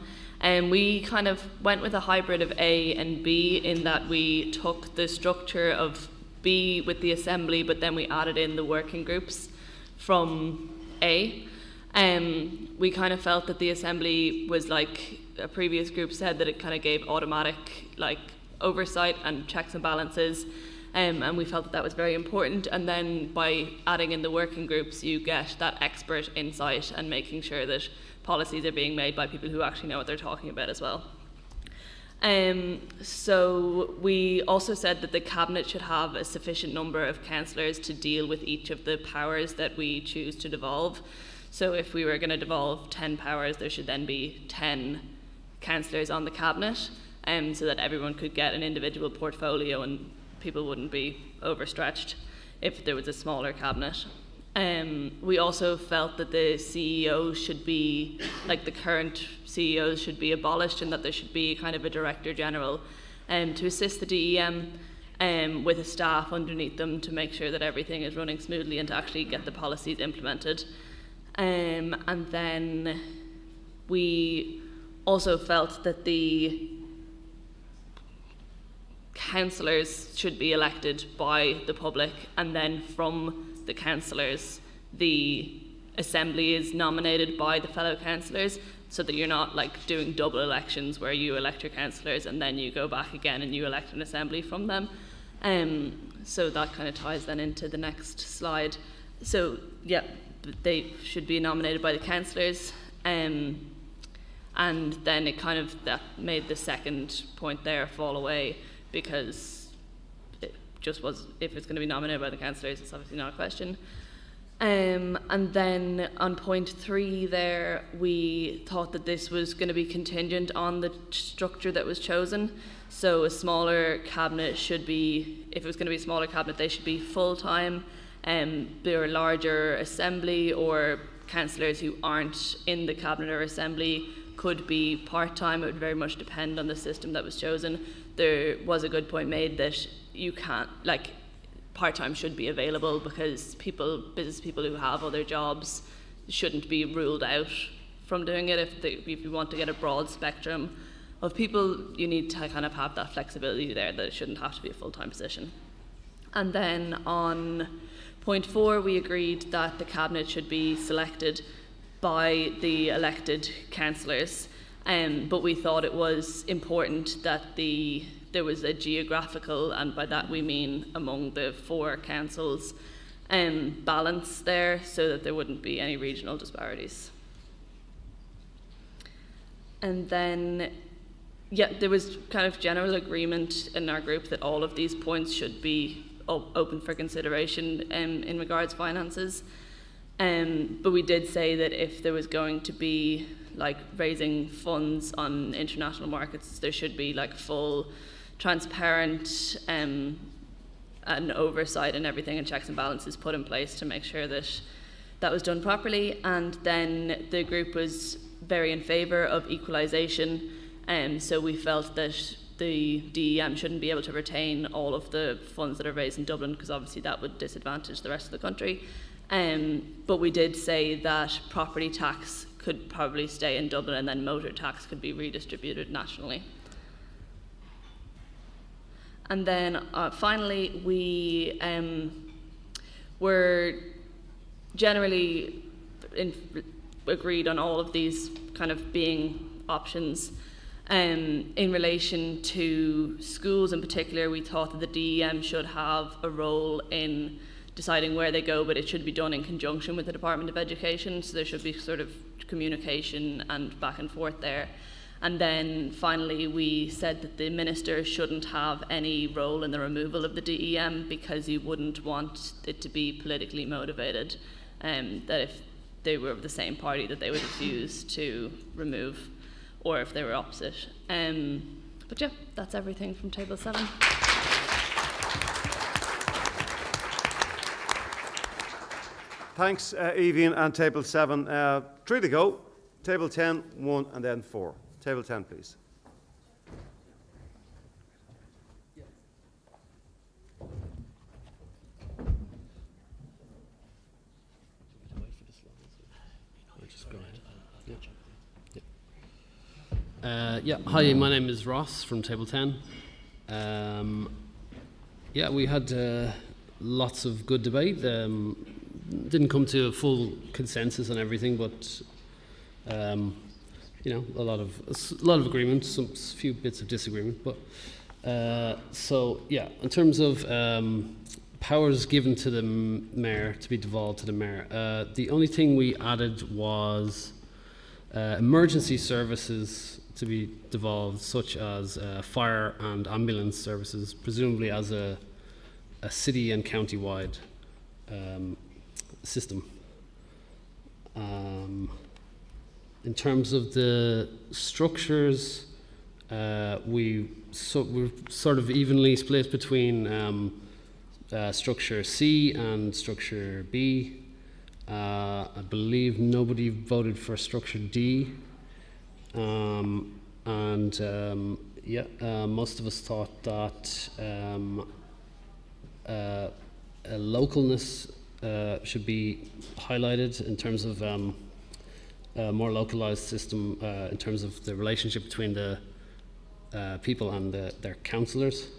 We kind of went with a hybrid of A and B in that we took the structure of B with the assembly, but then we added in the working groups from A. We kind of felt that the assembly was like a previous group said that it kind of gave automatic like oversight and checks and balances, and we felt that that was very important. And then by adding in the working groups, you get that expert insight and making sure that policies are being made by people who actually know what they're talking about as well. So we also said that the Cabinet should have a sufficient number of councillors to deal with each of the powers that we choose to devolve. So if we were going to devolve 10 powers, there should then be 10 councillors on the Cabinet, so that everyone could get an individual portfolio and people wouldn't be overstretched if there was a smaller Cabinet. We also felt that the CEO should be, like the current CEOs should be abolished, and that there should be kind of a Director General to assist the DEM with a staff underneath them to make sure that everything is running smoothly and to actually get the policies implemented. And then we also felt that the councillors should be elected by the public, and then from the councillors the assembly is nominated by the fellow councillors, so that you're not like doing double elections where you elect your councillors and then you go back again and you elect an assembly from them. So that kind of ties then into the next slide. So yeah, they should be nominated by the councillors, and then it kind of that made the second point there fall away, because it just was, if it's going to be nominated by the councillors, it's obviously not a question. And then on point 3 there, we thought that this was going to be contingent on the structure that was chosen. So a smaller cabinet should be, if it was going to be a smaller cabinet, they should be full-time. There are larger assembly, or councillors who aren't in the cabinet or assembly could be part-time. It would very much depend on the system that was chosen. There was a good point made that you can't, like, part-time should be available, because business people who have other jobs shouldn't be ruled out from doing it. If you want to get a broad spectrum of people, you need to kind of have that flexibility there, that it shouldn't have to be a full-time position. And then on point 4, we agreed that the cabinet should be selected by the elected councillors, but we thought it was important that there was a geographical, and by that we mean among the 4 councils, balance there, so that there wouldn't be any regional disparities. And then, yeah, there was kind of general agreement in our group that all of these points should be open for consideration in regards to finances. But we did say that if there was going to be like raising funds on international markets, there should be like full transparent and oversight and everything, and checks and balances put in place to make sure that that was done properly. And then the group was very in favour of equalisation, so we felt that the DEM shouldn't be able to retain all of the funds that are raised in Dublin, because obviously that would disadvantage the rest of the country. But we did say that property tax could probably stay in Dublin, and then motor tax could be redistributed nationally. And then finally, we were generally agreed on all of these kind of being options. In relation to schools in particular, we thought that the DEM should have a role in deciding where they go, but it should be done in conjunction with the Department of Education, so there should be sort of communication and back and forth there. And then finally, we said that the minister shouldn't have any role in the removal of the DEM, because you wouldn't want it to be politically motivated, that if they were of the same party that they would refuse to remove, or if they were opposite. But yeah, that's everything from Table 7. Thanks, Evian, and Table 7. 3 to go. Table 10, 1, and then 4. Table 10, please. Hi, my name is Ross from Table 10. We had lots of good debate. Didn't come to a full consensus on everything, but a lot of agreement, some few bits of disagreement. But so yeah, in terms of powers given to the mayor to be devolved to the mayor, the only thing we added was emergency services to be devolved, such as fire and ambulance services, presumably as a city and county-wide system. In terms of the structures, we're sort of evenly split between structure C and structure B. I believe nobody voted for structure D. Most of us thought that localness should be highlighted in terms of a more localized system in terms of the relationship between the people and their councillors.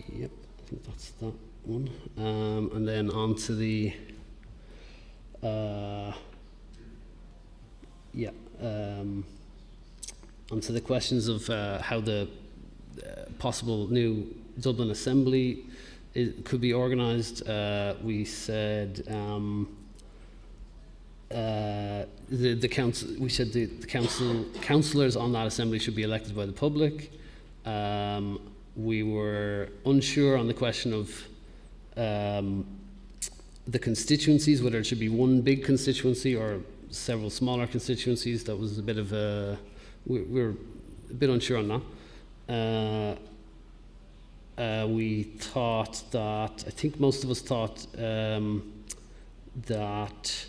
Yep, I think that's that one. And then on to the onto the questions of how the possible new Dublin Assembly could be organised. We said the council. We said the councillors on that assembly should be elected by the public. We were unsure on the question of the constituencies, whether it should be one big constituency or several smaller constituencies. That was a bit of a we were a bit unsure on that. We thought that, I think most of us thought that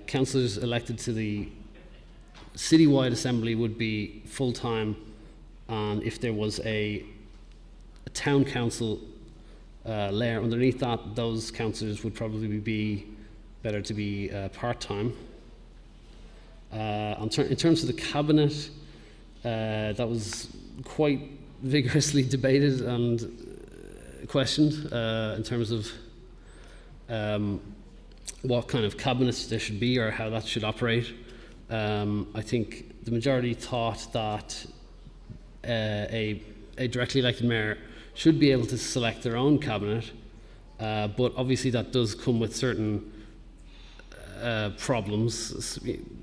councillors elected to the citywide assembly would be full-time, and if there was a town council layer underneath that, those councillors would probably be better to be part-time. In terms of the cabinet, that was quite vigorously debated and questioned in terms of what kind of cabinet there should be or how that should operate. I think the majority thought that a directly elected mayor should be able to select their own cabinet, but obviously that does come with certain problems,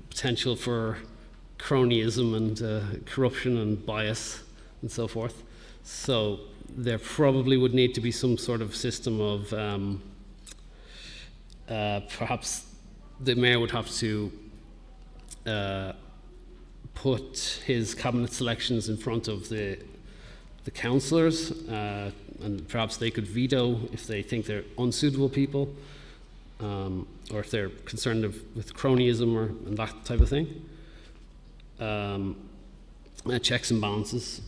potential for cronyism and corruption and bias and so forth. So there probably would need to be some sort of system of perhaps the mayor would have to put his cabinet selections in front of the councillors, and perhaps they could veto if they think they're unsuitable people, or if they're concerned with cronyism and that type of thing. Checks and balances.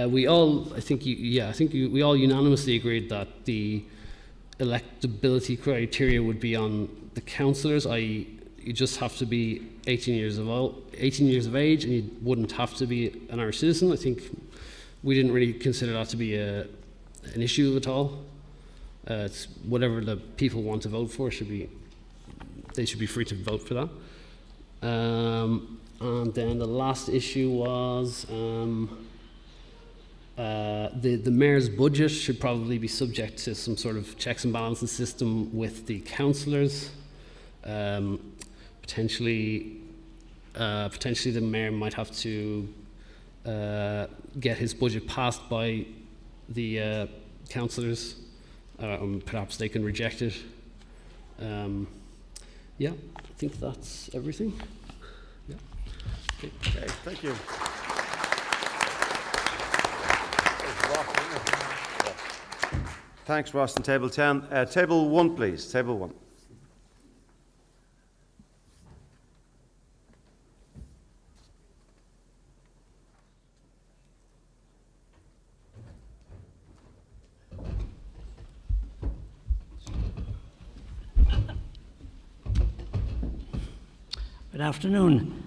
We all unanimously agreed that the electability criteria would be on the councillors, i.e. you just have to be 18 years of age, and you wouldn't have to be an Irish citizen. I think we didn't really consider that to be an issue at all. It's whatever the people want to vote for they should be free to vote for that. And then the last issue was the mayor's budget should probably be subject to some sort of checks and balances system with the councillors. Potentially the mayor might have to get his budget passed by the councillors. Perhaps they can reject it. I think that's everything. Yeah. Okay, thank you. Thanks, Ross. On table 10. Table 1, please. Table 1. Good afternoon.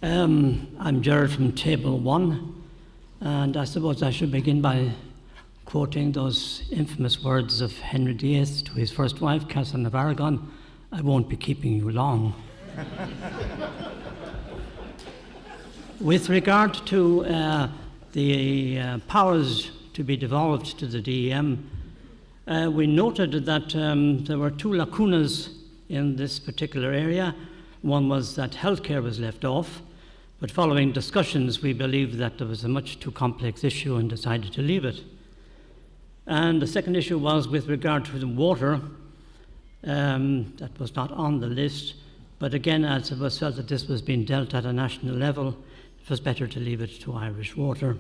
I'm Gerard from Table 1, and I suppose I should begin by quoting those infamous words of Henry VIII to his first wife, Catherine of Aragon, I won't be keeping you long. With regard to the powers to be devolved to the DEM, we noted that there were two lacunas in this particular area. One was that healthcare was left off, but following discussions, we believed that there was a much too complex issue and decided to leave it. And the second issue was with regard to the water. That was not on the list, but again, as it was felt that this was being dealt at a national level, it was better to leave it to Irish Water.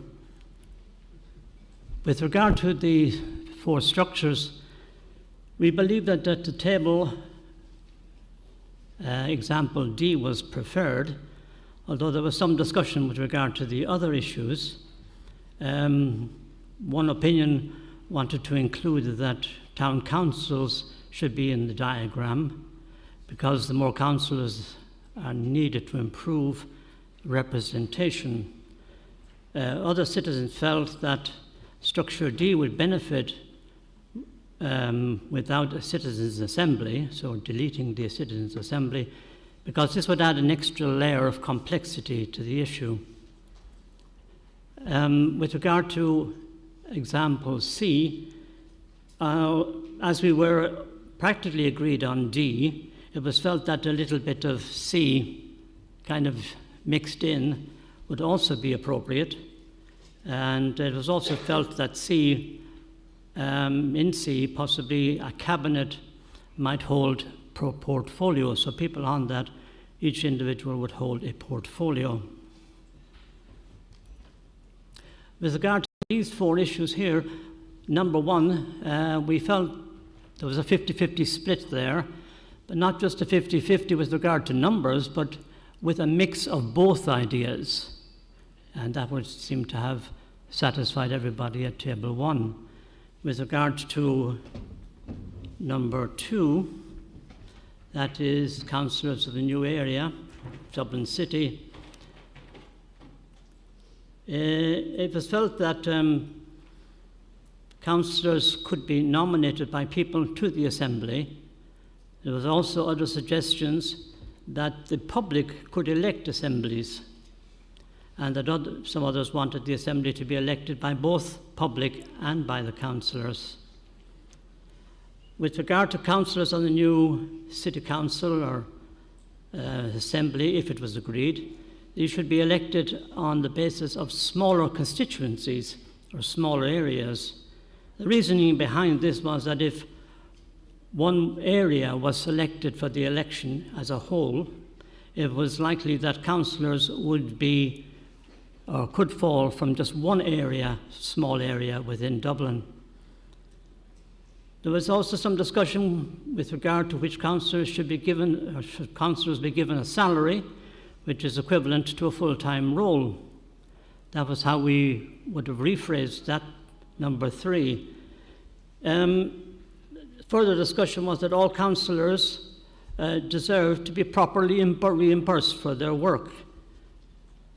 With regard to the 4 structures, we believe that at the table, example D was preferred, although there was some discussion with regard to the other issues. One opinion wanted to include that town councils should be in the diagram because the more councillors are needed to improve representation. Other citizens felt that structure D would benefit without a citizens' assembly, so deleting the citizens' assembly, because this would add an extra layer of complexity to the issue. With regard to example C, as we were practically agreed on D, it was felt that a little bit of C kind of mixed in would also be appropriate. And it was also felt that C, in C, possibly a cabinet might hold portfolio. So people on that, each individual would hold a portfolio. With regard to these 4 issues here, number 1, we felt there was a 50-50 split there, but not just a 50-50 with regard to numbers, but with a mix of both ideas. And that would seem to have satisfied everybody at table 1. With regard to number 2, that is councillors of the new area, Dublin City, it was felt that councillors could be nominated by people to the Assembly. There was also other suggestions that the public could elect assemblies, and that some others wanted the Assembly to be elected by both public and by the councillors. With regard to councillors on the new City Council or Assembly, if it was agreed, these should be elected on the basis of smaller constituencies or smaller areas. The reasoning behind this was that if one area was selected for the election as a whole, it was likely that councillors would be or could fall from just one area, small area within Dublin. There was also some discussion with regard to which councillors should be given, or should councillors be given a salary which is equivalent to a full-time role. That was how we would have rephrased that number 3. Further discussion was that all councillors deserved to be properly reimbursed for their work,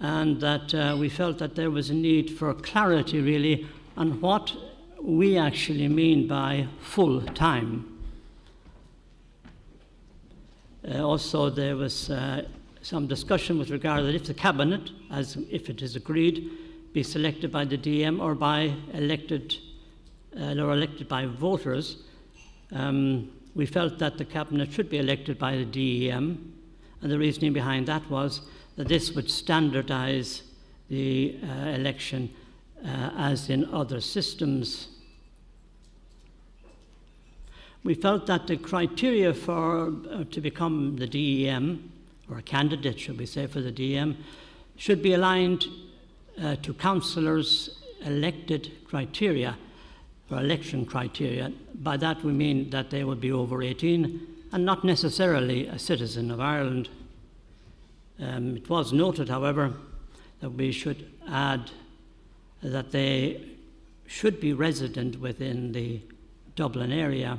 and that we felt that there was a need for clarity really on what we actually mean by full time. Also there was some discussion with regard that if the cabinet, as if it is agreed, be selected by the DM or by elected by voters, we felt that the cabinet should be elected by the DEM, and the reasoning behind that was that this would standardise the election as in other systems. We felt that the criteria for to become the DEM, or a candidate, should we say, for the DEM, should be aligned to councillors' elected criteria, or election criteria. By that we mean that they would be over 18 and not necessarily a citizen of Ireland. It was noted, however, that we should add that they should be resident within the Dublin area.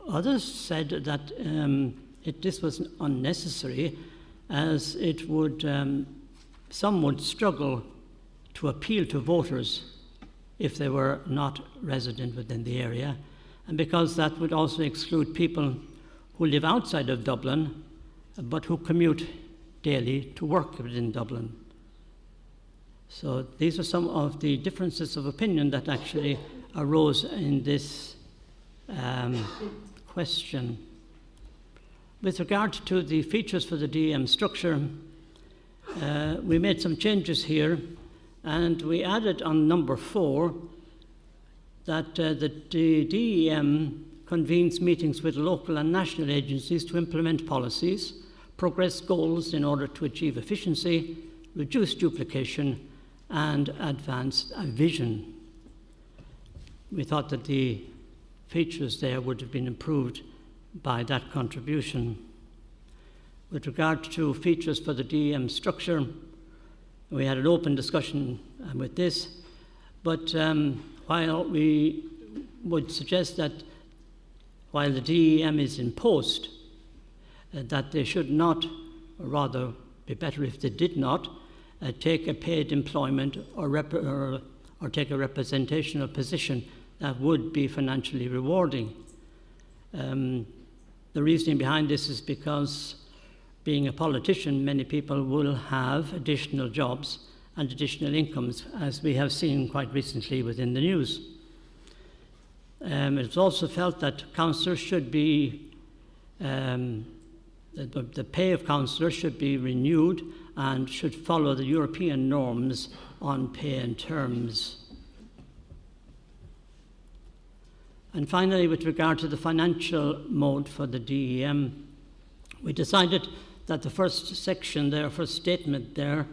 Others said that this was unnecessary, as it would, some would struggle to appeal to voters if they were not resident within the area, and because that would also exclude people who live outside of Dublin but who commute daily to work within Dublin. So these are some of the differences of opinion that actually arose in this question. With regard to the features for the DEM structure, we made some changes here, and we added on number 4 that the DEM convenes meetings with local and national agencies to implement policies, progress goals in order to achieve efficiency, reduce duplication, and advance a vision. We thought that the features there would have been improved by that contribution. With regard to features for the DEM structure, we had an open discussion with this, but while we would suggest that while the DEM is in post, that they should not, or rather be better if they did not, take a paid employment or take a representational position that would be financially rewarding. The reasoning behind this is because being a politician, many people will have additional jobs and additional incomes, as we have seen quite recently within the news. It's also felt that councillors should be, the pay of councillors should be renewed and should follow the European norms on pay and terms. And finally, with regard to the financial mode for the DEM, we decided that the first section there, first statement there,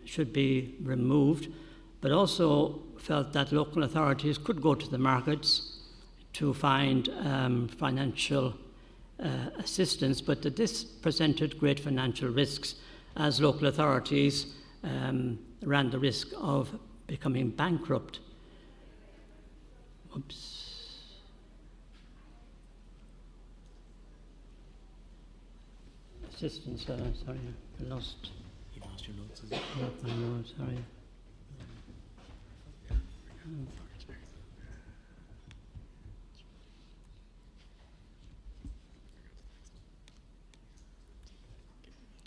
should be removed, but also felt that local authorities could go to the markets to find financial assistance, but that this presented great financial risks as local authorities ran the risk of becoming bankrupt. Oops. Assistance, sorry, I lost. You lost your notes, is it? I know, sorry.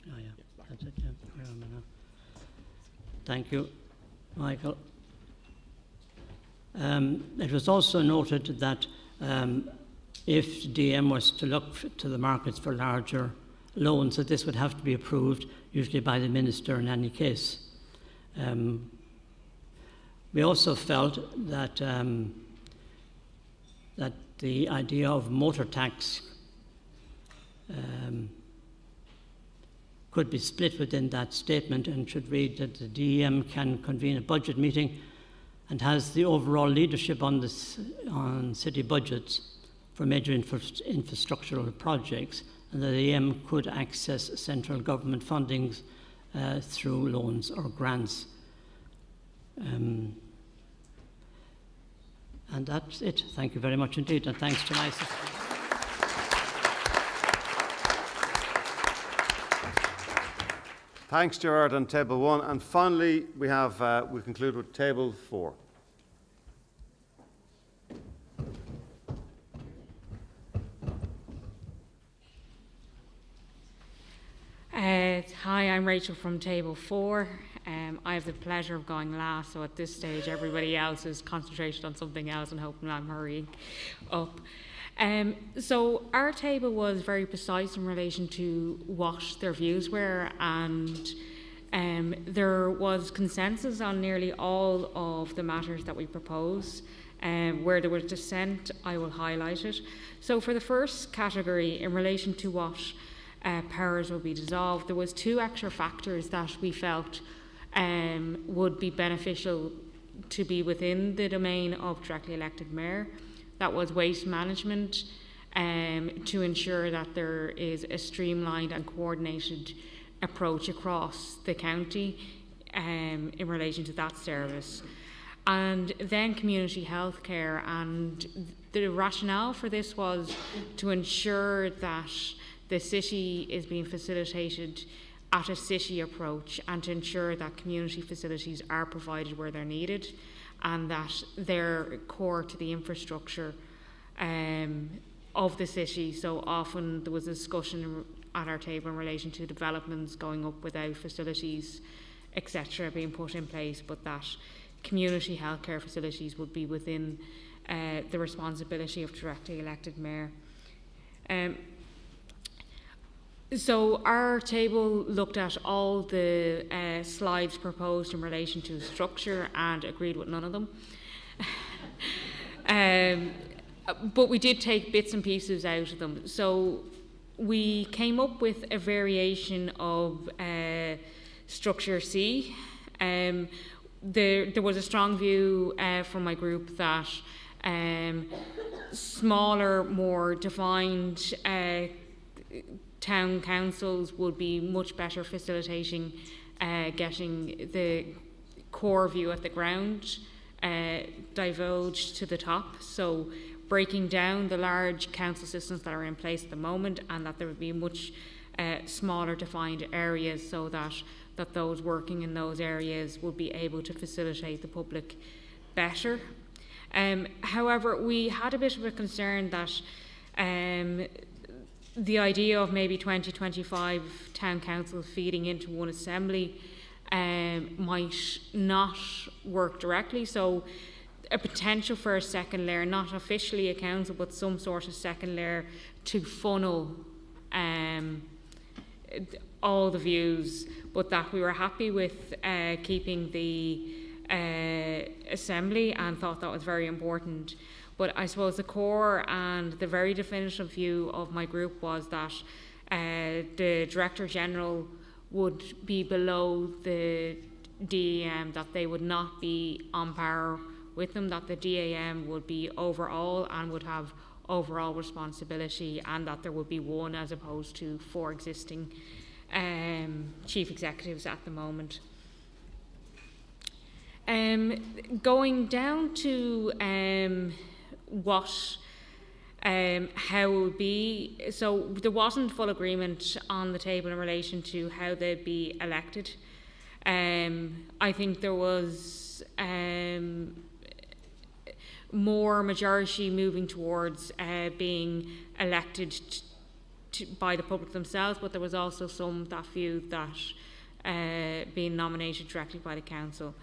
Oh yeah, that's it, yeah. Where am I now? Thank you, Michael. It was also noted that if DM was to look to the markets for larger loans, that this would have to be approved, usually by the minister in any case. We also felt that that the idea of motor tax could be split within that statement and should read that the DEM can convene a budget meeting and has the overall leadership on city budgets for major infrastructural projects, and the DEM could access central government fundings through loans or grants. And that's it. Thank you very much indeed, and thanks to my assistant. Thanks, Gerard, on table 1. And finally, we conclude with table 4. Hi, I'm Rachel from table 4. I have the pleasure of going last, so at this stage everybody else is concentrated on something else and hoping I'm hurrying up. So our table was very precise in relation to what their views were, and there was consensus on nearly all of the matters that we proposed. Where there was dissent, I will highlight it. So for the first category, in relation to what powers will be dissolved, there was 2 extra factors that we felt would be beneficial to be within the domain of directly elected mayor. That was waste management, to ensure that there is a streamlined and coordinated approach across the county in relation to that service. And then community health care, and the rationale for this was to ensure that the city is being facilitated at a city approach and to ensure that community facilities are provided where they're needed and that they're core to the infrastructure of the city. So often there was a discussion at our table in relation to developments going up without facilities, etc., being put in place, but that community healthcare facilities would be within the responsibility of directly elected mayor. So our table looked at all the slides proposed in relation to structure and agreed with none of them. But we did take bits and pieces out of them. So we came up with a variation of structure C. There was a strong view from my group that smaller, more defined town councils would be much better facilitating getting the core view at the ground divulged to the top. So breaking down the large council systems that are in place at the moment, and that there would be much smaller defined areas, so that those working in those areas would be able to facilitate the public better. However, we had a bit of a concern that the idea of maybe 20-25 town councils feeding into one assembly might not work directly. So a potential for a second layer, not officially a council, but some sort of second layer to funnel all the views, but that we were happy with keeping the assembly and thought that was very important. But I suppose the core and the very definitive view of my group was that the Director General would be below the DAM, that they would not be on par with them, that the DAM would be overall and would have overall responsibility, and that there would be one as opposed to 4 existing chief executives at the moment. Going down to how it would be, so there wasn't full agreement on the table in relation to how they'd be elected. I think there was more majority moving towards being elected by the public themselves, but there was also some that view that being nominated directly by the council.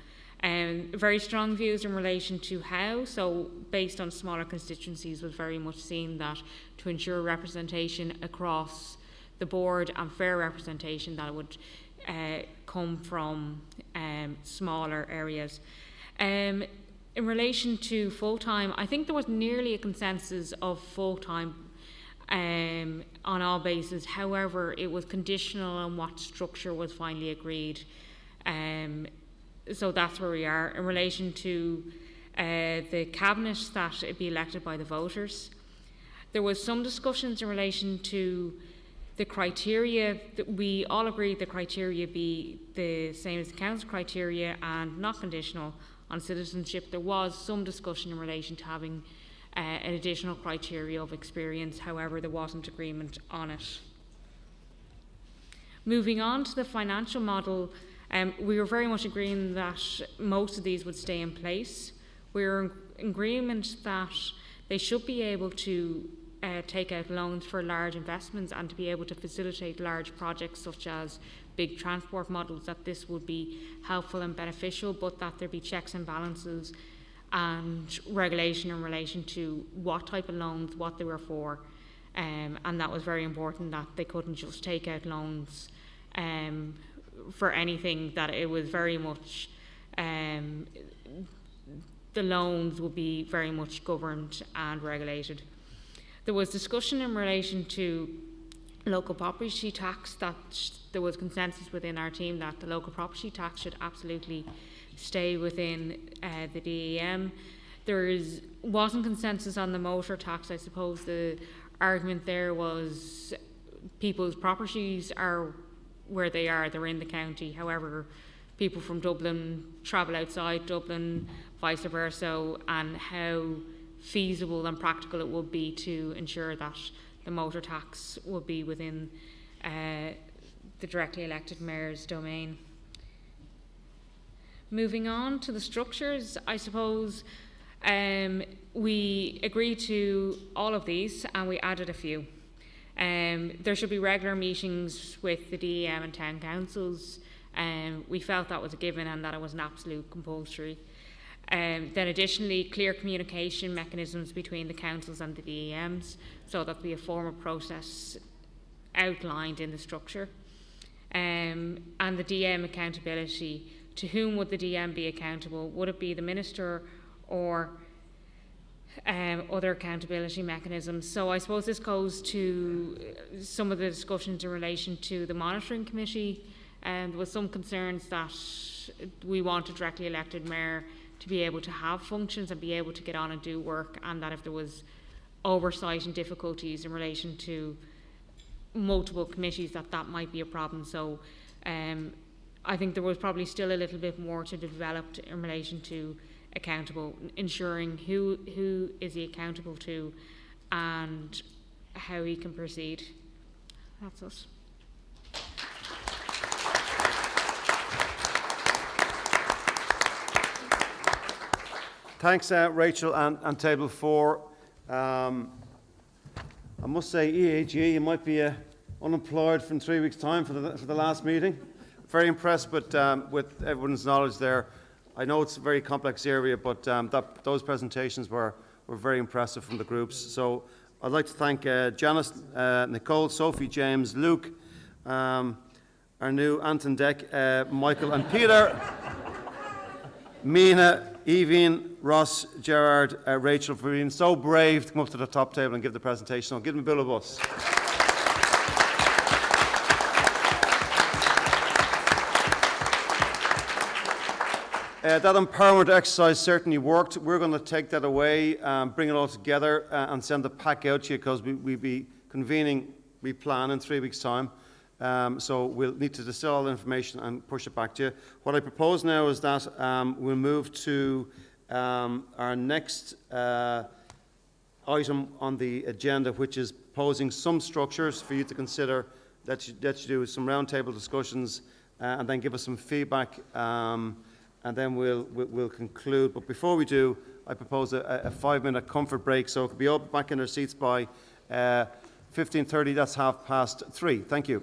Very strong views in relation to how, so based on smaller constituencies, was very much seen that to ensure representation across the board and fair representation, that it would come from smaller areas. In relation to full-time, I think there was nearly a consensus of full-time on all bases. However, it was conditional on what structure was finally agreed. So that's where we are. In relation to the cabinet, that it be elected by the voters. There was some discussions in relation to the criteria. That we all agreed the criteria be the same as the council criteria and not conditional on citizenship. There was some discussion in relation to having an additional criteria of experience. However, there wasn't agreement on it. Moving on to the financial model, we were very much agreeing that most of these would stay in place. We were in agreement that they should be able to take out loans for large investments and to be able to facilitate large projects such as big transport models, that this would be helpful and beneficial, but that there be checks and balances and regulation in relation to what type of loans, what they were for, and that was very important, that they couldn't just take out loans for anything, that it was very much the loans would be very much governed and regulated. There was discussion in relation to local property tax, that there was consensus within our team that the local property tax should absolutely stay within the DAM. There wasn't consensus on the motor tax. I suppose the argument there was people's properties are where they are, they're in the county. However, people from Dublin travel outside Dublin, vice versa, and how feasible and practical it would be to ensure that the motor tax would be within the directly elected mayor's domain. Moving on to the structures, I suppose we agreed to all of these and we added a few. There should be regular meetings with the DEM and town councils. We felt that was a given and that it was an absolute compulsory. Then additionally, clear communication mechanisms between the councils and the DEMs, so that be a formal process outlined in the structure. And the DM accountability. To whom would the DM be accountable? Would it be the minister or other accountability mechanisms? So I suppose this goes to some of the discussions in relation to the monitoring committee, and there was some concerns that we want a directly elected mayor to be able to have functions and be able to get on and do work, and that if there was oversight and difficulties in relation to multiple committees, that might be a problem. So I think there was probably still a little bit more to develop in relation to accountable, ensuring who is he accountable to and how he can proceed. That's us. Thanks, Rachel, and Table 4. I must say, EAG, you might be unemployed for 3 weeks' time for the last meeting. Very impressed with everyone's knowledge there. I know it's a very complex area, but those presentations were very impressive from the groups. So I'd like to thank Janice, Nicole, Sophie, James, Luke, our new Anton Deck, Michael and Peter, Mina, Evie, Ross, Gerard, Rachel for being so brave to come up to the top table and give the presentation. I'll give them a bill of us. That empowerment exercise certainly worked. We're going to take that away, bring it all together and send the pack out to you, because we'll be convening, we plan in 3 weeks' time. So we'll need to distill all the information and push it back to you. What I propose now is that we'll move to our next item on the agenda, which is proposing some structures for you to consider that you do some roundtable discussions and then give us some feedback. And then we'll conclude. But before we do, I propose a 5-minute comfort break, so it could be all back in their seats by 15:30. That's 3:30. Thank you.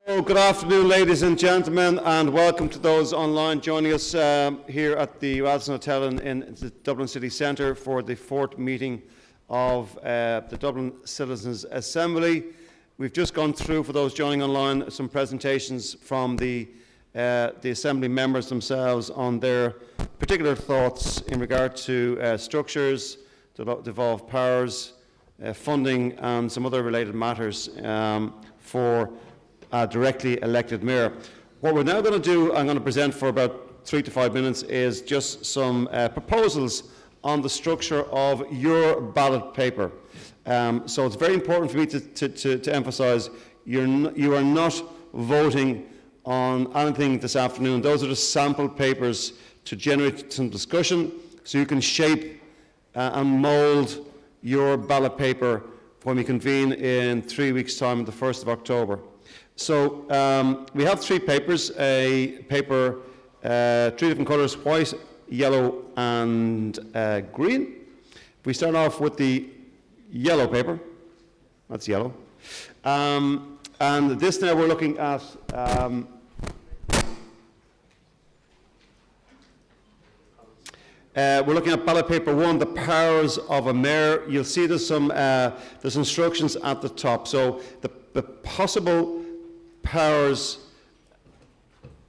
Oh, good afternoon, ladies and gentlemen, and welcome to those online joining us here at the Radisson Hotel in the Dublin City Centre for the 4th meeting of the Dublin Citizens' Assembly. We've just gone through, for those joining online, some presentations from the Assembly members themselves on their particular thoughts in regard to structures, devolved powers, funding, and some other related matters for directly elected mayor. What we're now going to do, I'm going to present for about 3 to 5 minutes, is just some proposals on the structure of your ballot paper. So it's very important for me to emphasise you are not voting on anything this afternoon. Those are the sample papers to generate some discussion so you can shape and mould your ballot paper when we convene in 3 weeks' time on the 1st of October. So we have 3 papers, a paper, 3 different colours, white, yellow and green. We start off with the yellow paper. That's yellow. And this now we're looking at ballot paper 1, the powers of a mayor. You'll see there's instructions at the top. So the possible powers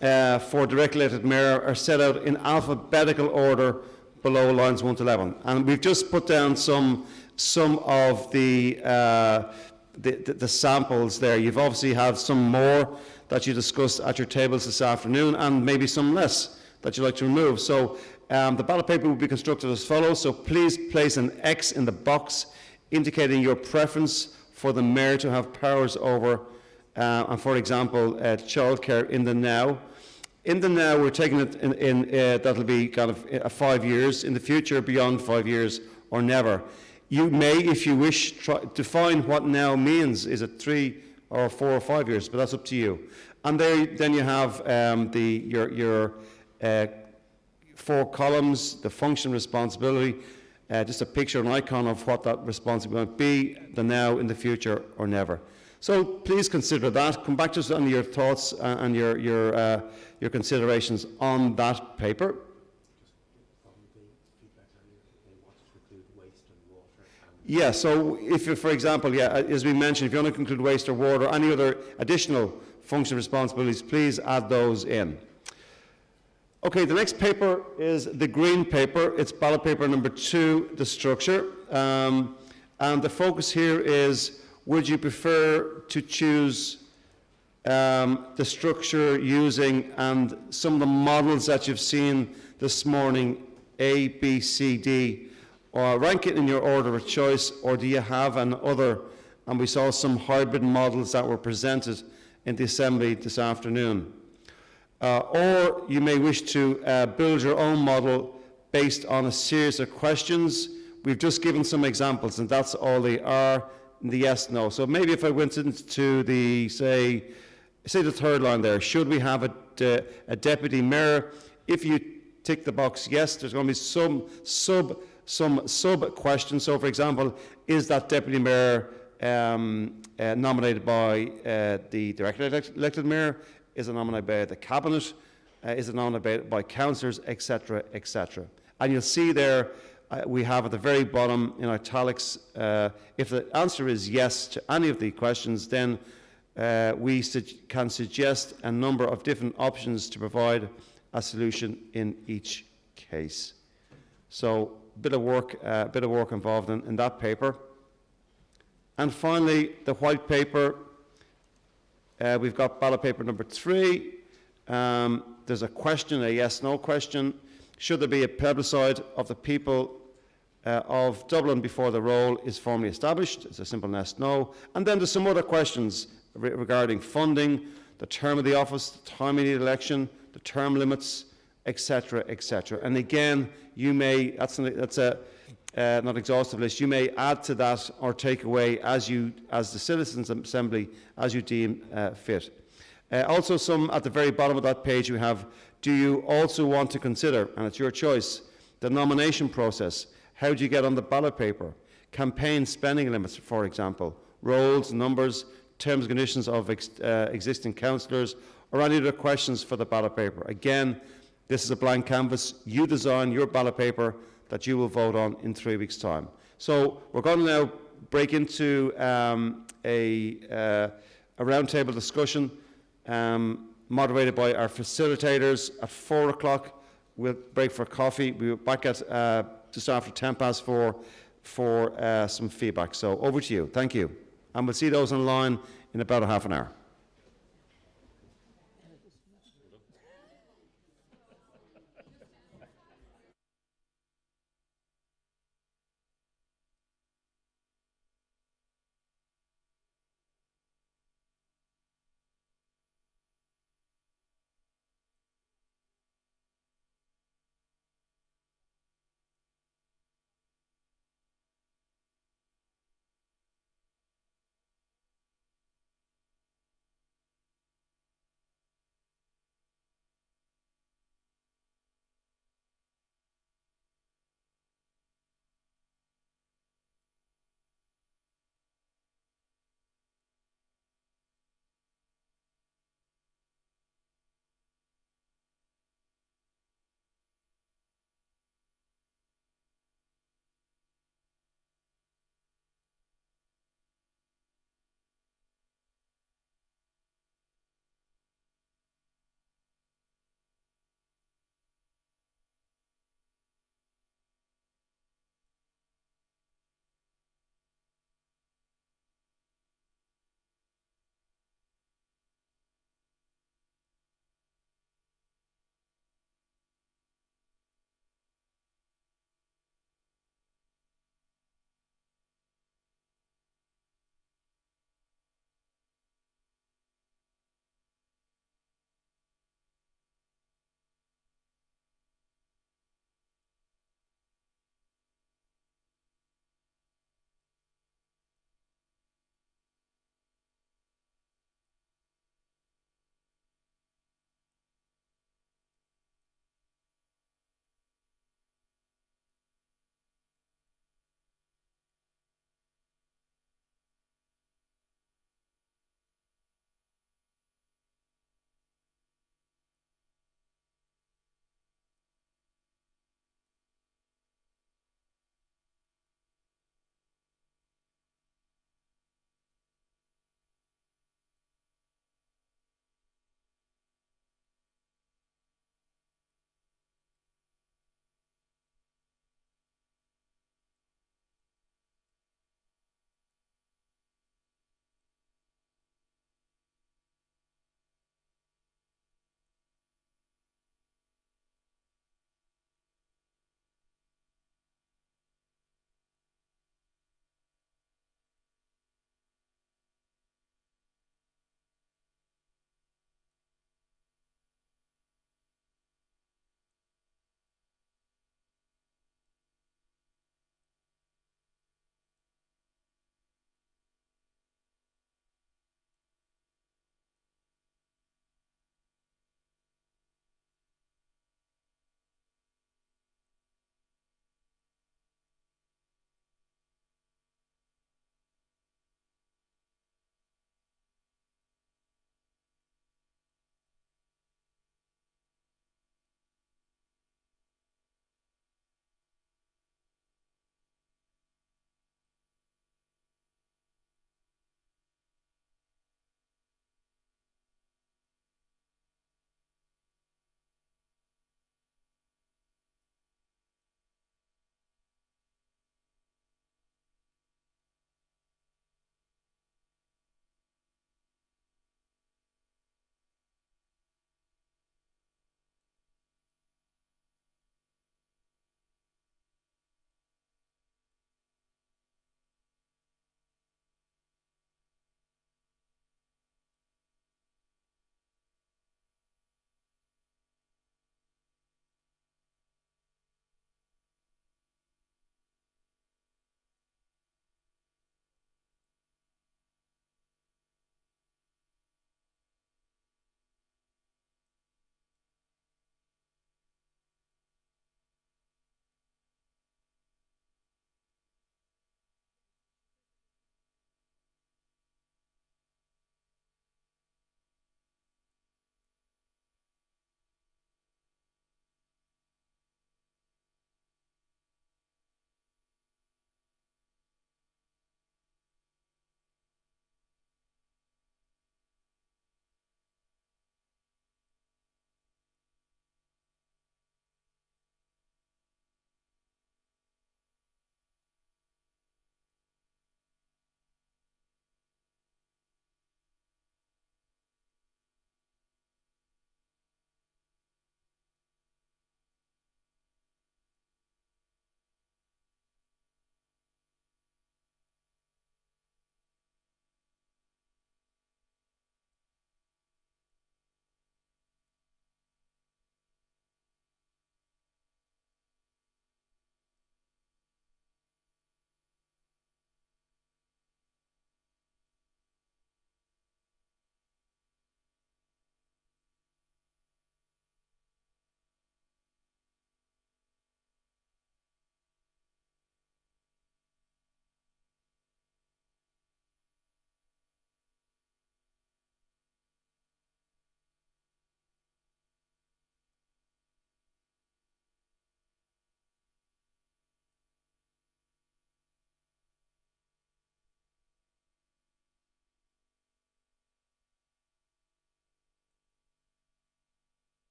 for directly elected mayor are set out in alphabetical order below lines 1 to 11. And we've just put down some of the samples there. You've obviously had some more that you discussed at your tables this afternoon, and maybe some less that you'd like to remove. So the ballot paper will be constructed as follows. So please place an X in the box indicating your preference for the mayor to have powers over, and for example, childcare in the now. In the now, we're taking it in that'll be kind of 5 years. In the future, beyond 5 years, or never. You may, if you wish, define what now means. Is it 3 or 4 or 5 years? But that's up to you. And then you have your 4 columns, the function, responsibility, just a picture, an icon of what that responsibility might be, the now, in the future, or never. So please consider that. Come back to us on your thoughts and your considerations on that paper. Yeah, so if you, for example, as we mentioned, if you want to include waste or water or any other additional function responsibilities, please add those in. Okay, the next paper is the green paper. It's ballot paper number 2, the structure. And the focus here is, would you prefer to choose the structure using and some of the models that you've seen this morning, A, B, C, D, or rank it in your order of choice, or do you have an other? And we saw some hybrid models that were presented in the Assembly this afternoon. Or you may wish to build your own model based on a series of questions. We've just given some examples, and that's all they are, the yes, no. So maybe if I went into the, say the third line there, should we have a deputy mayor? If you tick the box yes, there's going to be some sub questions. So, for example, is that deputy mayor nominated by the directly elected mayor? Is it nominated by the cabinet? Is it nominated by councillors, etc., etc.? And you'll see there we have at the very bottom in italics, if the answer is yes to any of the questions, then we can suggest a number of different options to provide a solution in each case. So a bit of work involved in that paper. And finally, the white paper. We've got ballot paper number 3. There's a question, a yes-no question. Should there be a plebiscite of the people of Dublin before the role is formally established? It's a simple yes-no. And then there's some other questions regarding funding, the term of the office, the time of the election, the term limits, etc., etc. And again, you may, that's a not exhaustive list, you may add to that or take away as the Citizens' Assembly, as you deem fit. Also, some at the very bottom of that page we have, do you also want to consider, and it's your choice, the nomination process? How do you get on the ballot paper? Campaign spending limits, for example, roles, numbers, terms and conditions of existing councillors, or any other questions for the ballot paper. Again, this is a blank canvas. You design your ballot paper that you will vote on in 3 weeks' time. So we're going to now break into a roundtable discussion moderated by our facilitators. At 4 o'clock, we'll break for coffee. We'll be back at just after 4:10 for some feedback. So over to you. Thank you. And we'll see those online in about a half an hour.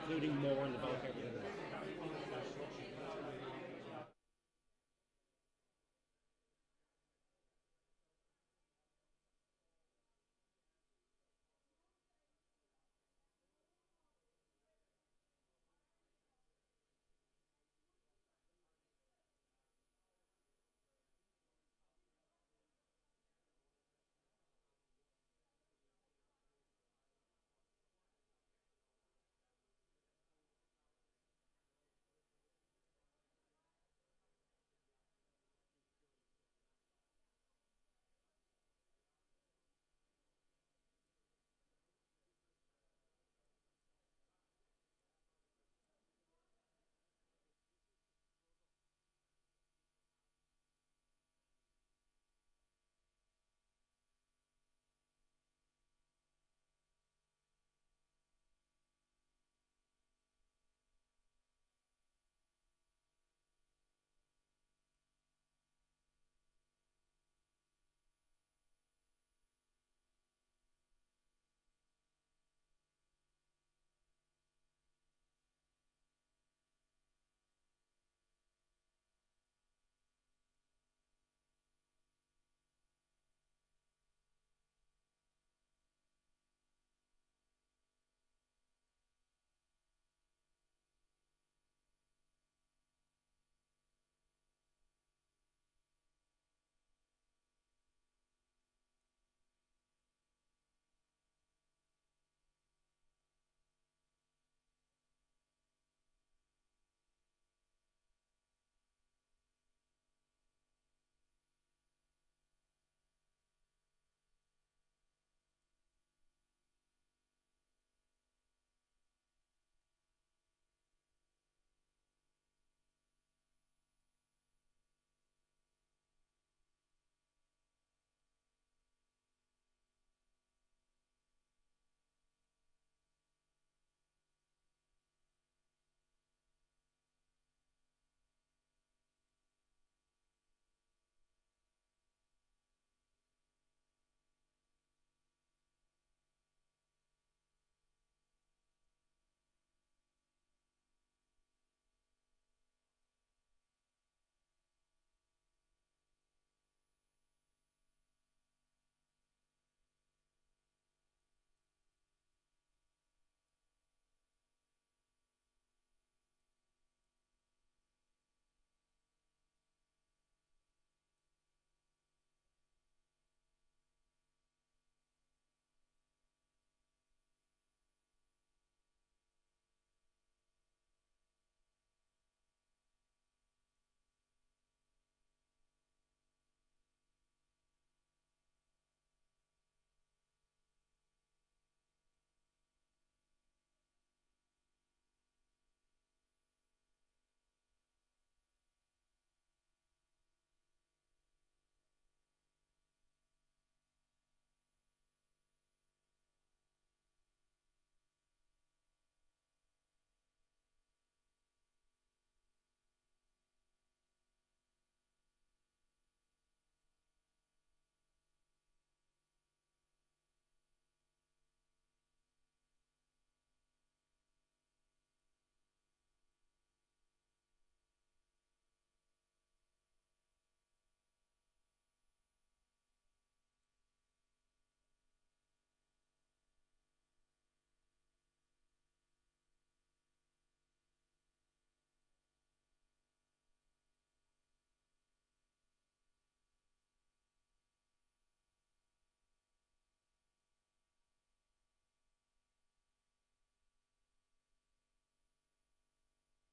including more in the bulk